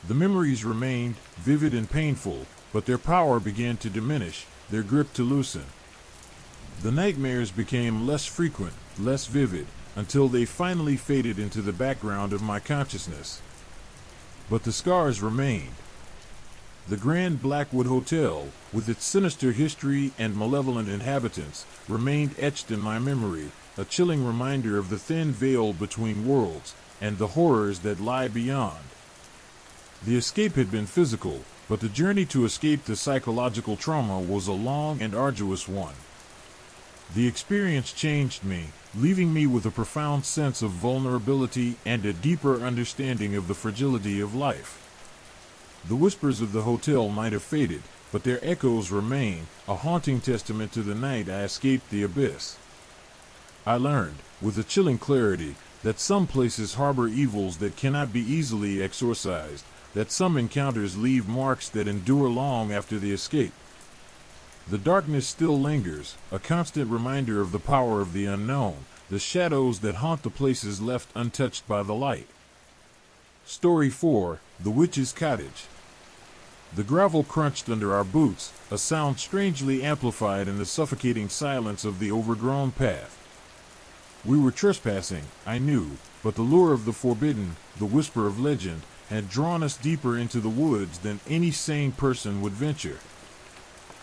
The memories remained vivid and painful, but their power began to diminish, their grip to loosen. The nightmares became less frequent, less vivid, until they finally faded into the background of my consciousness. But the scars remained. The Grand Blackwood Hotel, with its sinister history and malevolent inhabitants, remained etched in my memory, a chilling reminder of the thin veil between worlds and the horrors that lie beyond. The escape had been physical, but the journey to escape the psychological trauma was a long and arduous one. The experience changed me, leaving me with a profound sense of vulnerability and a deeper understanding of the fragility of life. The whispers of the hotel might have faded, but their echoes remain, a haunting testament to the night I escaped the abyss. I learned, with a chilling clarity, that some places harbor evils that cannot be easily exorcised, that some encounters leave marks that endure long after the escape. The darkness still lingers, a constant reminder of the power of the unknown, the shadows that haunt the places left untouched by the light. Story 4: The Witch's Cottage. The gravel crunched under our boots, a sound strangely amplified in the suffocating silence of the overgrown path. We were trespassing, I knew, but the lure of the forbidden, the whisper of legend, had drawn us deeper into the woods than any sane person would venture.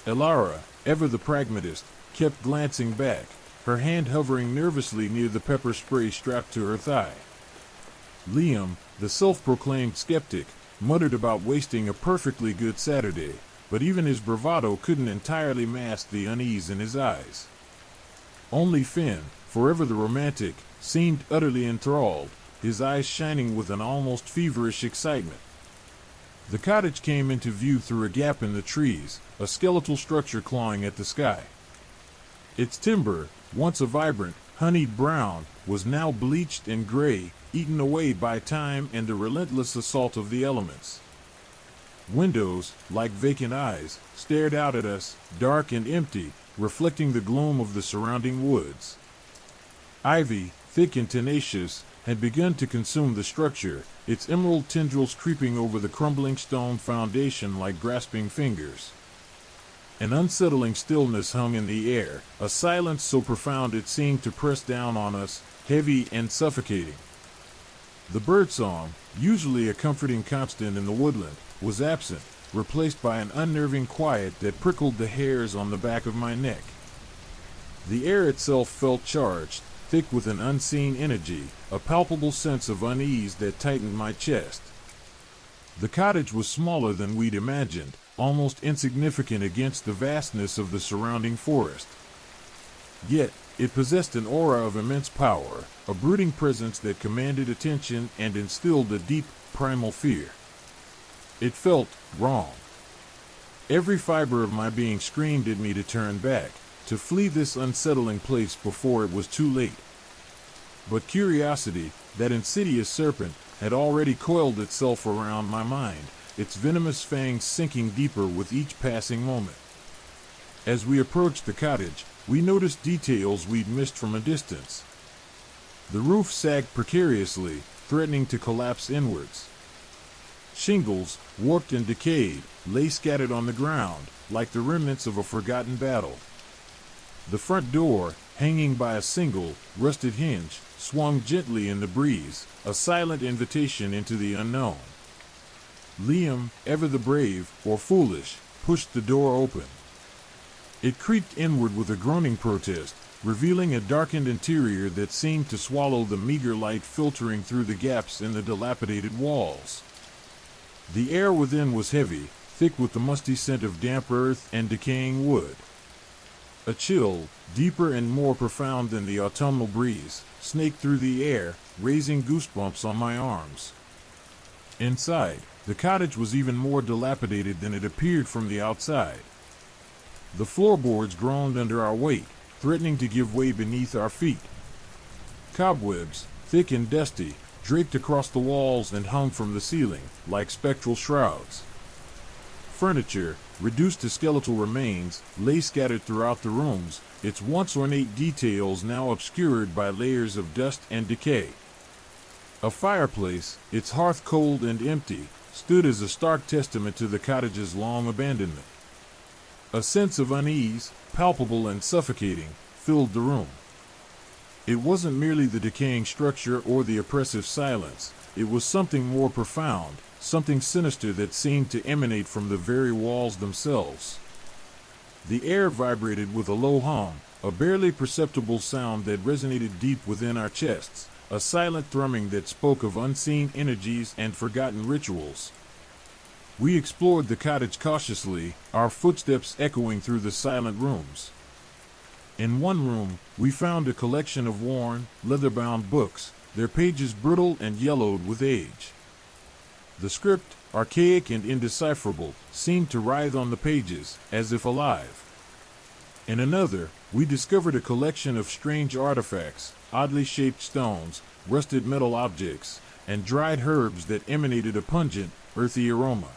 Elara, ever the pragmatist, kept glancing back, her hand hovering nervously near the pepper spray strapped to her thigh. Liam, the self-proclaimed skeptic, muttered about wasting a perfectly good Saturday, but even his bravado couldn't entirely mask the unease in his eyes. Only Finn, forever the romantic, seemed utterly enthralled, his eyes shining with an almost feverish excitement. The cottage came into view through a gap in the trees, a skeletal structure clawing at the sky. Its timber, once a vibrant, honeyed brown, was now bleached and gray, eaten away by time and the relentless assault of the elements. Windows, like vacant eyes, stared out at us, dark and empty, reflecting the gloom of the surrounding woods. Ivy, thick and tenacious, had begun to consume the structure, its emerald tendrils creeping over the crumbling stone foundation like grasping fingers. An unsettling stillness hung in the air, a silence so profound it seemed to press down on us, heavy and suffocating. The birdsong, usually a comforting constant in the woodland, was absent, replaced by an unnerving quiet that prickled the hairs on the back of my neck. The air itself felt charged, thick with an unseen energy, a palpable sense of unease that tightened my chest. The cottage was smaller than we'd imagined, almost insignificant against the vastness of the surrounding forest. Yet, it possessed an aura of immense power, a brooding presence that commanded attention and instilled a deep, primal fear. It felt wrong. Every fiber of my being screamed at me to turn back, to flee this unsettling place before it was too late. But curiosity, that insidious serpent, had already coiled itself around my mind, its venomous fangs sinking deeper with each passing moment. As we approached the cottage, we noticed details we'd missed from a distance. The roof sagged precariously, threatening to collapse inwards. Shingles, warped and decayed, lay scattered on the ground, like the remnants of a forgotten battle. The front door, hanging by a single, rusted hinge, swung gently in the breeze, a silent invitation into the unknown. Liam, ever the brave, or foolish, pushed the door open. It creaked inward with a groaning protest, revealing a darkened interior that seemed to swallow the meager light filtering through the gaps in the dilapidated walls. The air within was heavy, thick with the musty scent of damp earth and decaying wood. A chill, deeper and more profound than the autumnal breeze, snaked through the air, raising goosebumps on my arms. Inside, the cottage was even more dilapidated than it appeared from the outside. The floorboards groaned under our weight, threatening to give way beneath our feet. Cobwebs, thick and dusty, draped across the walls and hung from the ceiling, like spectral shrouds. Furniture, reduced to skeletal remains, lay scattered throughout the rooms, its once ornate details now obscured by layers of dust and decay. A fireplace, its hearth cold and empty, stood as a stark testament to the cottage's long abandonment. A sense of unease, palpable and suffocating, filled the room. It wasn't merely the decaying structure or the oppressive silence, it was something more profound, something sinister that seemed to emanate from the very walls themselves. The air vibrated with a low hum, a barely perceptible sound that resonated deep within our chests, a silent thrumming that spoke of unseen energies and forgotten rituals. We explored the cottage cautiously, our footsteps echoing through the silent rooms. In one room, we found a collection of worn, leather-bound books, their pages brittle and yellowed with age. The script, archaic and indecipherable, seemed to writhe on the pages, as if alive. In another, we discovered a collection of strange artifacts, oddly shaped stones, rusted metal objects, and dried herbs that emanated a pungent, earthy aroma.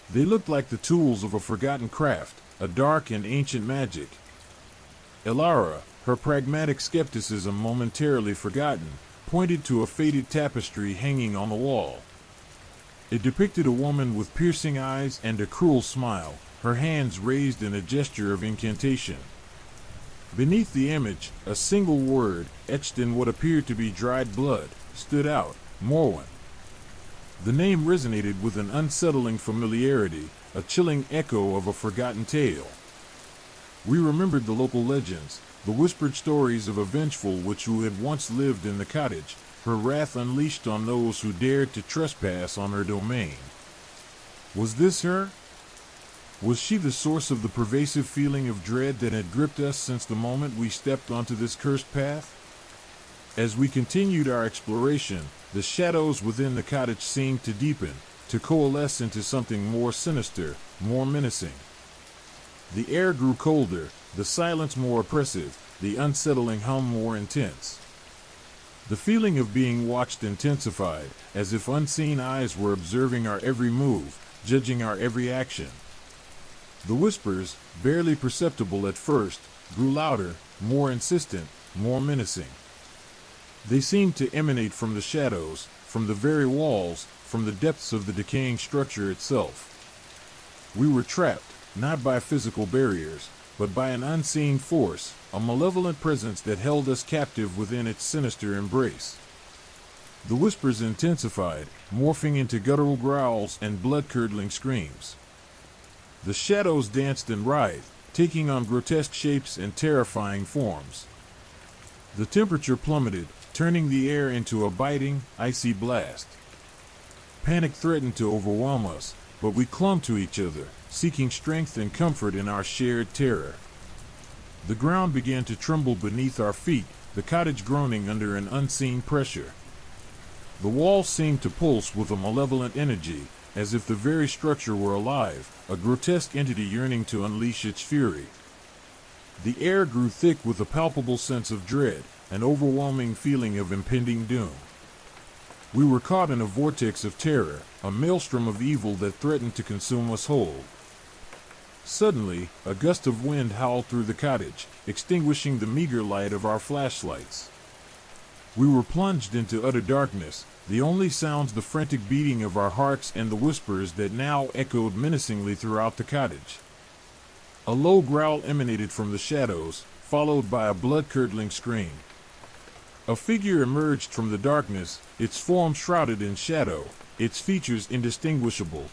They looked like the tools of a forgotten craft, a dark and ancient magic. Elara, her pragmatic skepticism momentarily forgotten, pointed to a faded tapestry hanging on the wall. It depicted a woman with piercing eyes and a cruel smile, her hands raised in a gesture of incantation. Beneath the image, a single word, etched in what appeared to be dried blood, stood out: Morwen. The name resonated with an unsettling familiarity, a chilling echo of a forgotten tale. We remembered the local legends, the whispered stories of a vengeful witch who had once lived in the cottage, her wrath unleashed on those who dared to trespass on her domain. Was this her? Was she the source of the pervasive feeling of dread that had gripped us since the moment we stepped onto this cursed path? As we continued our exploration, the shadows within the cottage seemed to deepen, to coalesce into something more sinister, more menacing. The air grew colder, the silence more oppressive, the unsettling hum more intense. The feeling of being watched intensified, as if unseen eyes were observing our every move, judging our every action. The whispers, barely perceptible at first, grew louder, more insistent, more menacing. They seemed to emanate from the shadows, from the very walls, from the depths of the decaying structure itself. We were trapped, not by physical barriers, but by an unseen force, a malevolent presence that held us captive within its sinister embrace. The whispers intensified, morphing into guttural growls and blood-curdling screams. The shadows danced and writhed, taking on grotesque shapes and terrifying forms. The temperature plummeted, turning the air into a biting, icy blast. Panic threatened to overwhelm us, but we clung to each other, seeking strength and comfort in our shared terror. The ground began to tremble beneath our feet, the cottage groaning under an unseen pressure. The walls seemed to pulse with a malevolent energy, as if the very structure were alive, a grotesque entity yearning to unleash its fury. The air grew thick with a palpable sense of dread, an overwhelming feeling of impending doom. We were caught in a vortex of terror, a maelstrom of evil that threatened to consume us whole. Suddenly, a gust of wind howled through the cottage, extinguishing the meager light of our flashlights. We were plunged into utter darkness, the only sounds the frantic beating of our hearts and the whispers that now echoed menacingly throughout the cottage. A low growl emanated from the shadows, followed by a blood-curdling scream. A figure emerged from the darkness, its form shrouded in shadow, its features indistinguishable.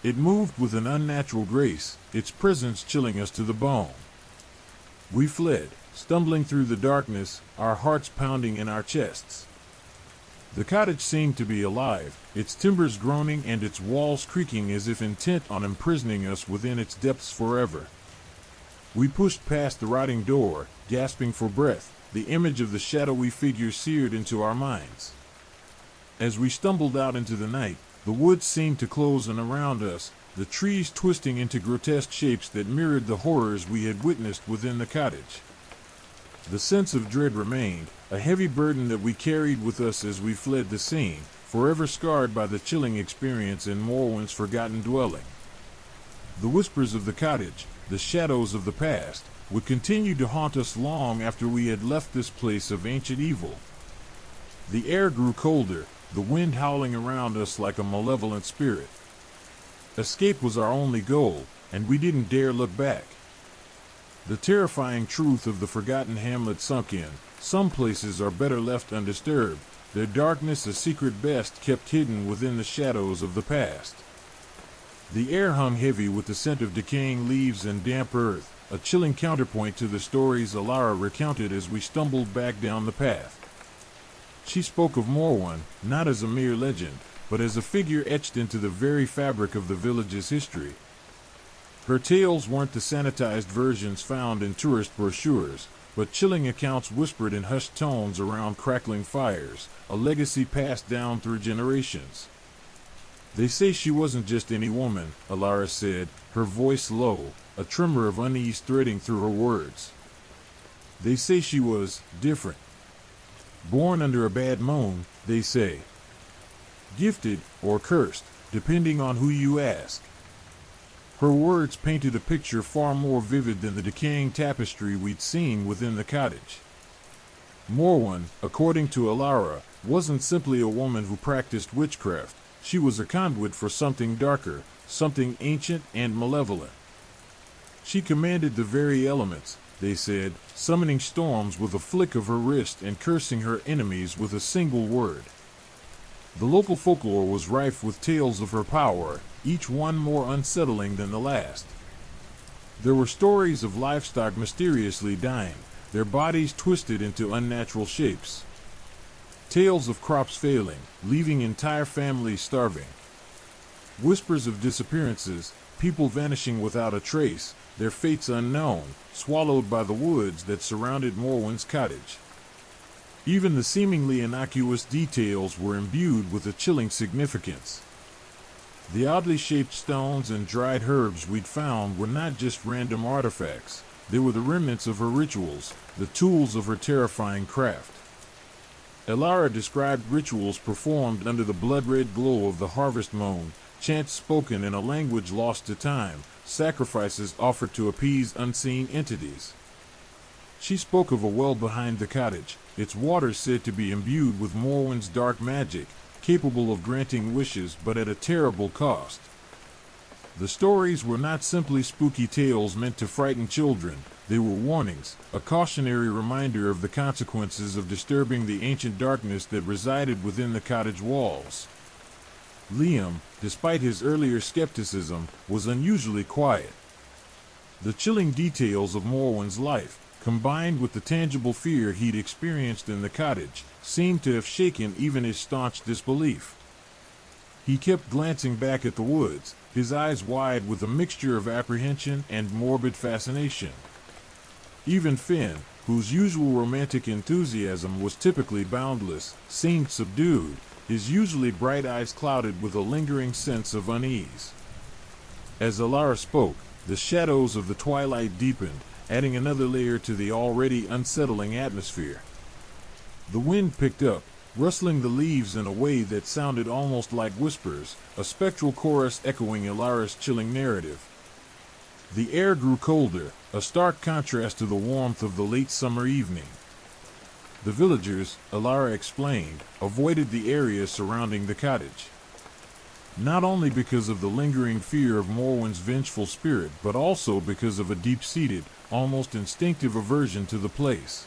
It moved with an unnatural grace, its presence chilling us to the bone. We fled, stumbling through the darkness, our hearts pounding in our chests. The cottage seemed to be alive, its timbers groaning and its walls creaking as if intent on imprisoning us within its depths forever. We pushed past the rotting door, gasping for breath, the image of the shadowy figure seared into our minds. As we stumbled out into the night, the woods seemed to close in around us, the trees twisting into grotesque shapes that mirrored the horrors we had witnessed within the cottage. The sense of dread remained, a heavy burden that we carried with us as we fled the scene, forever scarred by the chilling experience in Morwen's forgotten dwelling. The whispers of the cottage, the shadows of the past, would continue to haunt us long after we had left this place of ancient evil. The air grew colder, the wind howling around us like a malevolent spirit. Escape was our only goal, and we didn't dare look back. The terrifying truth of the forgotten hamlet sunk in. Some places are better left undisturbed, their darkness a secret best kept hidden within the shadows of the past. The air hung heavy with the scent of decaying leaves and damp earth, a chilling counterpoint to the stories Alara recounted as we stumbled back down the path. She spoke of Morwen, not as a mere legend, but as a figure etched into the very fabric of the village's history. Her tales weren't the sanitized versions found in tourist brochures, but chilling accounts whispered in hushed tones around crackling fires, a legacy passed down through generations. They say she wasn't just any woman, Alara said, her voice low, a tremor of unease threading through her words. They say she was different. Born under a bad moon, they say. Gifted or cursed, depending on who you ask. Her words painted a picture far more vivid than the decaying tapestry we'd seen within the cottage. Morwen, according to Alara, wasn't simply a woman who practiced witchcraft. She was a conduit for something darker, something ancient and malevolent. She commanded the very elements, they said, summoning storms with a flick of her wrist and cursing her enemies with a single word. The local folklore was rife with tales of her power, each one more unsettling than the last. There were stories of livestock mysteriously dying, their bodies twisted into unnatural shapes. Tales of crops failing, leaving entire families starving. Whispers of disappearances, people vanishing without a trace, their fates unknown, swallowed by the woods that surrounded Morwen's cottage. Even the seemingly innocuous details were imbued with a chilling significance. The oddly shaped stones and dried herbs we'd found were not just random artifacts, they were the remnants of her rituals, the tools of her terrifying craft. Alara described rituals performed under the blood-red glow of the harvest moon, chants spoken in a language lost to time, sacrifices offered to appease unseen entities. She spoke of a well behind the cottage, its waters said to be imbued with Morwen's dark magic, capable of granting wishes but at a terrible cost. The stories were not simply spooky tales meant to frighten children, they were warnings, a cautionary reminder of the consequences of disturbing the ancient darkness that resided within the cottage walls. Liam, despite his earlier skepticism, was unusually quiet. The chilling details of Morwen's life, combined with the tangible fear he'd experienced in the cottage, seemed to have shaken even his staunch disbelief. He kept glancing back at the woods, his eyes wide with a mixture of apprehension and morbid fascination. Even Finn, whose usual romantic enthusiasm was typically boundless, seemed subdued, his usually bright eyes clouded with a lingering sense of unease. As Alara spoke, the shadows of the twilight deepened, adding another layer to the already unsettling atmosphere. The wind picked up, rustling the leaves in a way that sounded almost like whispers, a spectral chorus echoing Alara's chilling narrative. The air grew colder, a stark contrast to the warmth of the late summer evening. The villagers, Alara explained, avoided the area surrounding the cottage. Not only because of the lingering fear of Morwen's vengeful spirit, but also because of a deep-seated, almost instinctive aversion to the place.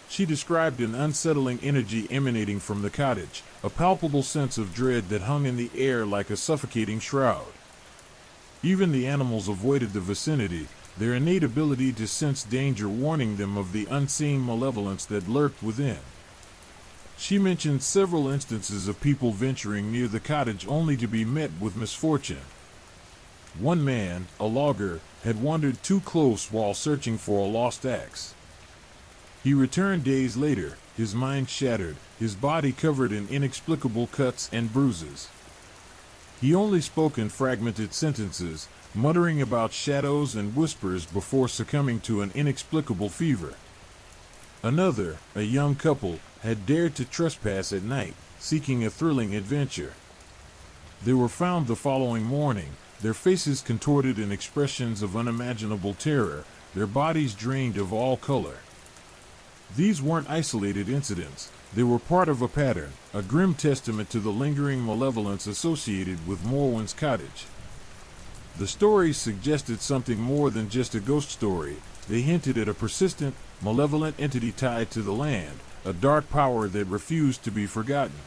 She described an unsettling energy emanating from the cottage, a palpable sense of dread that hung in the air like a suffocating shroud. Even the animals avoided the vicinity, their innate ability to sense danger warning them of the unseen malevolence that lurked within. She mentioned several instances of people venturing near the cottage only to be met with misfortune. One man, a logger, had wandered too close while searching for a lost axe. He returned days later, his mind shattered, his body covered in inexplicable cuts and bruises. He only spoke in fragmented sentences, muttering about shadows and whispers before succumbing to an inexplicable fever. Another, a young couple, had dared to trespass at night, seeking a thrilling adventure. They were found the following morning, their faces contorted in expressions of unimaginable terror, their bodies drained of all color. These weren't isolated incidents. They were part of a pattern, a grim testament to the lingering malevolence associated with Morwen's cottage. The stories suggested something more than just a ghost story. They hinted at a persistent, malevolent entity tied to the land, a dark power that refused to be forgotten.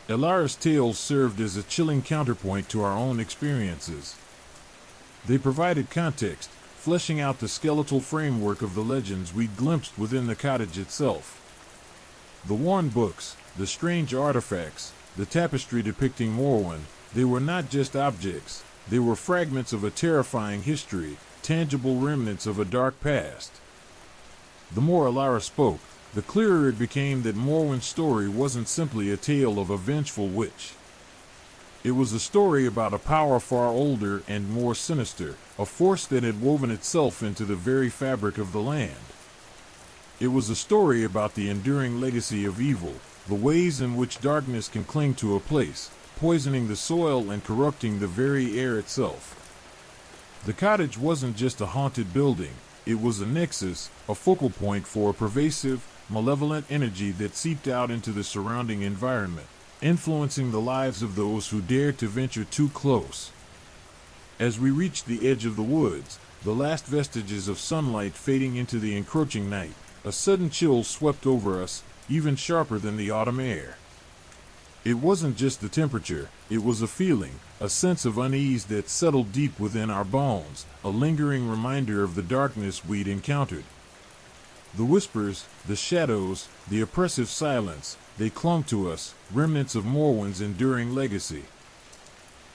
Elara's tales served as a chilling counterpoint to our own experiences. They provided context, fleshing out the skeletal framework of the legends we'd glimpsed within the cottage itself. The worn books, the strange artifacts, the tapestry depicting Morwen, they were not just objects, they were fragments of a terrifying history, tangible remnants of a dark past. The more Elara spoke, the clearer it became that Morwen's story wasn't simply a tale of a vengeful witch. It was a story about a power far older and more sinister, a force that had woven itself into the very fabric of the land. It was a story about the enduring legacy of evil, the ways in which darkness can cling to a place, poisoning the soil and corrupting the very air itself. The cottage wasn't just a haunted building, it was a nexus, a focal point for a pervasive, malevolent energy that seeped out into the surrounding environment, influencing the lives of those who dared to venture too close. As we reached the edge of the woods, the last vestiges of sunlight fading into the encroaching night, a sudden chill swept over us, even sharper than the autumn air. It wasn't just the temperature, it was a feeling, a sense of unease that settled deep within our bones, a lingering reminder of the darkness we'd encountered. The whispers, the shadows, the oppressive silence, they clung to us, remnants of Morwen's enduring legacy.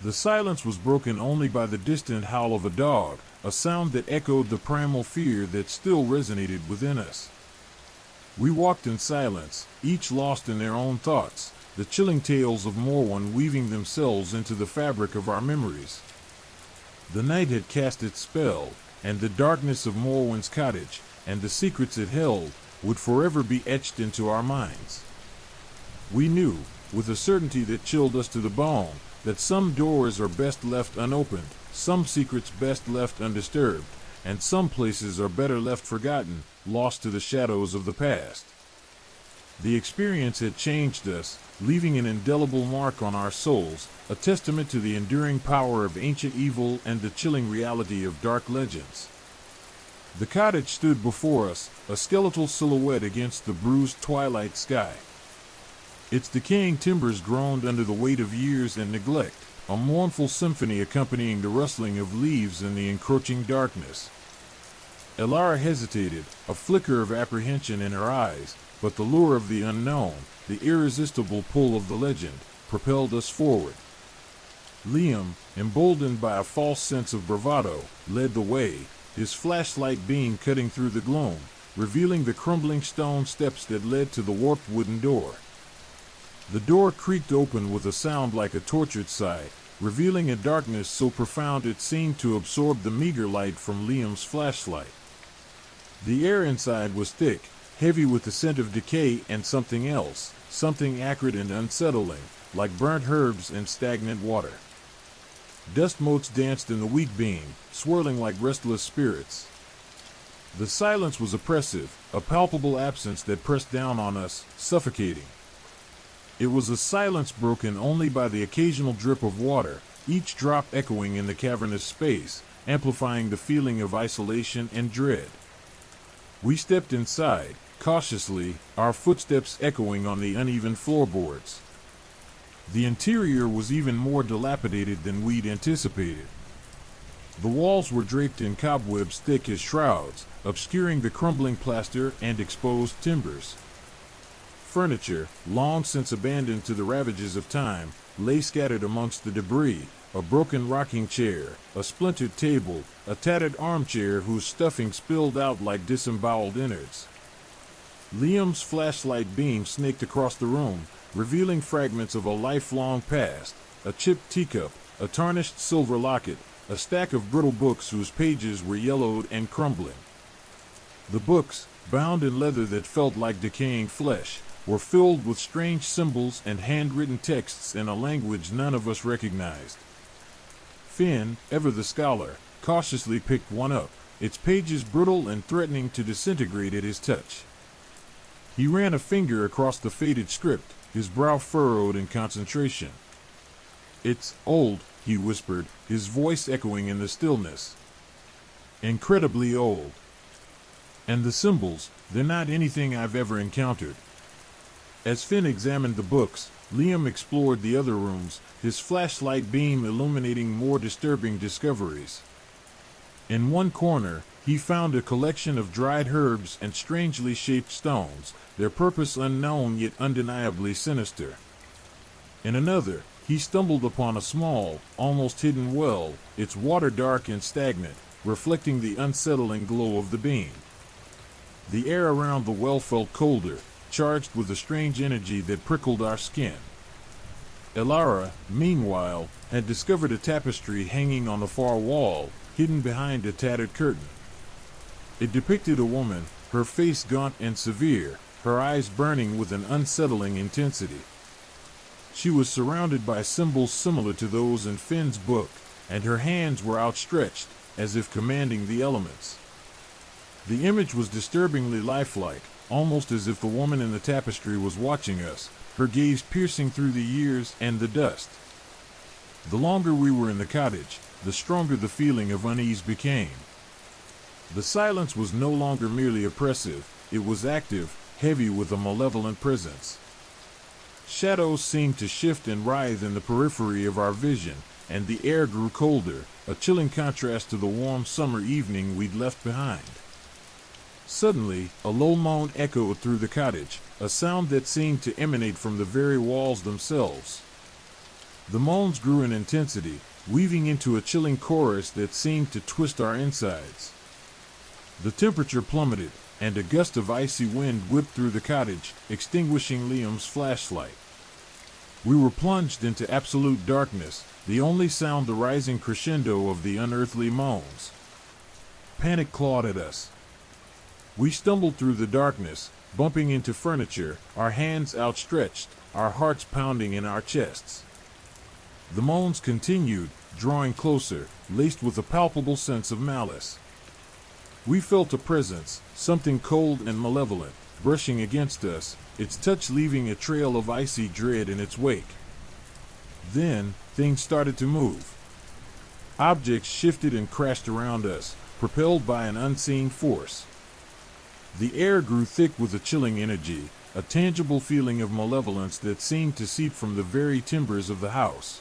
The silence was broken only by the distant howl of a dog, a sound that echoed the primal fear that still resonated within us. We walked in silence, each lost in their own thoughts, the chilling tales of Morwen weaving themselves into the fabric of our memories. The night had cast its spell, and the darkness of Morwen's cottage, and the secrets it held, would forever be etched into our minds. We knew, with a certainty that chilled us to the bone, that some doors are best left unopened, some secrets best left undisturbed, and some places are better left forgotten, lost to the shadows of the past. The experience had changed us, leaving an indelible mark on our souls, a testament to the enduring power of ancient evil and the chilling reality of dark legends. The cottage stood before us, a skeletal silhouette against the bruised twilight sky. Its decaying timbers groaned under the weight of years and neglect, a mournful symphony accompanying the rustling of leaves in the encroaching darkness. Elara hesitated, a flicker of apprehension in her eyes, but the lure of the unknown, the irresistible pull of the legend, propelled us forward. Liam, emboldened by a false sense of bravado, led the way, his flashlight beam cutting through the gloom, revealing the crumbling stone steps that led to the warped wooden door. The door creaked open with a sound like a tortured sigh, revealing a darkness so profound it seemed to absorb the meager light from Liam's flashlight. The air inside was thick, heavy with the scent of decay and something else, something acrid and unsettling, like burnt herbs and stagnant water. Dust motes danced in the weak beam, swirling like restless spirits. The silence was oppressive, a palpable absence that pressed down on us, suffocating. It was a silence broken only by the occasional drip of water, each drop echoing in the cavernous space, amplifying the feeling of isolation and dread. We stepped inside, cautiously, our footsteps echoing on the uneven floorboards. The interior was even more dilapidated than we'd anticipated. The walls were draped in cobwebs thick as shrouds, obscuring the crumbling plaster and exposed timbers. Furniture, long since abandoned to the ravages of time, lay scattered amongst the debris, a broken rocking chair, a splintered table, a tattered armchair whose stuffing spilled out like disemboweled innards. Liam's flashlight beam snaked across the room, revealing fragments of a lifelong past, a chipped teacup, a tarnished silver locket, a stack of brittle books whose pages were yellowed and crumbling. The books, bound in leather that felt like decaying flesh, were filled with strange symbols and handwritten texts in a language none of us recognized. Finn, ever the scholar, cautiously picked one up, its pages brittle and threatening to disintegrate at his touch. He ran a finger across the faded script, his brow furrowed in concentration. "It's old," he whispered, his voice echoing in the stillness. "Incredibly old. And the symbols, they're not anything I've ever encountered." As Finn examined the books, Liam explored the other rooms, his flashlight beam illuminating more disturbing discoveries. In one corner, he found a collection of dried herbs and strangely shaped stones, their purpose unknown yet undeniably sinister. In another, he stumbled upon a small, almost hidden well, its water dark and stagnant, reflecting the unsettling glow of the beam. The air around the well felt colder, charged with a strange energy that prickled our skin. Elara, meanwhile, had discovered a tapestry hanging on the far wall, hidden behind a tattered curtain. It depicted a woman, her face gaunt and severe, her eyes burning with an unsettling intensity. She was surrounded by symbols similar to those in Finn's book, and her hands were outstretched, as if commanding the elements. The image was disturbingly lifelike, almost as if the woman in the tapestry was watching us, her gaze piercing through the years and the dust. The longer we were in the cottage, the stronger the feeling of unease became. The silence was no longer merely oppressive, it was active, heavy with a malevolent presence. Shadows seemed to shift and writhe in the periphery of our vision, and the air grew colder, a chilling contrast to the warm summer evening we'd left behind. Suddenly, a low moan echoed through the cottage, a sound that seemed to emanate from the very walls themselves. The moans grew in intensity, weaving into a chilling chorus that seemed to twist our insides. The temperature plummeted, and a gust of icy wind whipped through the cottage, extinguishing Liam's flashlight. We were plunged into absolute darkness, the only sound the rising crescendo of the unearthly moans. Panic clawed at us. We stumbled through the darkness, bumping into furniture, our hands outstretched, our hearts pounding in our chests. The moans continued, drawing closer, laced with a palpable sense of malice. We felt a presence, something cold and malevolent, brushing against us, its touch leaving a trail of icy dread in its wake. Then, things started to move. Objects shifted and crashed around us, propelled by an unseen force. The air grew thick with a chilling energy, a tangible feeling of malevolence that seemed to seep from the very timbers of the house.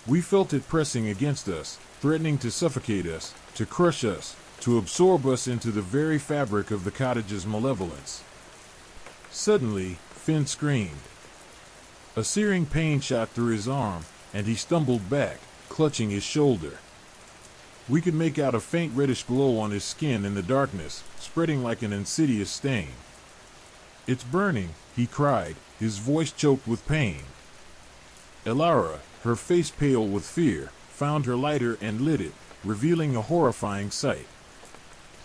We felt it pressing against us, threatening to suffocate us, to crush us, to absorb us into the very fabric of the cottage's malevolence. Suddenly, Finn screamed. A searing pain shot through his arm, and he stumbled back, clutching his shoulder. We could make out a faint reddish glow on his skin in the darkness, spreading like an insidious stain. "It's burning," he cried, his voice choked with pain. Elara, her face pale with fear, found her lighter and lit it, revealing a horrifying sight.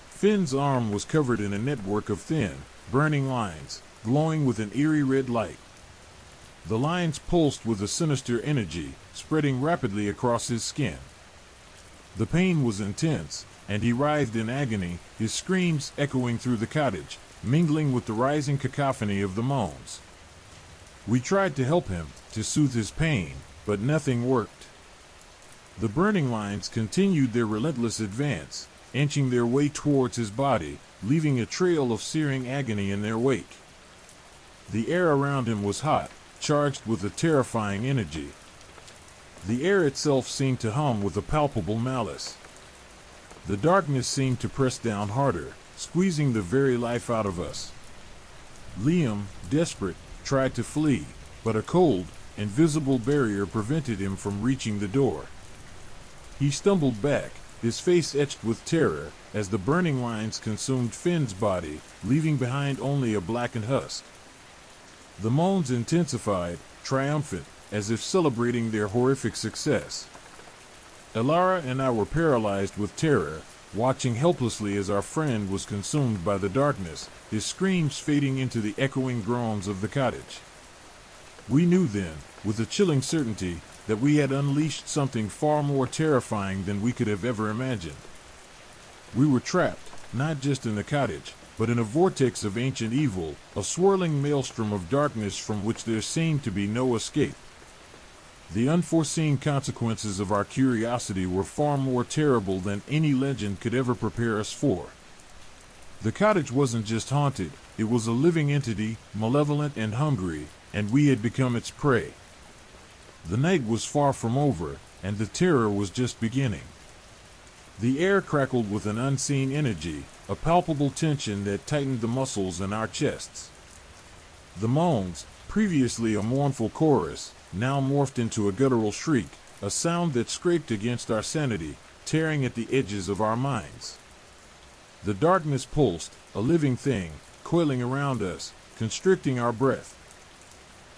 Finn's arm was covered in a network of thin, burning lines, glowing with an eerie red light. The lines pulsed with a sinister energy, spreading rapidly across his skin. The pain was intense, and he writhed in agony, his screams echoing through the cottage, mingling with the rising cacophony of the moans. We tried to help him, to soothe his pain, but nothing worked. The burning lines continued their relentless advance, inching their way towards his body, leaving a trail of searing agony in their wake. The air around him was hot, charged with a terrifying energy. The air itself seemed to hum with a palpable malice. The darkness seemed to press down harder, squeezing the very life out of us. Liam, desperate, tried to flee, but a cold, invisible barrier prevented him from reaching the door. He stumbled back, his face etched with terror, as the burning lines consumed Finn's body, leaving behind only a blackened husk. The moans intensified, triumphant, as if celebrating their horrific success. Elara and I were paralyzed with terror, watching helplessly as our friend was consumed by the darkness, his screams fading into the echoing groans of the cottage. We knew then, with a chilling certainty, that we had unleashed something far more terrifying than we could have ever imagined. We were trapped, not just in the cottage, but in a vortex of ancient evil, a swirling maelstrom of darkness from which there seemed to be no escape. The unforeseen consequences of our curiosity were far more terrible than any legend could ever prepare us for. The cottage wasn't just haunted, it was a living entity, malevolent and hungry, and we had become its prey. The night was far from over, and the terror was just beginning. The air crackled with an unseen energy, a palpable tension that tightened the muscles in our chests. The moans, previously a mournful chorus, now morphed into a guttural shriek, a sound that scraped against our sanity, tearing at the edges of our minds. The darkness pulsed, a living thing, coiling around us, constricting our breath.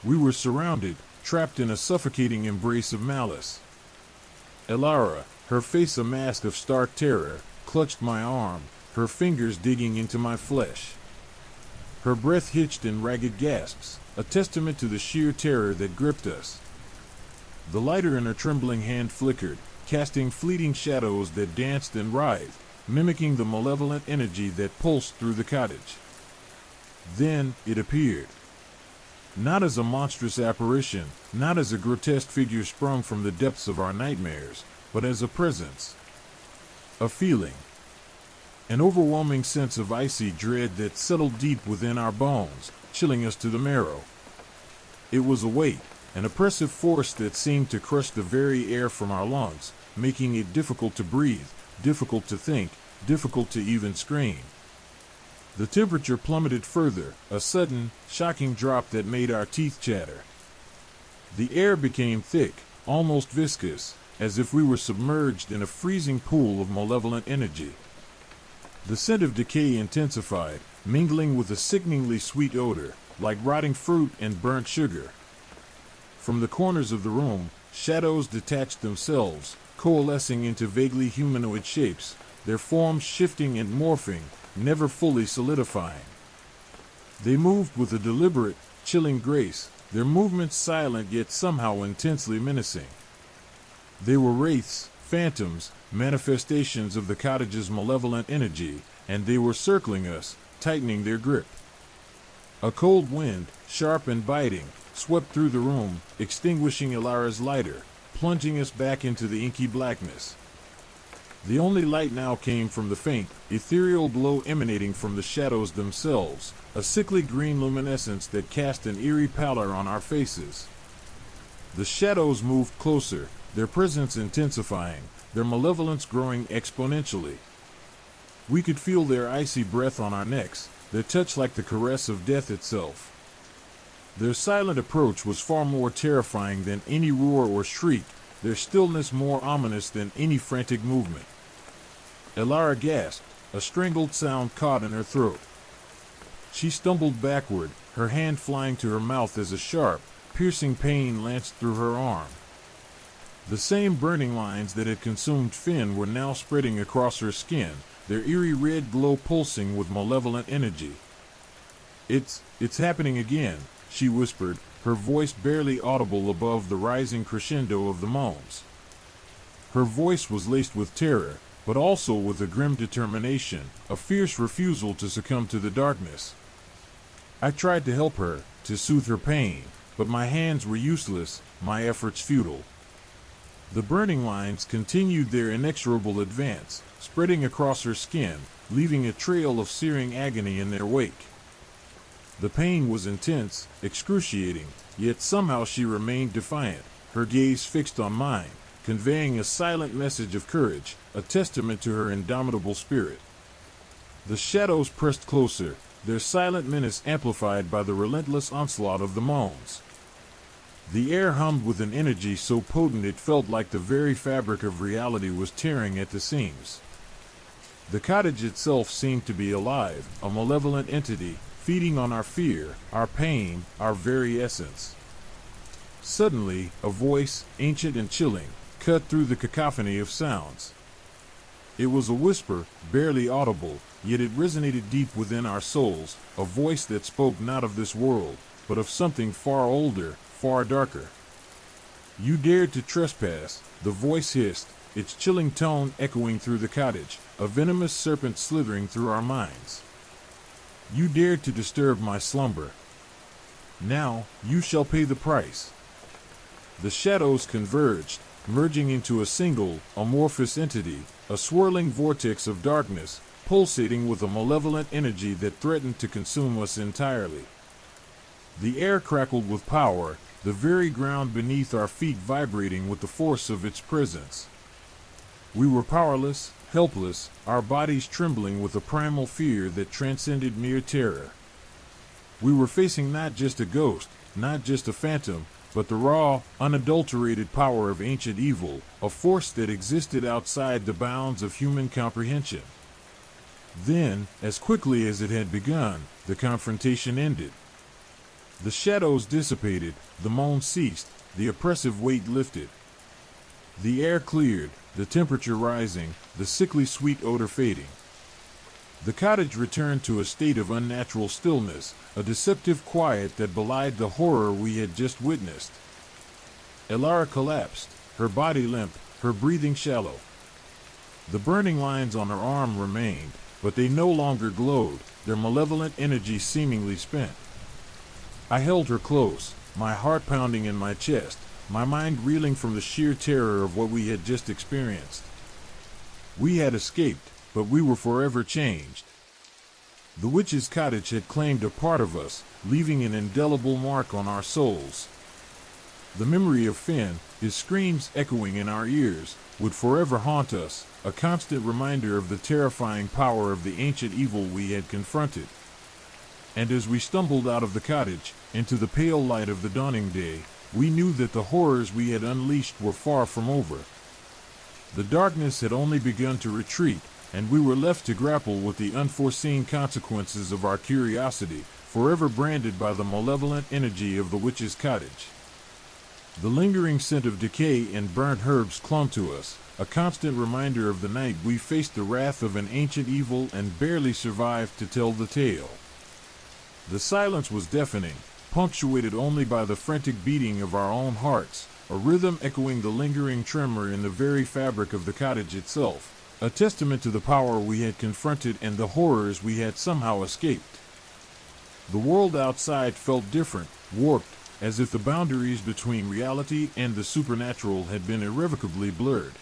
We were surrounded, trapped in a suffocating embrace of malice. Elara, her face a mask of stark terror, clutched my arm, her fingers digging into my flesh. Her breath hitched in ragged gasps, a testament to the sheer terror that gripped us. The lighter in her trembling hand flickered, casting fleeting shadows that danced and writhed, mimicking the malevolent energy that pulsed through the cottage. Then it appeared. Not as a monstrous apparition, not as a grotesque figure sprung from the depths of our nightmares, but as a presence. A feeling. An overwhelming sense of icy dread that settled deep within our bones, chilling us to the marrow. It was a weight, an oppressive force that seemed to crush the very air from our lungs, making it difficult to breathe, difficult to think, difficult to even scream. The temperature plummeted further, a sudden, shocking drop that made our teeth chatter. The air became thick, almost viscous, as if we were submerged in a freezing pool of malevolent energy. The scent of decay intensified, mingling with a sickeningly sweet odor, like rotting fruit and burnt sugar. From the corners of the room, shadows detached themselves, coalescing into vaguely humanoid shapes, their forms shifting and morphing, never fully solidifying. They moved with a deliberate, chilling grace, their movements silent yet somehow intensely menacing. They were wraiths, phantoms, manifestations of the cottage's malevolent energy, and they were circling us, tightening their grip. A cold wind, sharp and biting, swept through the room, extinguishing Elara's lighter, plunging us back into the inky blackness. The only light now came from the faint, ethereal glow emanating from the shadows themselves, a sickly green luminescence that cast an eerie pallor on our faces. The shadows moved closer, their presence intensifying, their malevolence growing exponentially. We could feel their icy breath on our necks, their touch like the caress of death itself. Their silent approach was far more terrifying than any roar or shriek, their stillness more ominous than any frantic movement. Elara gasped, a strangled sound caught in her throat. She stumbled backward, her hand flying to her mouth as a sharp, piercing pain lanced through her arm. The same burning lines that had consumed Finn were now spreading across her skin, their eerie red glow pulsing with malevolent energy. It's happening again," she whispered, her voice barely audible above the rising crescendo of the moans. Her voice was laced with terror, but also with a grim determination, a fierce refusal to succumb to the darkness. I tried to help her, to soothe her pain, but my hands were useless, my efforts futile. The burning lines continued their inexorable advance, spreading across her skin, leaving a trail of searing agony in their wake. The pain was intense, excruciating, yet somehow she remained defiant, her gaze fixed on mine, conveying a silent message of courage, a testament to her indomitable spirit. The shadows pressed closer, their silent menace amplified by the relentless onslaught of the moans. The air hummed with an energy so potent it felt like the very fabric of reality was tearing at the seams. The cottage itself seemed to be alive, a malevolent entity, feeding on our fear, our pain, our very essence. Suddenly, a voice, ancient and chilling, cut through the cacophony of sounds. It was a whisper, barely audible, yet it resonated deep within our souls, a voice that spoke not of this world, but of something far older, far darker. "You dared to trespass," the voice hissed, its chilling tone echoing through the cottage, a venomous serpent slithering through our minds. "You dared to disturb my slumber. Now, you shall pay the price." The shadows converged, merging into a single, amorphous entity, a swirling vortex of darkness, pulsating with a malevolent energy that threatened to consume us entirely. The air crackled with power, the very ground beneath our feet vibrating with the force of its presence. We were powerless, helpless, our bodies trembling with a primal fear that transcended mere terror. We were facing not just a ghost, not just a phantom, but the raw, unadulterated power of ancient evil, a force that existed outside the bounds of human comprehension. Then, as quickly as it had begun, the confrontation ended. The shadows dissipated, the moan ceased, the oppressive weight lifted. The air cleared, the temperature rising, the sickly sweet odor fading. The cottage returned to a state of unnatural stillness, a deceptive quiet that belied the horror we had just witnessed. Elara collapsed, her body limp, her breathing shallow. The burning lines on her arm remained, but they no longer glowed, their malevolent energy seemingly spent. I held her close, my heart pounding in my chest, my mind reeling from the sheer terror of what we had just experienced. We had escaped, but we were forever changed. The witch's cottage had claimed a part of us, leaving an indelible mark on our souls. The memory of Finn, his screams echoing in our ears, would forever haunt us, a constant reminder of the terrifying power of the ancient evil we had confronted. And as we stumbled out of the cottage, into the pale light of the dawning day, we knew that the horrors we had unleashed were far from over. The darkness had only begun to retreat, and we were left to grapple with the unforeseen consequences of our curiosity, forever branded by the malevolent energy of the witch's cottage. The lingering scent of decay and burnt herbs clung to us, a constant reminder of the night we faced the wrath of an ancient evil and barely survived to tell the tale. The silence was deafening, punctuated only by the frantic beating of our own hearts, a rhythm echoing the lingering tremor in the very fabric of the cottage itself, a testament to the power we had confronted and the horrors we had somehow escaped. The world outside felt different, warped, as if the boundaries between reality and the supernatural had been irrevocably blurred.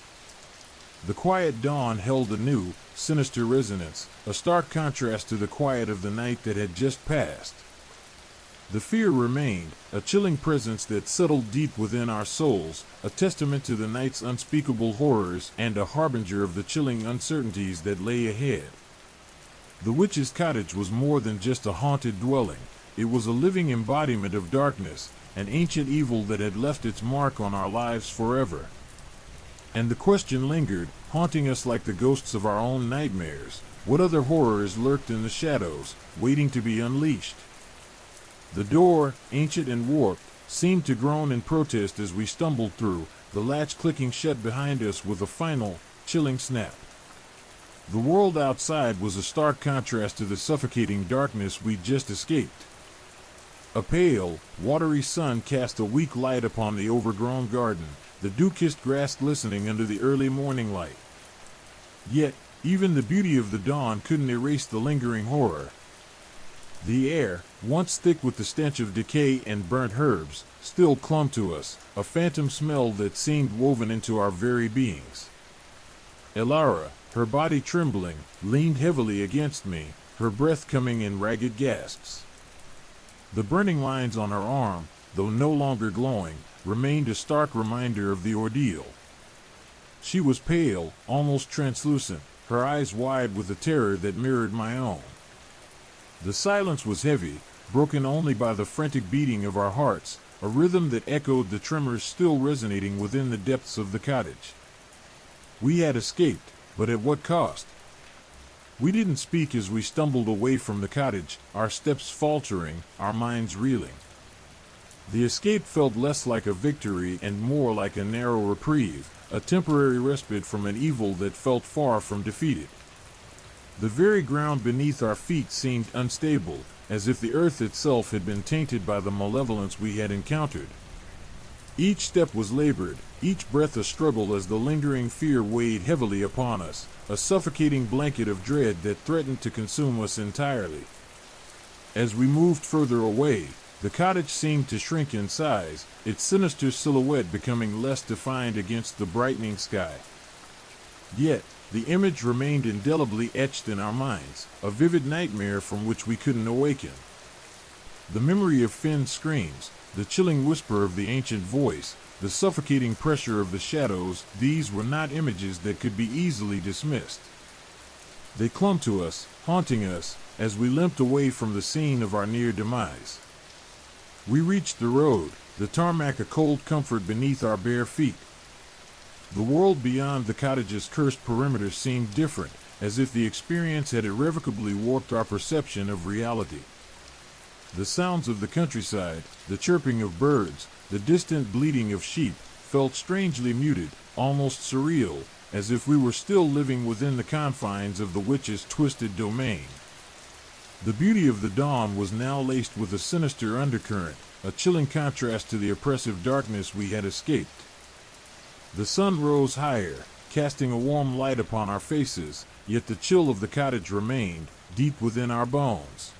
The quiet dawn held a new, sinister resonance, a stark contrast to the quiet of the night that had just passed. The fear remained, a chilling presence that settled deep within our souls, a testament to the night's unspeakable horrors and a harbinger of the chilling uncertainties that lay ahead. The witch's cottage was more than just a haunted dwelling. It was a living embodiment of darkness, an ancient evil that had left its mark on our lives forever. And the question lingered, haunting us like the ghosts of our own nightmares. What other horrors lurked in the shadows, waiting to be unleashed? The door, ancient and warped, seemed to groan in protest as we stumbled through, the latch clicking shut behind us with a final, chilling snap. The world outside was a stark contrast to the suffocating darkness we'd just escaped. A pale, watery sun cast a weak light upon the overgrown garden, the dew-kissed grass glistening under the early morning light. Yet, even the beauty of the dawn couldn't erase the lingering horror. The air, once thick with the stench of decay and burnt herbs, still clung to us, a phantom smell that seemed woven into our very beings. Elara, her body trembling, leaned heavily against me, her breath coming in ragged gasps. The burning lines on her arm, though no longer glowing, remained a stark reminder of the ordeal. She was pale, almost translucent, her eyes wide with a terror that mirrored my own. The silence was heavy, broken only by the frantic beating of our hearts, a rhythm that echoed the tremors still resonating within the depths of the cottage. We had escaped, but at what cost? We didn't speak as we stumbled away from the cottage, our steps faltering, our minds reeling. The escape felt less like a victory and more like a narrow reprieve, a temporary respite from an evil that felt far from defeated. The very ground beneath our feet seemed unstable, as if the earth itself had been tainted by the malevolence we had encountered. Each step was labored, each breath a struggle as the lingering fear weighed heavily upon us, a suffocating blanket of dread that threatened to consume us entirely. As we moved further away, the cottage seemed to shrink in size, its sinister silhouette becoming less defined against the brightening sky. Yet, the image remained indelibly etched in our minds, a vivid nightmare from which we couldn't awaken. The memory of Finn's screams, the chilling whisper of the ancient voice, the suffocating pressure of the shadows, these were not images that could be easily dismissed. They clung to us, haunting us, as we limped away from the scene of our near demise. We reached the road, the tarmac a cold comfort beneath our bare feet. The world beyond the cottage's cursed perimeter seemed different, as if the experience had irrevocably warped our perception of reality. The sounds of the countryside, the chirping of birds, the distant bleating of sheep, felt strangely muted, almost surreal, as if we were still living within the confines of the witch's twisted domain. The beauty of the dawn was now laced with a sinister undercurrent, a chilling contrast to the oppressive darkness we had escaped. The sun rose higher, casting a warm light upon our faces, yet the chill of the cottage remained, deep within our bones.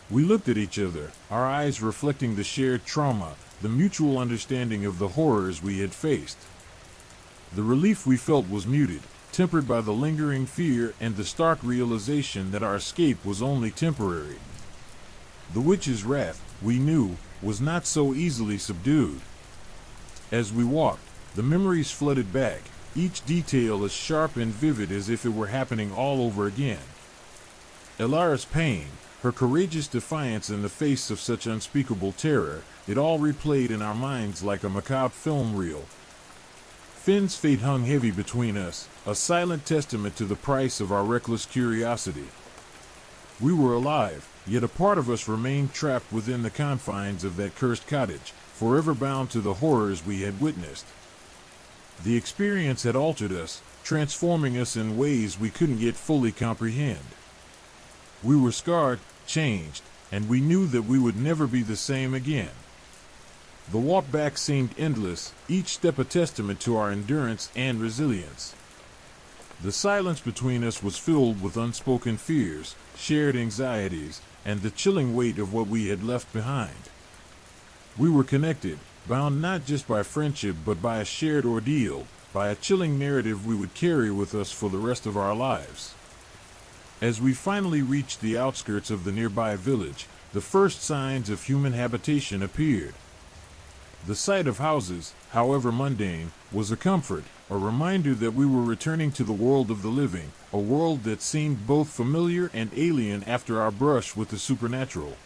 We looked at each other, our eyes reflecting the shared trauma, the mutual understanding of the horrors we had faced. The relief we felt was muted, tempered by the lingering fear and the stark realization that our escape was only temporary. The witch's wrath, we knew, was not so easily subdued. As we walked, the memories flooded back, each detail as sharp and vivid as if it were happening all over again. Elara's pain, her courageous defiance in the face of such unspeakable terror, it all replayed in our minds like a macabre film reel. Finn's fate hung heavy between us, a silent testament to the price of our reckless curiosity. We were alive, yet a part of us remained trapped within the confines of that cursed cottage, forever bound to the horrors we had witnessed. The experience had altered us, transforming us in ways we couldn't yet fully comprehend. We were scarred, changed, and we knew that we would never be the same again. The walk back seemed endless, each step a testament to our endurance and resilience. The silence between us was filled with unspoken fears, shared anxieties, and the chilling weight of what we had left behind. We were connected, bound not just by friendship but by a shared ordeal, by a chilling narrative we would carry with us for the rest of our lives. As we finally reached the outskirts of the nearby village, the first signs of human habitation appeared. The sight of houses, however mundane, was a comfort, a reminder that we were returning to the world of the living, a world that seemed both familiar and alien after our brush with the supernatural.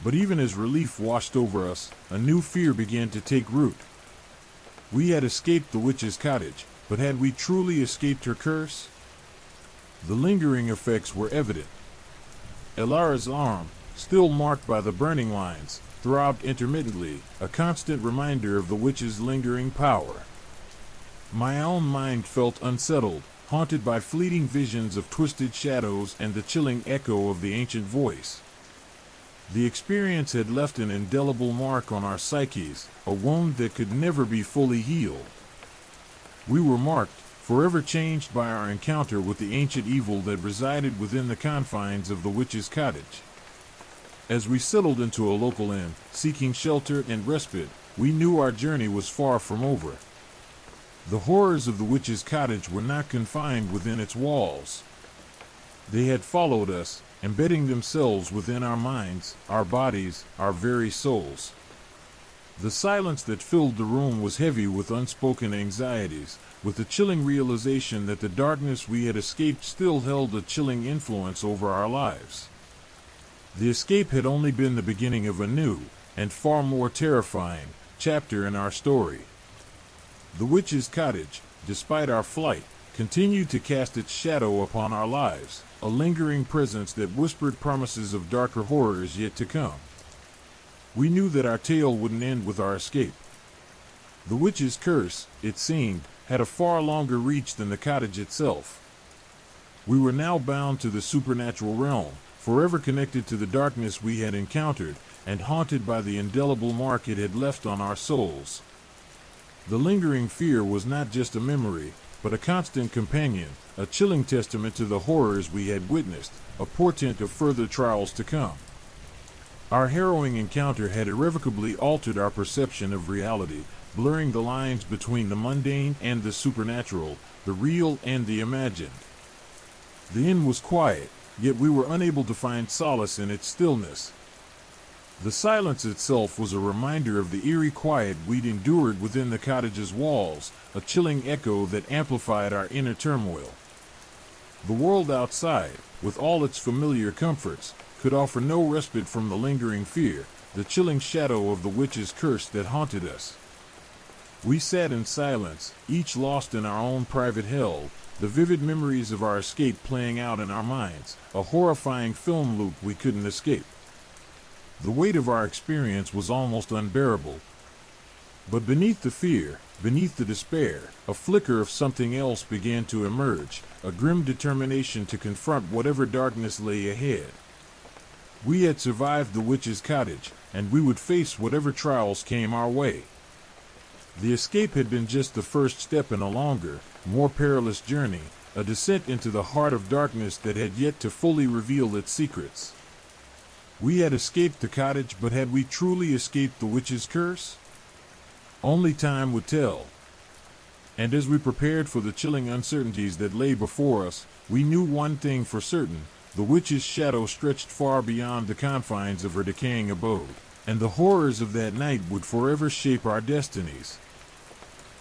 But even as relief washed over us, a new fear began to take root. We had escaped the witch's cottage, but had we truly escaped her curse? The lingering effects were evident. Elara's arm, still marked by the burning lines, throbbed intermittently, a constant reminder of the witch's lingering power. My own mind felt unsettled, haunted by fleeting visions of twisted shadows and the chilling echo of the ancient voice. The experience had left an indelible mark on our psyches, a wound that could never be fully healed. We were marked, forever changed by our encounter with the ancient evil that resided within the confines of the witch's cottage. As we settled into a local inn, seeking shelter and respite, we knew our journey was far from over. The horrors of the witch's cottage were not confined within its walls. They had followed us, embedding themselves within our minds, our bodies, our very souls. The silence that filled the room was heavy with unspoken anxieties, with the chilling realization that the darkness we had escaped still held a chilling influence over our lives. The escape had only been the beginning of a new, and far more terrifying, chapter in our story. The witch's cottage, despite our flight, continued to cast its shadow upon our lives, a lingering presence that whispered promises of darker horrors yet to come. We knew that our tale wouldn't end with our escape. The witch's curse, it seemed, had a far longer reach than the cottage itself. We were now bound to the supernatural realm, forever connected to the darkness we had encountered, and haunted by the indelible mark it had left on our souls. The lingering fear was not just a memory, but a constant companion, a chilling testament to the horrors we had witnessed, a portent of further trials to come. Our harrowing encounter had irrevocably altered our perception of reality, blurring the lines between the mundane and the supernatural, the real and the imagined. The inn was quiet, yet we were unable to find solace in its stillness. The silence itself was a reminder of the eerie quiet we'd endured within the cottage's walls, a chilling echo that amplified our inner turmoil. The world outside, with all its familiar comforts, could offer no respite from the lingering fear, the chilling shadow of the witch's curse that haunted us. We sat in silence, each lost in our own private hell, the vivid memories of our escape playing out in our minds, a horrifying film loop we couldn't escape. The weight of our experience was almost unbearable. But beneath the fear, beneath the despair, a flicker of something else began to emerge, a grim determination to confront whatever darkness lay ahead. We had survived the witch's cottage, and we would face whatever trials came our way. The escape had been just the first step in a longer, more perilous journey, a descent into the heart of darkness that had yet to fully reveal its secrets. We had escaped the cottage, but had we truly escaped the witch's curse? Only time would tell. And as we prepared for the chilling uncertainties that lay before us, we knew one thing for certain: the witch's shadow stretched far beyond the confines of her decaying abode, and the horrors of that night would forever shape our destinies.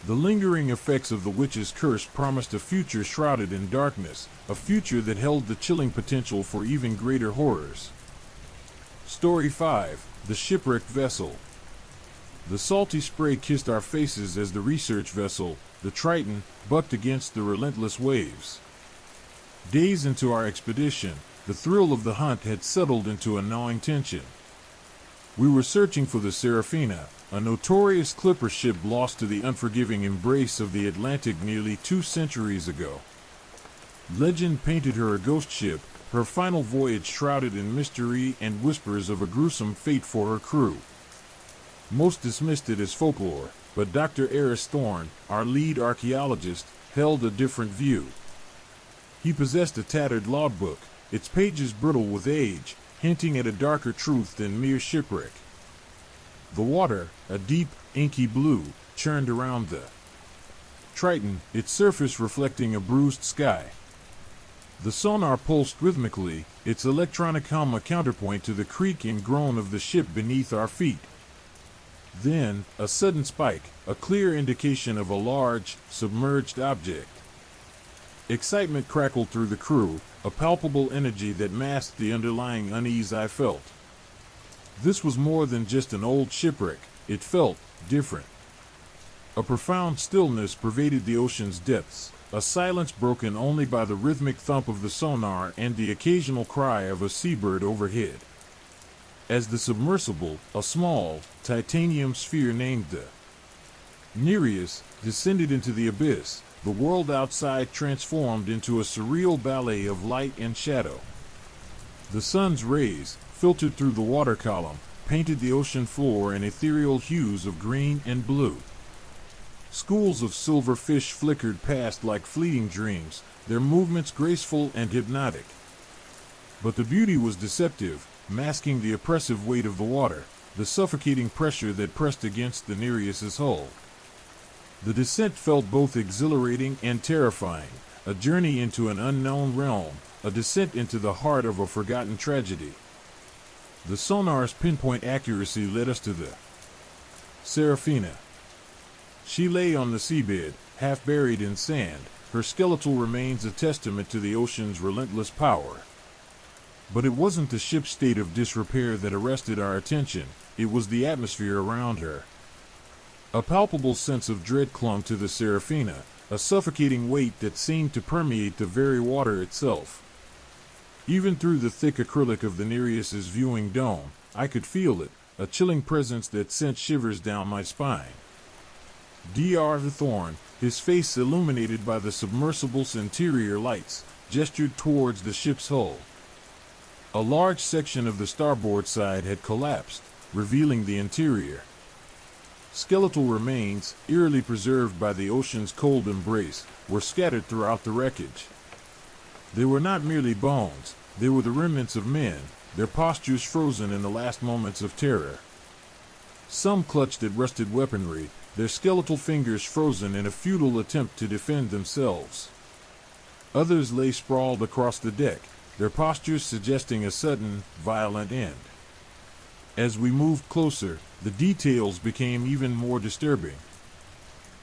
The lingering effects of the witch's curse promised a future shrouded in darkness, a future that held the chilling potential for even greater horrors. Story 5: The Shipwrecked Vessel. The salty spray kissed our faces as the research vessel, the Triton, bucked against the relentless waves. Days into our expedition, the thrill of the hunt had settled into a gnawing tension. We were searching for the Seraphina, a notorious clipper ship lost to the unforgiving embrace of the Atlantic nearly 2 centuries ago. Legend painted her a ghost ship, her final voyage shrouded in mystery and whispers of a gruesome fate for her crew. Most dismissed it as folklore, but Dr. Eris Thorne, our lead archaeologist, held a different view. He possessed a tattered logbook, its pages brittle with age, hinting at a darker truth than mere shipwreck. The water, a deep, inky blue, churned around the Triton, its surface reflecting a bruised sky. The sonar pulsed rhythmically, its electronic hum a counterpoint to the creak and groan of the ship beneath our feet. Then, a sudden spike, a clear indication of a large, submerged object. Excitement crackled through the crew, a palpable energy that masked the underlying unease I felt. This was more than just an old shipwreck, it felt different. A profound stillness pervaded the ocean's depths, a silence broken only by the rhythmic thump of the sonar and the occasional cry of a seabird overhead. As the submersible, a small, titanium sphere named the Nereus, descended into the abyss, the world outside transformed into a surreal ballet of light and shadow. The sun's rays, filtered through the water column, painted the ocean floor in ethereal hues of green and blue. Schools of silver fish flickered past like fleeting dreams, their movements graceful and hypnotic. But the beauty was deceptive, masking the oppressive weight of the water, the suffocating pressure that pressed against the Nereus's hull. The descent felt both exhilarating and terrifying, a journey into an unknown realm, a descent into the heart of a forgotten tragedy. The sonar's pinpoint accuracy led us to the Seraphina. She lay on the seabed, half buried in sand, her skeletal remains a testament to the ocean's relentless power. But it wasn't the ship's state of disrepair that arrested our attention, it was the atmosphere around her. A palpable sense of dread clung to the Seraphina, a suffocating weight that seemed to permeate the very water itself. Even through the thick acrylic of the Nereus's viewing dome, I could feel it, a chilling presence that sent shivers down my spine. Dr. Thorne, his face illuminated by the submersible's interior lights, gestured towards the ship's hull. A large section of the starboard side had collapsed, revealing the interior. Skeletal remains, eerily preserved by the ocean's cold embrace, were scattered throughout the wreckage. They were not merely bones, they were the remnants of men, their postures frozen in the last moments of terror. Some clutched at rusted weaponry, their skeletal fingers frozen in a futile attempt to defend themselves. Others lay sprawled across the deck, their postures suggesting a sudden, violent end. As we moved closer, the details became even more disturbing.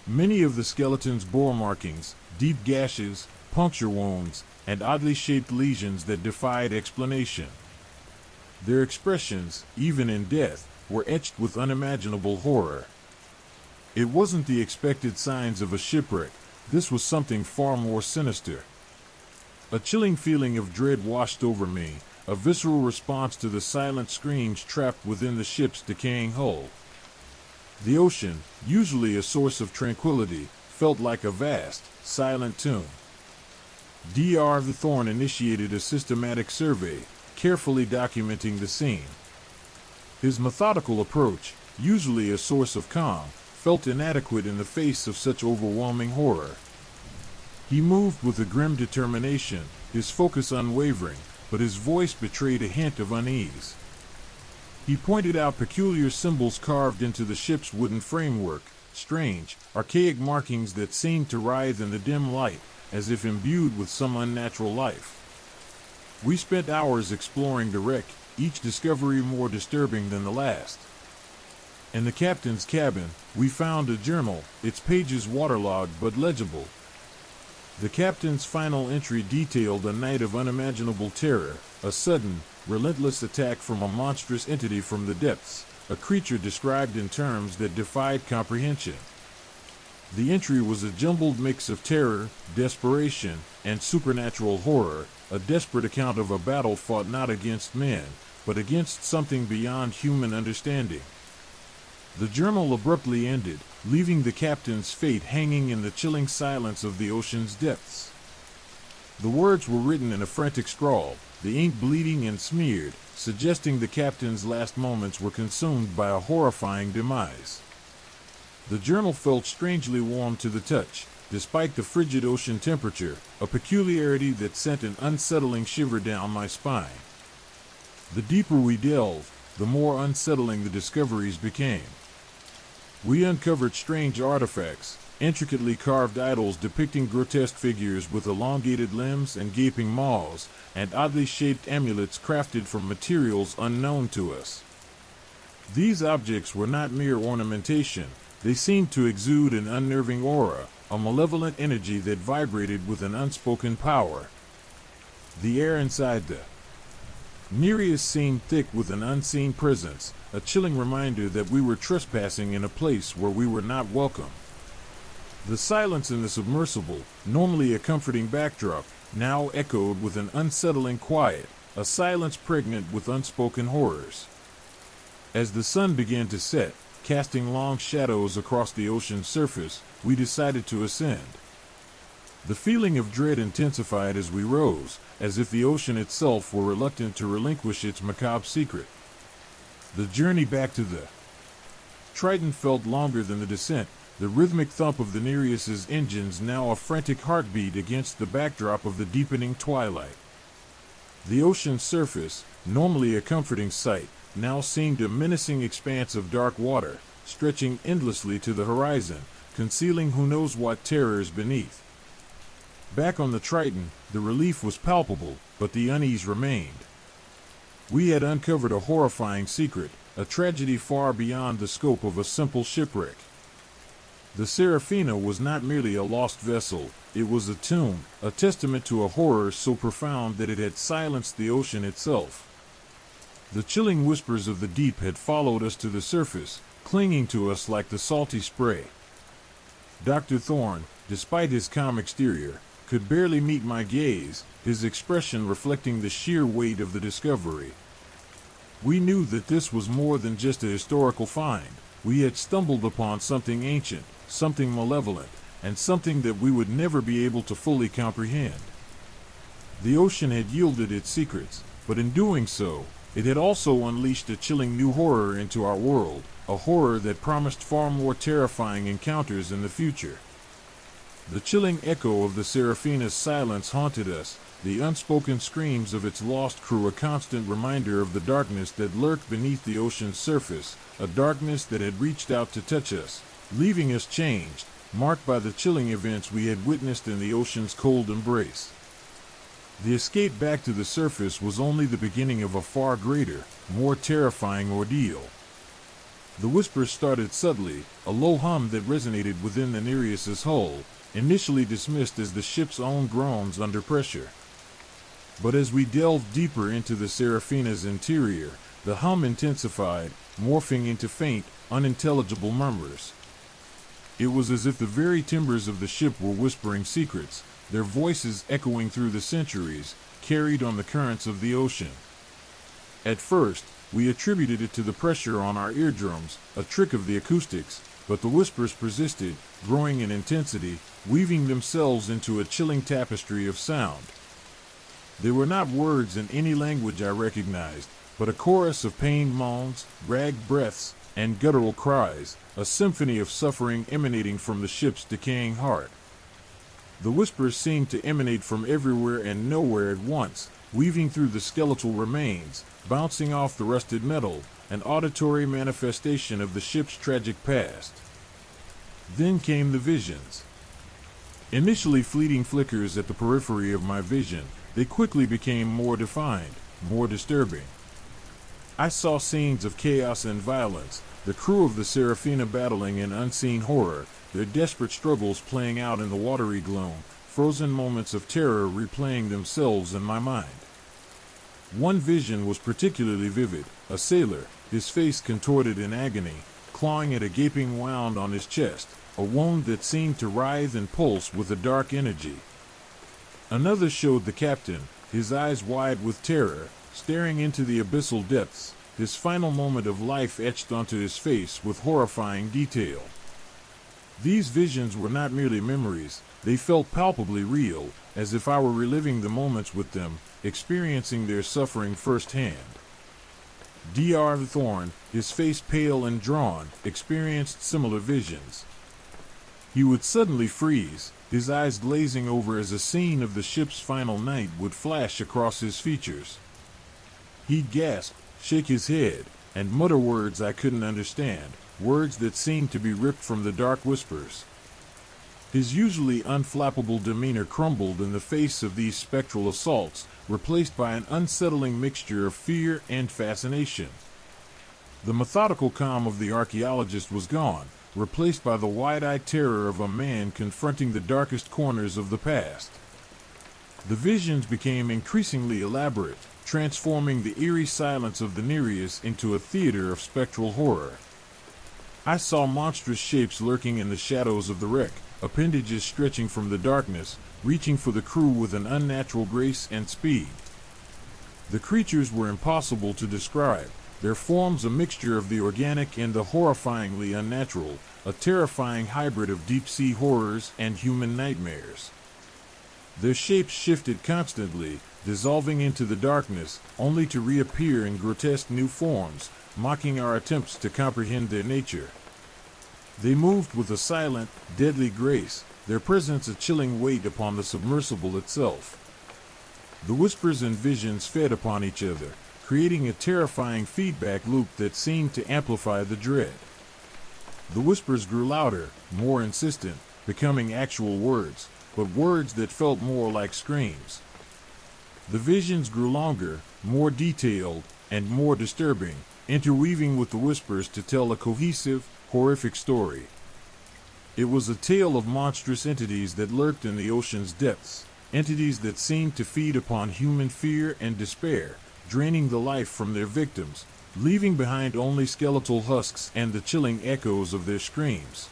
Many of the skeletons bore markings, deep gashes, puncture wounds, and oddly shaped lesions that defied explanation. Their expressions, even in death, were etched with unimaginable horror. It wasn't the expected signs of a shipwreck, this was something far more sinister. A chilling feeling of dread washed over me, a visceral response to the silent screams trapped within the ship's decaying hull. The ocean, usually a source of tranquility, felt like a vast, silent tomb. Dr. Thorne initiated a systematic survey, carefully documenting the scene. His methodical approach, usually a source of calm, felt inadequate in the face of such overwhelming horror. He moved with a grim determination, his focus unwavering, but his voice betrayed a hint of unease. He pointed out peculiar symbols carved into the ship's wooden framework, strange, archaic markings that seemed to writhe in the dim light, as if imbued with some unnatural life. We spent hours exploring the wreck, each discovery more disturbing than the last. In the captain's cabin, we found a journal, its pages waterlogged but legible. The captain's final entry detailed a night of unimaginable terror, a sudden, relentless attack from a monstrous entity from the depths, a creature described in terms that defied comprehension. The entry was a jumbled mix of terror, desperation, and supernatural horror, a desperate account of a battle fought not against men, but against something beyond human understanding. The journal abruptly ended, leaving the captain's fate hanging in the chilling silence of the ocean's depths. The words were written in a frantic scrawl, the ink bleeding and smeared, suggesting the captain's last moments were consumed by a horrifying demise. The journal felt strangely warm to the touch, despite the frigid ocean temperature, a peculiarity that sent an unsettling shiver down my spine. The deeper we delved, the more unsettling the discoveries became. We uncovered strange artifacts, intricately carved idols depicting grotesque figures with elongated limbs and gaping maws, and oddly shaped amulets crafted from materials unknown to us. These objects were not mere ornamentation, they seemed to exude an unnerving aura, a malevolent energy that vibrated with an unspoken power. The air inside the Nereus seemed thick with an unseen presence, a chilling reminder that we were trespassing in a place where we were not welcome. The silence in the submersible, normally a comforting backdrop, now echoed with an unsettling quiet, a silence pregnant with unspoken horrors. As the sun began to set, casting long shadows across the ocean's surface, we decided to ascend. The feeling of dread intensified as we rose, as if the ocean itself were reluctant to relinquish its macabre secret. The journey back to the Triton felt longer than the descent, the rhythmic thump of the Nereus's engines now a frantic heartbeat against the backdrop of the deepening twilight. The ocean's surface, normally a comforting sight, now seemed a menacing expanse of dark water, stretching endlessly to the horizon, concealing who knows what terrors beneath. Back on the Triton, the relief was palpable, but the unease remained. We had uncovered a horrifying secret, a tragedy far beyond the scope of a simple shipwreck. The Seraphina was not merely a lost vessel, it was a tomb, a testament to a horror so profound that it had silenced the ocean itself. The chilling whispers of the deep had followed us to the surface, clinging to us like the salty spray. Dr. Thorne, despite his calm exterior, could barely meet my gaze, his expression reflecting the sheer weight of the discovery. We knew that this was more than just a historical find. We had stumbled upon something ancient, something malevolent, and something that we would never be able to fully comprehend. The ocean had yielded its secrets, but in doing so, it had also unleashed a chilling new horror into our world, a horror that promised far more terrifying encounters in the future. The chilling echo of the Serafina's silence haunted us, the unspoken screams of its lost crew a constant reminder of the darkness that lurked beneath the ocean's surface, a darkness that had reached out to touch us, leaving us changed, marked by the chilling events we had witnessed in the ocean's cold embrace. The escape back to the surface was only the beginning of a far greater, more terrifying ordeal. The whispers started subtly, a low hum that resonated within the Nereus's hull, initially dismissed as the ship's own groans under pressure. But as we delved deeper into the Serafina's interior, the hum intensified, morphing into faint, unintelligible murmurs. It was as if the very timbers of the ship were whispering secrets, their voices echoing through the centuries, carried on the currents of the ocean. At first, we attributed it to the pressure on our eardrums, a trick of the acoustics, but the whispers persisted, growing in intensity, weaving themselves into a chilling tapestry of sound. They were not words in any language I recognized, but a chorus of pained moans, ragged breaths, and guttural cries, a symphony of suffering emanating from the ship's decaying heart. The whispers seemed to emanate from everywhere and nowhere at once, weaving through the skeletal remains, bouncing off the rusted metal, an auditory manifestation of the ship's tragic past. Then came the visions. Initially fleeting flickers at the periphery of my vision, they quickly became more defined, more disturbing. I saw scenes of chaos and violence, the crew of the Serafina battling in unseen horror, their desperate struggles playing out in the watery gloom, frozen moments of terror replaying themselves in my mind. One vision was particularly vivid, a sailor, his face contorted in agony, clawing at a gaping wound on his chest, a wound that seemed to writhe and pulse with a dark energy. Another showed the captain, his eyes wide with terror, staring into the abyssal depths, his final moment of life etched onto his face with horrifying detail. These visions were not merely memories, they felt palpably real, as if I were reliving the moments with them, experiencing their suffering firsthand. Dr. Thorne, his face pale and drawn, experienced similar visions. He would suddenly freeze, his eyes glazing over as a scene of the ship's final night would flash across his features. He'd gasp, shake his head, and mutter words I couldn't understand, words that seemed to be ripped from the dark whispers. His usually unflappable demeanor crumbled in the face of these spectral assaults, replaced by an unsettling mixture of fear and fascination. The methodical calm of the archaeologist was gone, replaced by the wide-eyed terror of a man confronting the darkest corners of the past. The visions became increasingly elaborate, transforming the eerie silence of the Nereus into a theater of spectral horror. I saw monstrous shapes lurking in the shadows of the wreck, appendages stretching from the darkness, reaching for the crew with an unnatural grace and speed. The creatures were impossible to describe, their forms a mixture of the organic and the horrifyingly unnatural, a terrifying hybrid of deep-sea horrors and human nightmares. Their shapes shifted constantly, dissolving into the darkness, only to reappear in grotesque new forms, mocking our attempts to comprehend their nature. They moved with a silent, deadly grace, their presence a chilling weight upon the submersible itself. The whispers and visions fed upon each other, creating a terrifying feedback loop that seemed to amplify the dread. The whispers grew louder, more insistent, becoming actual words, but words that felt more like screams. The visions grew longer, more detailed, and more disturbing, interweaving with the whispers to tell a cohesive, horrific story. It was a tale of monstrous entities that lurked in the ocean's depths, entities that seemed to feed upon human fear and despair, draining the life from their victims, leaving behind only skeletal husks and the chilling echoes of their screams.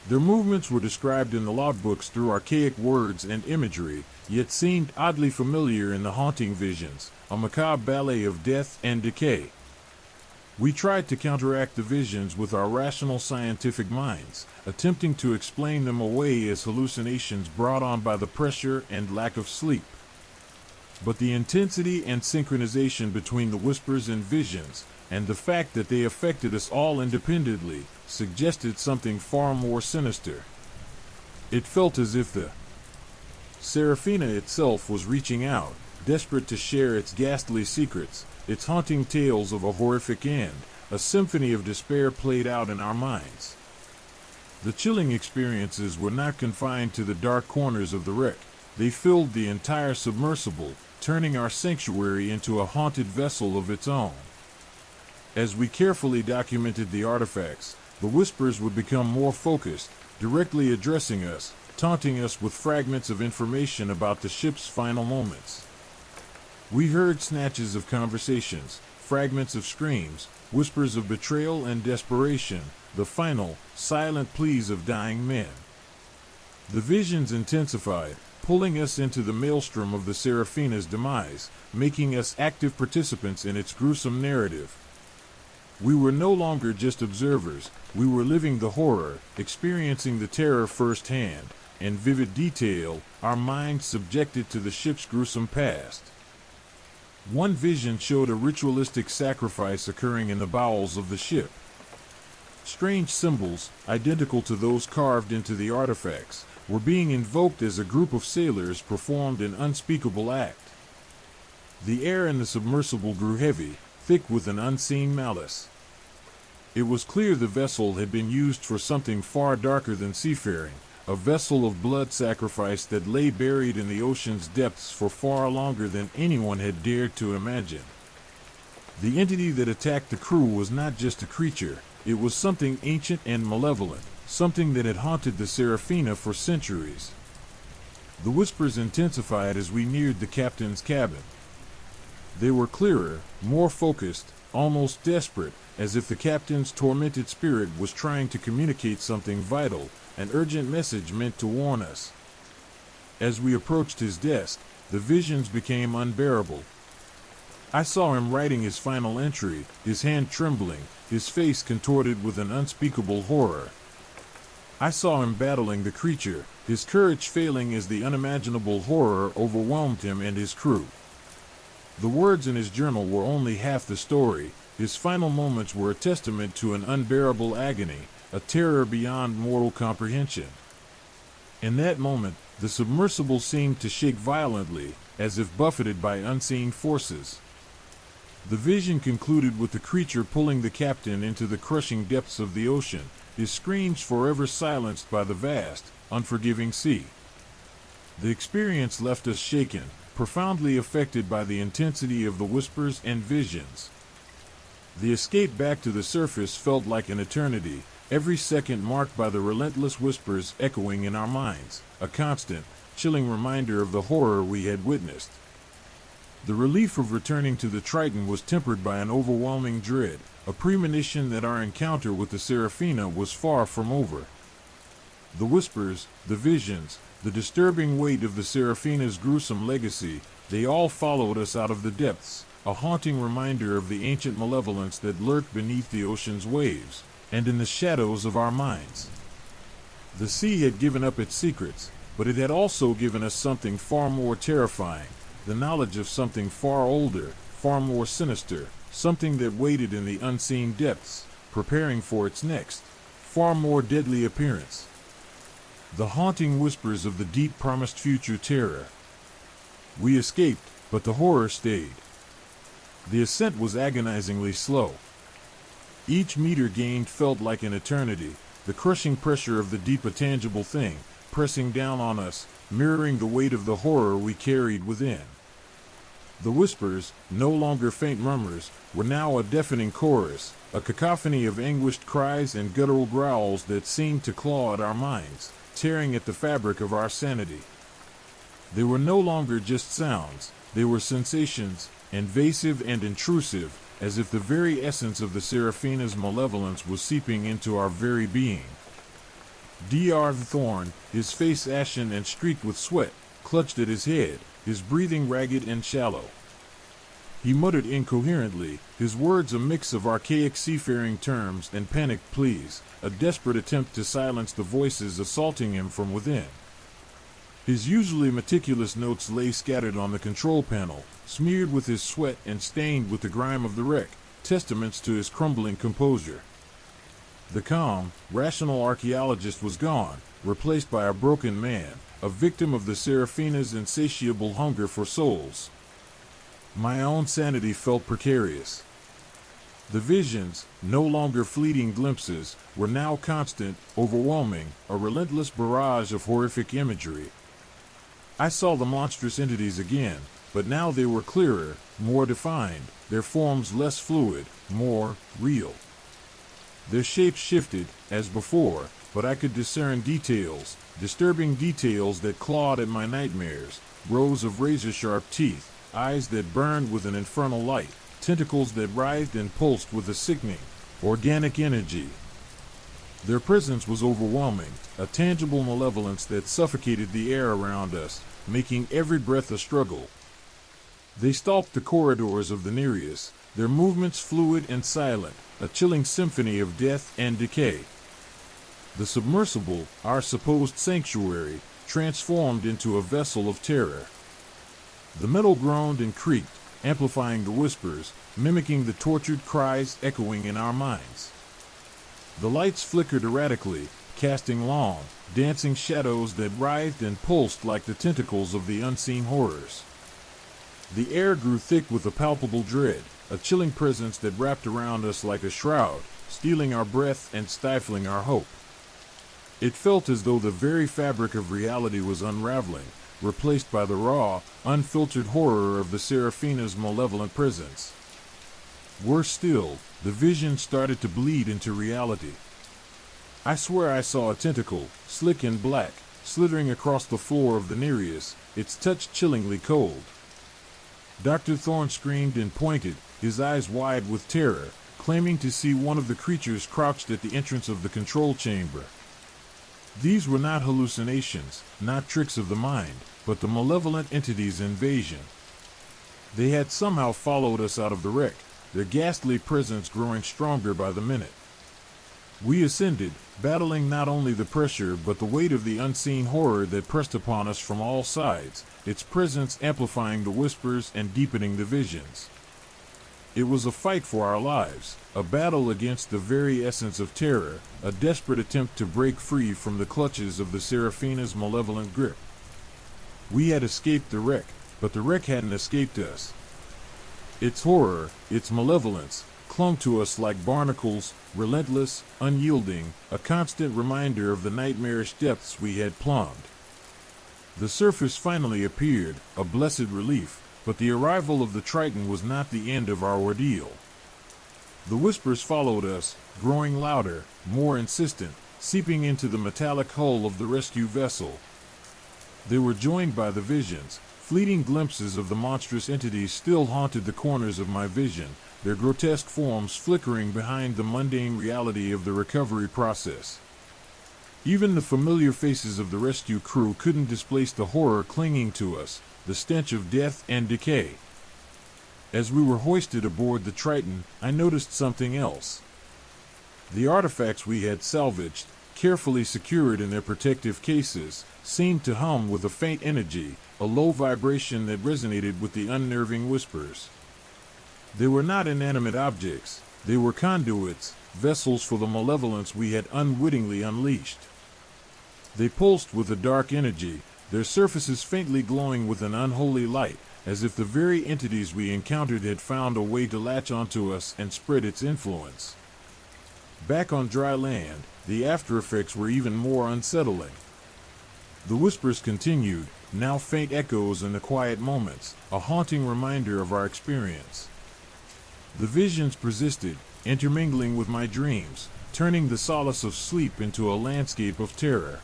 Their movements were described in the logbooks through archaic words and imagery, yet seemed oddly familiar in the haunting visions, a macabre ballet of death and decay. We tried to counteract the visions with our rational scientific minds, attempting to explain them away as hallucinations brought on by the pressure and lack of sleep. But the intensity and synchronization between the whispers and visions, and the fact that they affected us all independently, suggested something far more sinister. It felt as if the Seraphina itself was reaching out, desperate to share its ghastly secrets, its haunting tales of a horrific end, a symphony of despair played out in our minds. The chilling experiences were not confined to the dark corners of the wreck. They filled the entire submersible, turning our sanctuary into a haunted vessel of its own. As we carefully documented the artifacts, the whispers would become more focused, directly addressing us, taunting us with fragments of information about the ship's final moments. We heard snatches of conversations, fragments of screams, whispers of betrayal and desperation, the final, silent pleas of dying men. The visions intensified, pulling us into the maelstrom of the Seraphina's demise, making us active participants in its gruesome narrative. We were no longer just observers, we were living the horror, experiencing the terror firsthand, in vivid detail, our minds subjected to the ship's gruesome past. One vision showed a ritualistic sacrifice occurring in the bowels of the ship. Strange symbols, identical to those carved into the artifacts, were being invoked as a group of sailors performed an unspeakable act. The air in the submersible grew heavy, thick with an unseen malice. It was clear the vessel had been used for something far darker than seafaring, a vessel of blood sacrifice that lay buried in the ocean's depths for far longer than anyone had dared to imagine. The entity that attacked the crew was not just a creature, it was something ancient and malevolent, something that had haunted the Seraphina for centuries. The whispers intensified as we neared the captain's cabin. They were clearer, more focused, almost desperate, as if the captain's tormented spirit was trying to communicate something vital, an urgent message meant to warn us. As we approached his desk, the visions became unbearable. I saw him writing his final entry, his hand trembling, his face contorted with an unspeakable horror. I saw him battling the creature, his courage failing as the unimaginable horror overwhelmed him and his crew. The words in his journal were only half the story. His final moments were a testament to an unbearable agony, a terror beyond mortal comprehension. In that moment, the submersible seemed to shake violently, as if buffeted by unseen forces. The vision concluded with the creature pulling the captain into the crushing depths of the ocean, his screams forever silenced by the vast, unforgiving sea. The experience left us shaken, profoundly affected by the intensity of the whispers and visions. The escape back to the surface felt like an eternity, every second marked by the relentless whispers echoing in our minds, a constant, chilling reminder of the horror we had witnessed. The relief of returning to the Triton was tempered by an overwhelming dread, a premonition that our encounter with the Seraphina was far from over. The whispers, the visions, the disturbing weight of the Seraphina's gruesome legacy, they all followed us out of the depths, a haunting reminder of the ancient malevolence that lurked beneath the ocean's waves, and in the shadows of our minds. The sea had given up its secrets, but it had also given us something far more terrifying, the knowledge of something far older, far more sinister, something that waited in the unseen depths, preparing for its next, far more deadly appearance. The haunting whispers of the deep promised future terror. We escaped, but the horror stayed. The ascent was agonizingly slow. Each meter gained felt like an eternity, the crushing pressure of the deep intangible thing, pressing down on us, mirroring the weight of the horror we carried within. The whispers, no longer faint murmurs, were now a deafening chorus, a cacophony of anguished cries and guttural growls that seemed to claw at our minds, tearing at the fabric of our sanity. They were no longer just sounds, they were sensations, invasive and intrusive, as if the very essence of the Seraphina's malevolence was seeping into our very being. Dr. Thorne, his face ashen and streaked with sweat, clutched at his head, his breathing ragged and shallow. He muttered incoherently, his words a mix of archaic seafaring terms and panicked pleas, a desperate attempt to silence the voices assaulting him from within. His usually meticulous notes lay scattered on the control panel, smeared with his sweat and stained with the grime of the wreck, testaments to his crumbling composure. The calm, rational archaeologist was gone, replaced by a broken man, a victim of the Seraphina's insatiable hunger for souls. My own sanity felt precarious. The visions, no longer fleeting glimpses, were now constant, overwhelming, a relentless barrage of horrific imagery. I saw the monstrous entities again, but now they were clearer, more defined, their forms less fluid, more real. Their shapes shifted, as before, but I could discern details, disturbing details that clawed at my nightmares, rows of razor-sharp teeth, eyes that burned with an infernal light, tentacles that writhed and pulsed with a sickening, organic energy. Their presence was overwhelming, a tangible malevolence that suffocated the air around us, making every breath a struggle. They stalked the corridors of the Nereus, their movements fluid and silent, a chilling symphony of death and decay. The submersible, our supposed sanctuary, transformed into a vessel of terror. The metal groaned and creaked, amplifying the whispers, mimicking the tortured cries echoing in our minds. The lights flickered erratically, casting long, dancing shadows that writhed and pulsed like the tentacles of the unseen horrors. The air grew thick with a palpable dread, a chilling presence that wrapped around us like a shroud, stealing our breath and stifling our hope. It felt as though the very fabric of reality was unraveling, replaced by the raw, unfiltered horror of the Seraphina's malevolent presence. Worse still, the vision started to bleed into reality. I swear I saw a tentacle, slick and black, slithering across the floor of the Nereus, its touch chillingly cold. Dr. Thorne screamed and pointed, his eyes wide with terror, claiming to see one of the creatures crouched at the entrance of the control chamber. These were not hallucinations, not tricks of the mind, but the malevolent entity's invasion. They had somehow followed us out of the wreck, their ghastly presence growing stronger by the minute. We ascended, battling not only the pressure but the weight of the unseen horror that pressed upon us from all sides, its presence amplifying the whispers and deepening the visions. It was a fight for our lives, a battle against the very essence of terror, a desperate attempt to break free from the clutches of the Seraphina's malevolent grip. We had escaped the wreck, but the wreck hadn't escaped us. Its horror, its malevolence, clung to us like barnacles, relentless, unyielding, a constant reminder of the nightmarish depths we had plumbed. The surface finally appeared, a blessed relief, but the arrival of the Triton was not the end of our ordeal. The whispers followed us, growing louder, more insistent, seeping into the metallic hull of the rescue vessel. They were joined by the visions. Fleeting glimpses of the monstrous entities still haunted the corners of my vision, their grotesque forms flickering behind the mundane reality of the recovery process. Even the familiar faces of the rescue crew couldn't displace the horror clinging to us, the stench of death and decay. As we were hoisted aboard the Triton, I noticed something else. The artifacts we had salvaged, carefully secured in their protective cases, seemed to hum with a faint energy, a low vibration that resonated with the unnerving whispers. They were not inanimate objects, they were conduits, vessels for the malevolence we had unwittingly unleashed. They pulsed with a dark energy, their surfaces faintly glowing with an unholy light, as if the very entities we encountered had found a way to latch onto us and spread its influence. Back on dry land, the aftereffects were even more unsettling. The whispers continued, now faint echoes in the quiet moments, a haunting reminder of our experience. The visions persisted, intermingling with my dreams, turning the solace of sleep into a landscape of terror.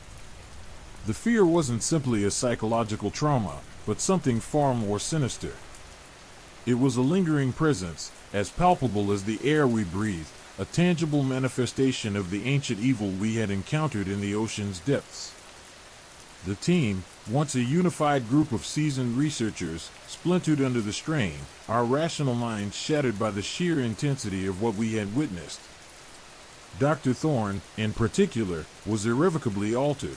The fear wasn't simply a psychological trauma, but something far more sinister. It was a lingering presence, as palpable as the air we breathed, a tangible manifestation of the ancient evil we had encountered in the ocean's depths. The team, Once a unified group of seasoned researchers, splintered under the strain, our rational minds shattered by the sheer intensity of what we had witnessed. Dr. Thorne, in particular, was irrevocably altered.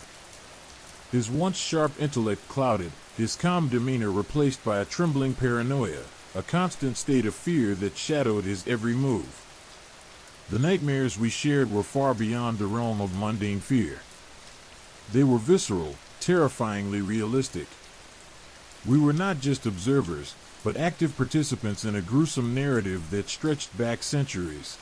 His once sharp intellect clouded, his calm demeanor replaced by a trembling paranoia, a constant state of fear that shadowed his every move. The nightmares we shared were far beyond the realm of mundane fear. They were visceral, terrifyingly realistic. We were not just observers, but active participants in a gruesome narrative that stretched back centuries.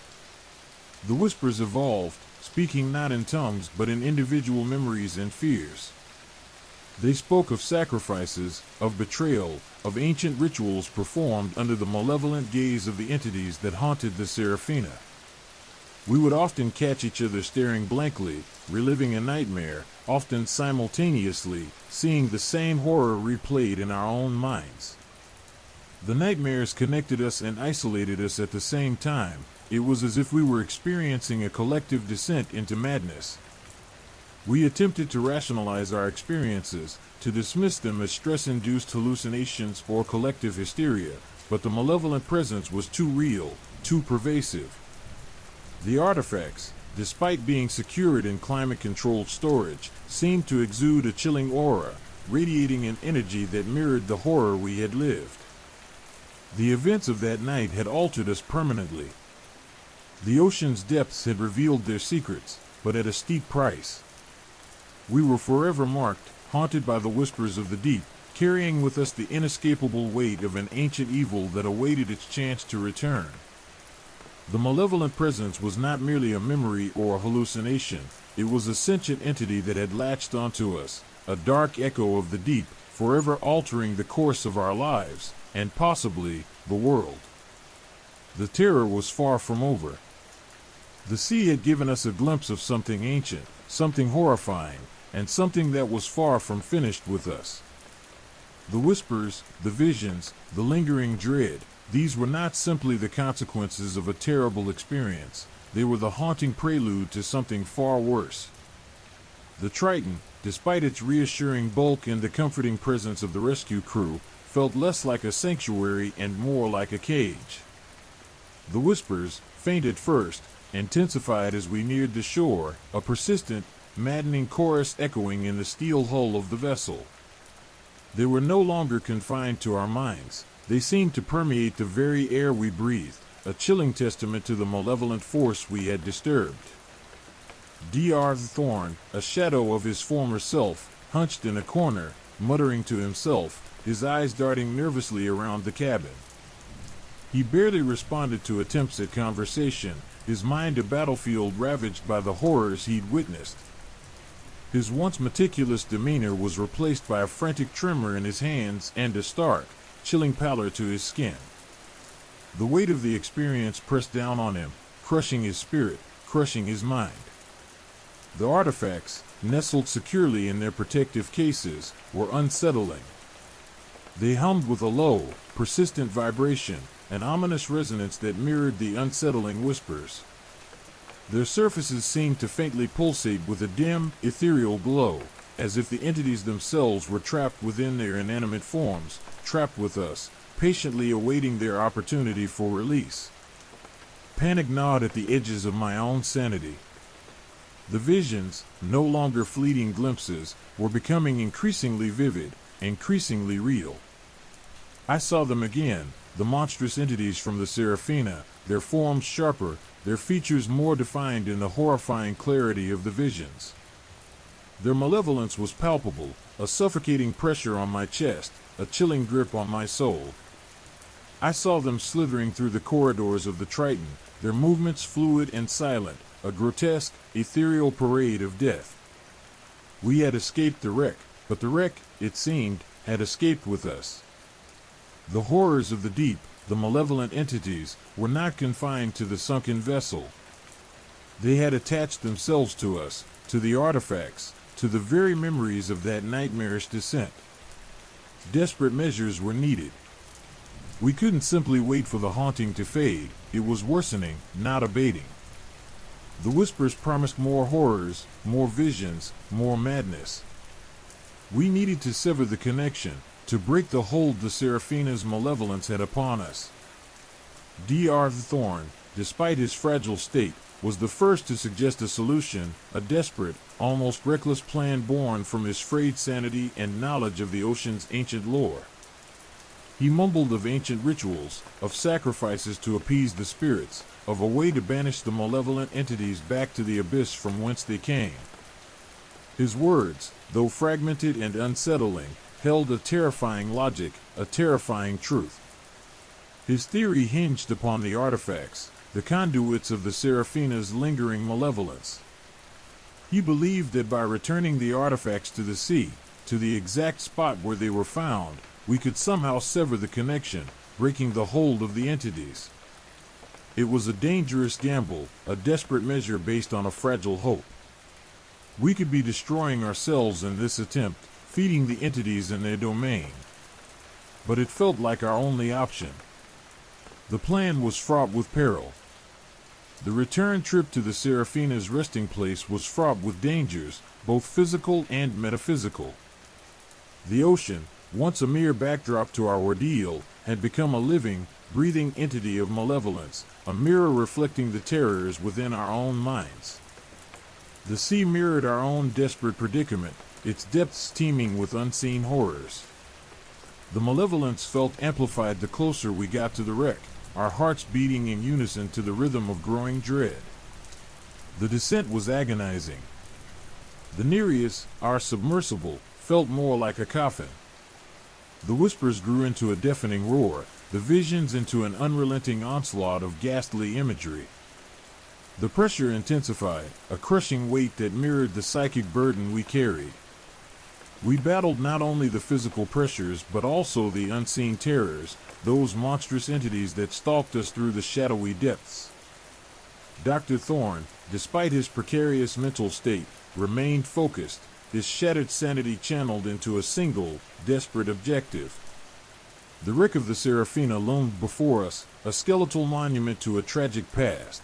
The whispers evolved, speaking not in tongues but in individual memories and fears. They spoke of sacrifices, of betrayal, of ancient rituals performed under the malevolent gaze of the entities that haunted the Seraphina. We would often catch each other staring blankly, reliving a nightmare, often simultaneously, seeing the same horror replayed in our own minds. The nightmares connected us and isolated us at the same time. It was as if we were experiencing a collective descent into madness. We attempted to rationalize our experiences, to dismiss them as stress-induced hallucinations or collective hysteria, but the malevolent presence was too real, too pervasive. The artifacts, despite being secured in climate-controlled storage, seemed to exude a chilling aura, radiating an energy that mirrored the horror we had lived. The events of that night had altered us permanently. The ocean's depths had revealed their secrets, but at a steep price. We were forever marked, haunted by the whispers of the deep, carrying with us the inescapable weight of an ancient evil that awaited its chance to return. The malevolent presence was not merely a memory or a hallucination, it was a sentient entity that had latched onto us, a dark echo of the deep, forever altering the course of our lives, and possibly, the world. The terror was far from over. The sea had given us a glimpse of something ancient, something horrifying, and something that was far from finished with us. The whispers, the visions, the lingering dread, these were not simply the consequences of a terrible experience, they were the haunting prelude to something far worse. The Triton, despite its reassuring bulk and the comforting presence of the rescue crew, felt less like a sanctuary and more like a cage. The whispers, faint at first, intensified as we neared the shore, a persistent, maddening chorus echoing in the steel hull of the vessel. They were no longer confined to our minds. They seemed to permeate the very air we breathed, a chilling testament to the malevolent force we had disturbed. Dr. Thorne, a shadow of his former self, hunched in a corner, muttering to himself, his eyes darting nervously around the cabin. He barely responded to attempts at conversation, his mind a battlefield ravaged by the horrors he'd witnessed. His once meticulous demeanor was replaced by a frantic tremor in his hands and a stark, chilling pallor to his skin. The weight of the experience pressed down on him, crushing his spirit, crushing his mind. The artifacts, nestled securely in their protective cases, were unsettling. They hummed with a low, persistent vibration, an ominous resonance that mirrored the unsettling whispers. Their surfaces seemed to faintly pulsate with a dim, ethereal glow, as if the entities themselves were trapped within their inanimate forms, trapped with us, patiently awaiting their opportunity for release. Panic gnawed at the edges of my own sanity. The visions, no longer fleeting glimpses, were becoming increasingly vivid, increasingly real. I saw them again, the monstrous entities from the Seraphina, their forms sharper, their features more defined in the horrifying clarity of the visions. Their malevolence was palpable, a suffocating pressure on my chest, a chilling grip on my soul. I saw them slithering through the corridors of the Triton, their movements fluid and silent, a grotesque, ethereal parade of death. We had escaped the wreck, but the wreck, it seemed, had escaped with us. The horrors of the deep, the malevolent entities, were not confined to the sunken vessel. They had attached themselves to us, to the artifacts, to the very memories of that nightmarish descent. Desperate measures were needed. We couldn't simply wait for the haunting to fade, it was worsening, not abating. The whispers promised more horrors, more visions, more madness. We needed to sever the connection, to break the hold the Seraphina's malevolence had upon us. Dr. Thorne, despite his fragile state, was the first to suggest a solution, a desperate, almost reckless plan born from his frayed sanity and knowledge of the ocean's ancient lore. He mumbled of ancient rituals, of sacrifices to appease the spirits, of a way to banish the malevolent entities back to the abyss from whence they came. His words, though fragmented and unsettling, held a terrifying logic, a terrifying truth. His theory hinged upon the artifacts, the conduits of the Seraphina's lingering malevolence. He believed that by returning the artifacts to the sea, to the exact spot where they were found, we could somehow sever the connection, breaking the hold of the entities. It was a dangerous gamble, a desperate measure based on a fragile hope. We could be destroying ourselves in this attempt, feeding the entities in their domain. But it felt like our only option. The plan was fraught with peril. The return trip to the Seraphina's resting place was fraught with dangers, both physical and metaphysical. The ocean, once a mere backdrop to our ordeal, had become a living, breathing entity of malevolence, a mirror reflecting the terrors within our own minds. The sea mirrored our own desperate predicament, its depths teeming with unseen horrors. The malevolence felt amplified the closer we got to the wreck, our hearts beating in unison to the rhythm of growing dread. The descent was agonizing. The Nereus, our submersible, felt more like a coffin. The whispers grew into a deafening roar, the visions into an unrelenting onslaught of ghastly imagery. The pressure intensified, a crushing weight that mirrored the psychic burden we carried. We battled not only the physical pressures but also the unseen terrors, those monstrous entities that stalked us through the shadowy depths. Dr. Thorne, despite his precarious mental state, remained focused, his shattered sanity channeled into a single, desperate objective. The wreck of the Seraphina loomed before us, a skeletal monument to a tragic past.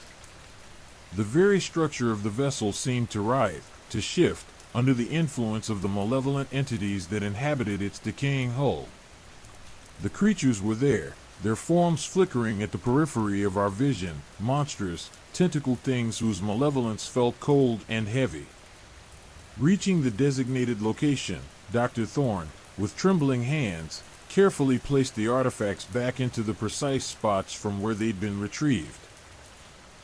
The very structure of the vessel seemed to writhe, to shift, under the influence of the malevolent entities that inhabited its decaying hull. The creatures were there, their forms flickering at the periphery of our vision, monstrous, tentacled things whose malevolence felt cold and heavy. Reaching the designated location, Dr. Thorne, with trembling hands, carefully placed the artifacts back into the precise spots from where they'd been retrieved.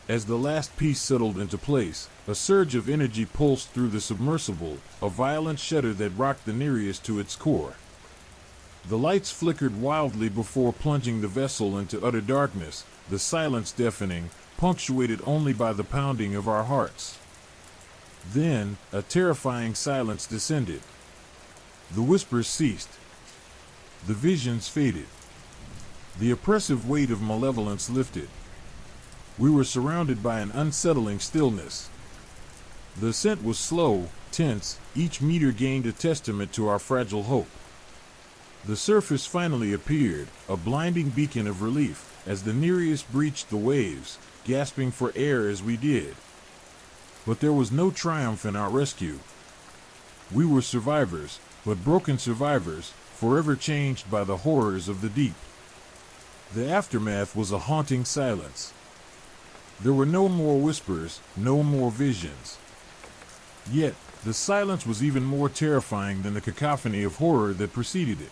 As the last piece settled into place, a surge of energy pulsed through the submersible, a violent shudder that rocked the Nereus to its core. The lights flickered wildly before plunging the vessel into utter darkness, the silence deafening, punctuated only by the pounding of our hearts. Then, a terrifying silence descended. The whispers ceased. The visions faded. The oppressive weight of malevolence lifted. We were surrounded by an unsettling stillness. The ascent was slow, tense, each meter gained a testament to our fragile hope. The surface finally appeared, a blinding beacon of relief, as the Nereus breached the waves, gasping for air as we did. But there was no triumph in our rescue. We were survivors, but broken survivors, forever changed by the horrors of the deep. The aftermath was a haunting silence. There were no more whispers, no more visions. Yet, the silence was even more terrifying than the cacophony of horror that preceded it.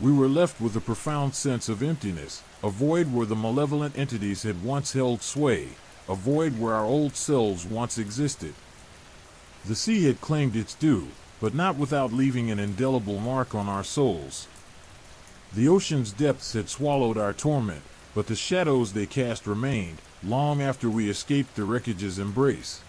We were left with a profound sense of emptiness, a void where the malevolent entities had once held sway, a void where our old selves once existed. The sea had claimed its due, but not without leaving an indelible mark on our souls. The ocean's depths had swallowed our torment, but the shadows they cast remained, long after we escaped the wreckage's embrace.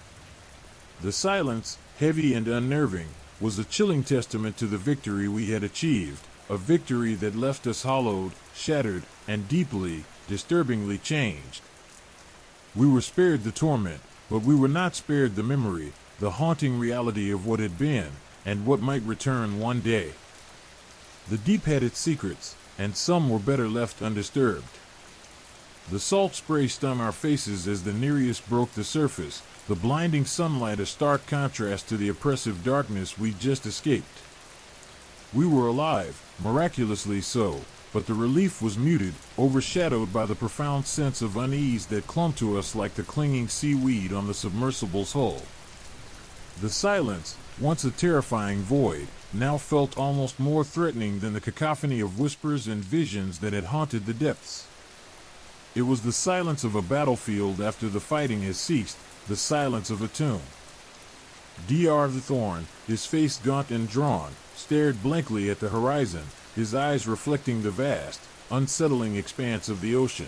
The silence, heavy and unnerving, was a chilling testament to the victory we had achieved, a victory that left us hollowed, shattered, and deeply, disturbingly changed. We were spared the torment, but we were not spared the memory, the haunting reality of what had been, and what might return one day. The deep had its secrets, and some were better left undisturbed. The salt spray stung our faces as the Nereus broke the surface, the blinding sunlight a stark contrast to the oppressive darkness we'd just escaped. We were alive, miraculously so, but the relief was muted, overshadowed by the profound sense of unease that clung to us like the clinging seaweed on the submersible's hull. The silence, once a terrifying void, now felt almost more threatening than the cacophony of whispers and visions that had haunted the depths. It was the silence of a battlefield after the fighting has ceased, the silence of a tomb. Dr. the Thorn, his face gaunt and drawn, stared blankly at the horizon, his eyes reflecting the vast, unsettling expanse of the ocean.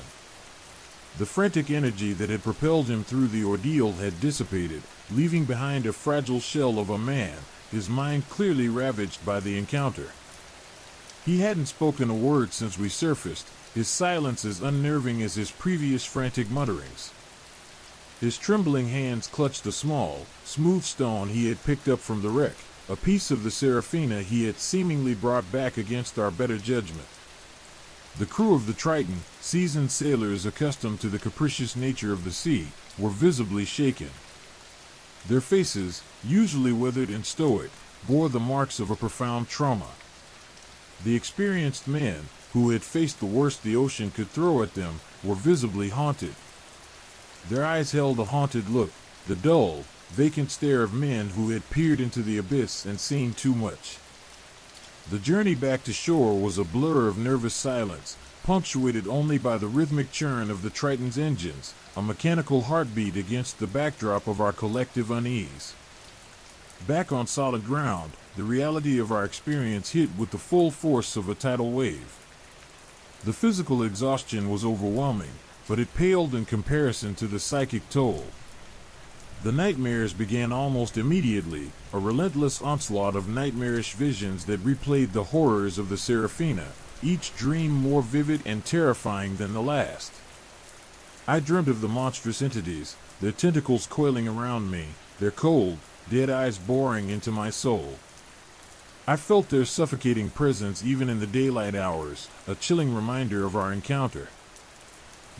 The frantic energy that had propelled him through the ordeal had dissipated, leaving behind a fragile shell of a man, his mind clearly ravaged by the encounter. He hadn't spoken a word since we surfaced, his silence as unnerving as his previous frantic mutterings. His trembling hands clutched a small, smooth stone he had picked up from the wreck, a piece of the Seraphina he had seemingly brought back against our better judgment. The crew of the Triton, seasoned sailors accustomed to the capricious nature of the sea, were visibly shaken. Their faces, usually withered and stoic, bore the marks of a profound trauma. The experienced men, who had faced the worst the ocean could throw at them, were visibly haunted. Their eyes held a haunted look, the dull, vacant stare of men who had peered into the abyss and seen too much. The journey back to shore was a blur of nervous silence, punctuated only by the rhythmic churn of the Triton's engines, a mechanical heartbeat against the backdrop of our collective unease. Back on solid ground, the reality of our experience hit with the full force of a tidal wave. The physical exhaustion was overwhelming, but it paled in comparison to the psychic toll. The nightmares began almost immediately, a relentless onslaught of nightmarish visions that replayed the horrors of the Seraphina, each dream more vivid and terrifying than the last. I dreamt of the monstrous entities, their tentacles coiling around me, their cold, dead eyes boring into my soul. I felt their suffocating presence even in the daylight hours, a chilling reminder of our encounter.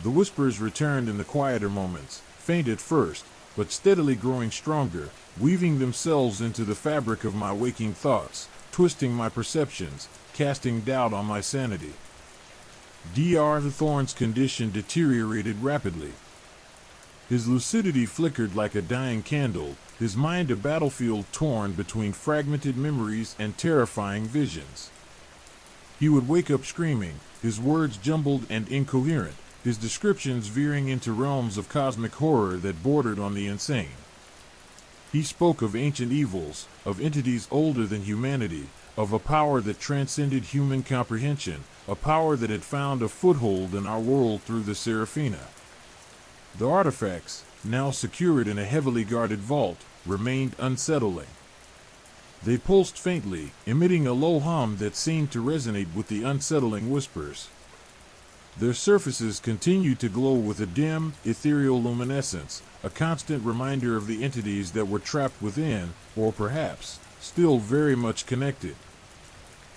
The whispers returned in the quieter moments, faint at first, but steadily growing stronger, weaving themselves into the fabric of my waking thoughts, twisting my perceptions, casting doubt on my sanity. Dr. the Thorn's condition deteriorated rapidly. His lucidity flickered like a dying candle, his mind a battlefield torn between fragmented memories and terrifying visions. He would wake up screaming, his words jumbled and incoherent, his descriptions veering into realms of cosmic horror that bordered on the insane. He spoke of ancient evils, of entities older than humanity, of a power that transcended human comprehension, a power that had found a foothold in our world through the Seraphina. The artifacts, now secured in a heavily guarded vault, remained unsettling. They pulsed faintly, emitting a low hum that seemed to resonate with the unsettling whispers. Their surfaces continued to glow with a dim, ethereal luminescence, a constant reminder of the entities that were trapped within, or perhaps, still very much connected.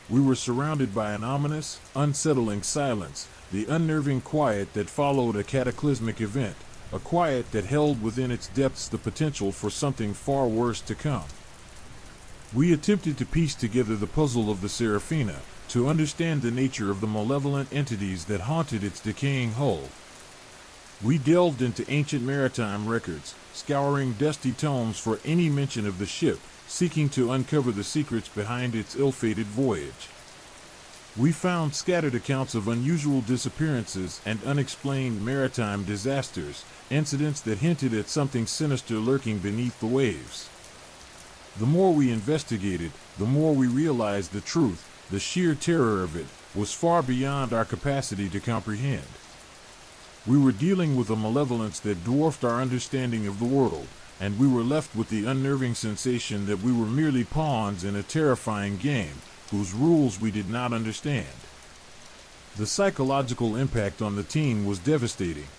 We were surrounded by an ominous, unsettling silence, the unnerving quiet that followed a cataclysmic event, a quiet that held within its depths the potential for something far worse to come. We attempted to piece together the puzzle of the Seraphina, to understand the nature of the malevolent entities that haunted its decaying hull. We delved into ancient maritime records, scouring dusty tomes for any mention of the ship, seeking to uncover the secrets behind its ill-fated voyage. We found scattered accounts of unusual disappearances and unexplained maritime disasters, incidents that hinted at something sinister lurking beneath the waves. The more we investigated, the more we realized the truth. The sheer terror of it was far beyond our capacity to comprehend. We were dealing with a malevolence that dwarfed our understanding of the world, and we were left with the unnerving sensation that we were merely pawns in a terrifying game, whose rules we did not understand. The psychological impact on the team was devastating.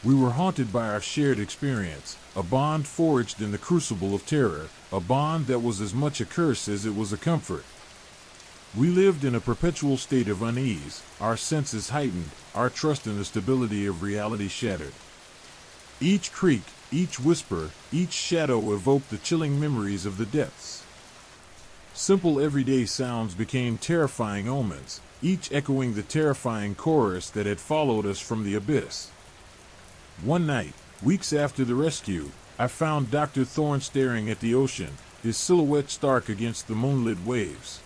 We were haunted by our shared experience, a bond forged in the crucible of terror, a bond that was as much a curse as it was a comfort. We lived in a perpetual state of unease, our senses heightened, our trust in the stability of reality shattered. Each creak, each whisper, each shadow evoked the chilling memories of the depths. Simple everyday sounds became terrifying omens, each echoing the terrifying chorus that had followed us from the abyss. One night, weeks after the rescue, I found Dr. Thorne staring at the ocean, his silhouette stark against the moonlit waves.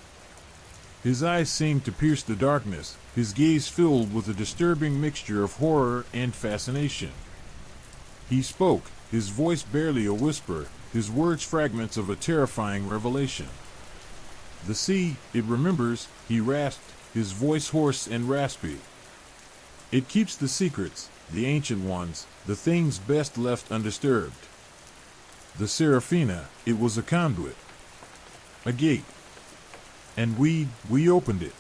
His eyes seemed to pierce the darkness, his gaze filled with a disturbing mixture of horror and fascination. He spoke, his voice barely a whisper, his words fragments of a terrifying revelation. "The sea, it remembers," he rasped, his voice hoarse and raspy. "It keeps the secrets, the ancient ones, the things best left undisturbed." The Seraphina, it was a conduit, a gate. And we opened it.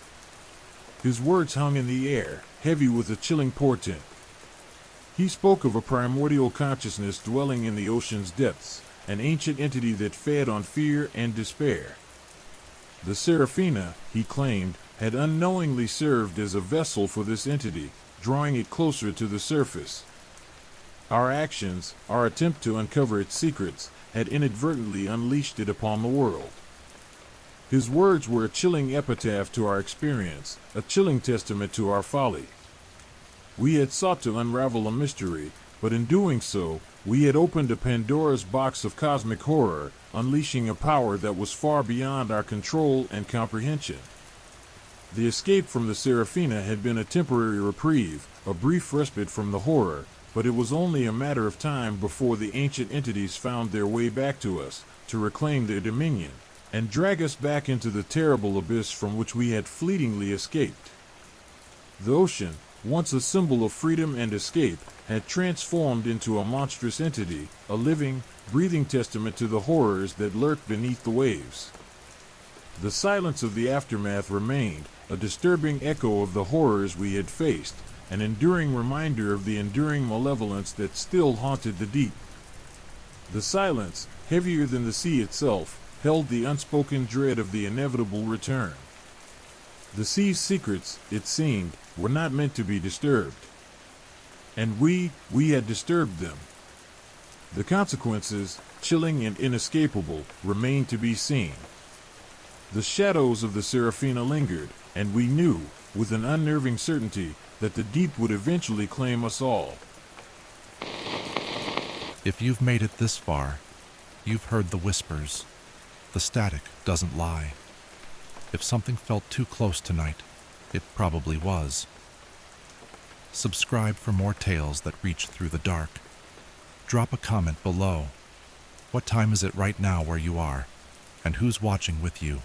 His words hung in the air, heavy with a chilling portent. He spoke of a primordial consciousness dwelling in the ocean's depths, an ancient entity that fed on fear and despair. The Seraphina, he claimed, had unknowingly served as a vessel for this entity, drawing it closer to the surface. Our actions, our attempt to uncover its secrets, had inadvertently unleashed it upon the world. His words were a chilling epitaph to our experience, a chilling testament to our folly. We had sought to unravel a mystery, but in doing so, we had opened a Pandora's box of cosmic horror, unleashing a power that was far beyond our control and comprehension. The escape from the Seraphina had been a temporary reprieve, a brief respite from the horror, but it was only a matter of time before the ancient entities found their way back to us, to reclaim their dominion, and drag us back into the terrible abyss from which we had fleetingly escaped. The ocean, once a symbol of freedom and escape, had transformed into a monstrous entity, a living, breathing testament to the horrors that lurked beneath the waves. The silence of the aftermath remained, a disturbing echo of the horrors we had faced, an enduring reminder of the enduring malevolence that still haunted the deep. The silence, heavier than the sea itself, held the unspoken dread of the inevitable return. The sea's secrets, it seemed, were not meant to be disturbed. And we had disturbed them. The consequences, chilling and inescapable, remained to be seen. The shadows of the Seraphina lingered, and we knew, with an unnerving certainty, that the deep would eventually claim us all. If you've made it this far, you've heard the whispers. The static doesn't lie. If something felt too close tonight, it probably was. Subscribe for more tales that reach through the dark. Drop a comment below. What time is it right now where you are? And who's watching with you?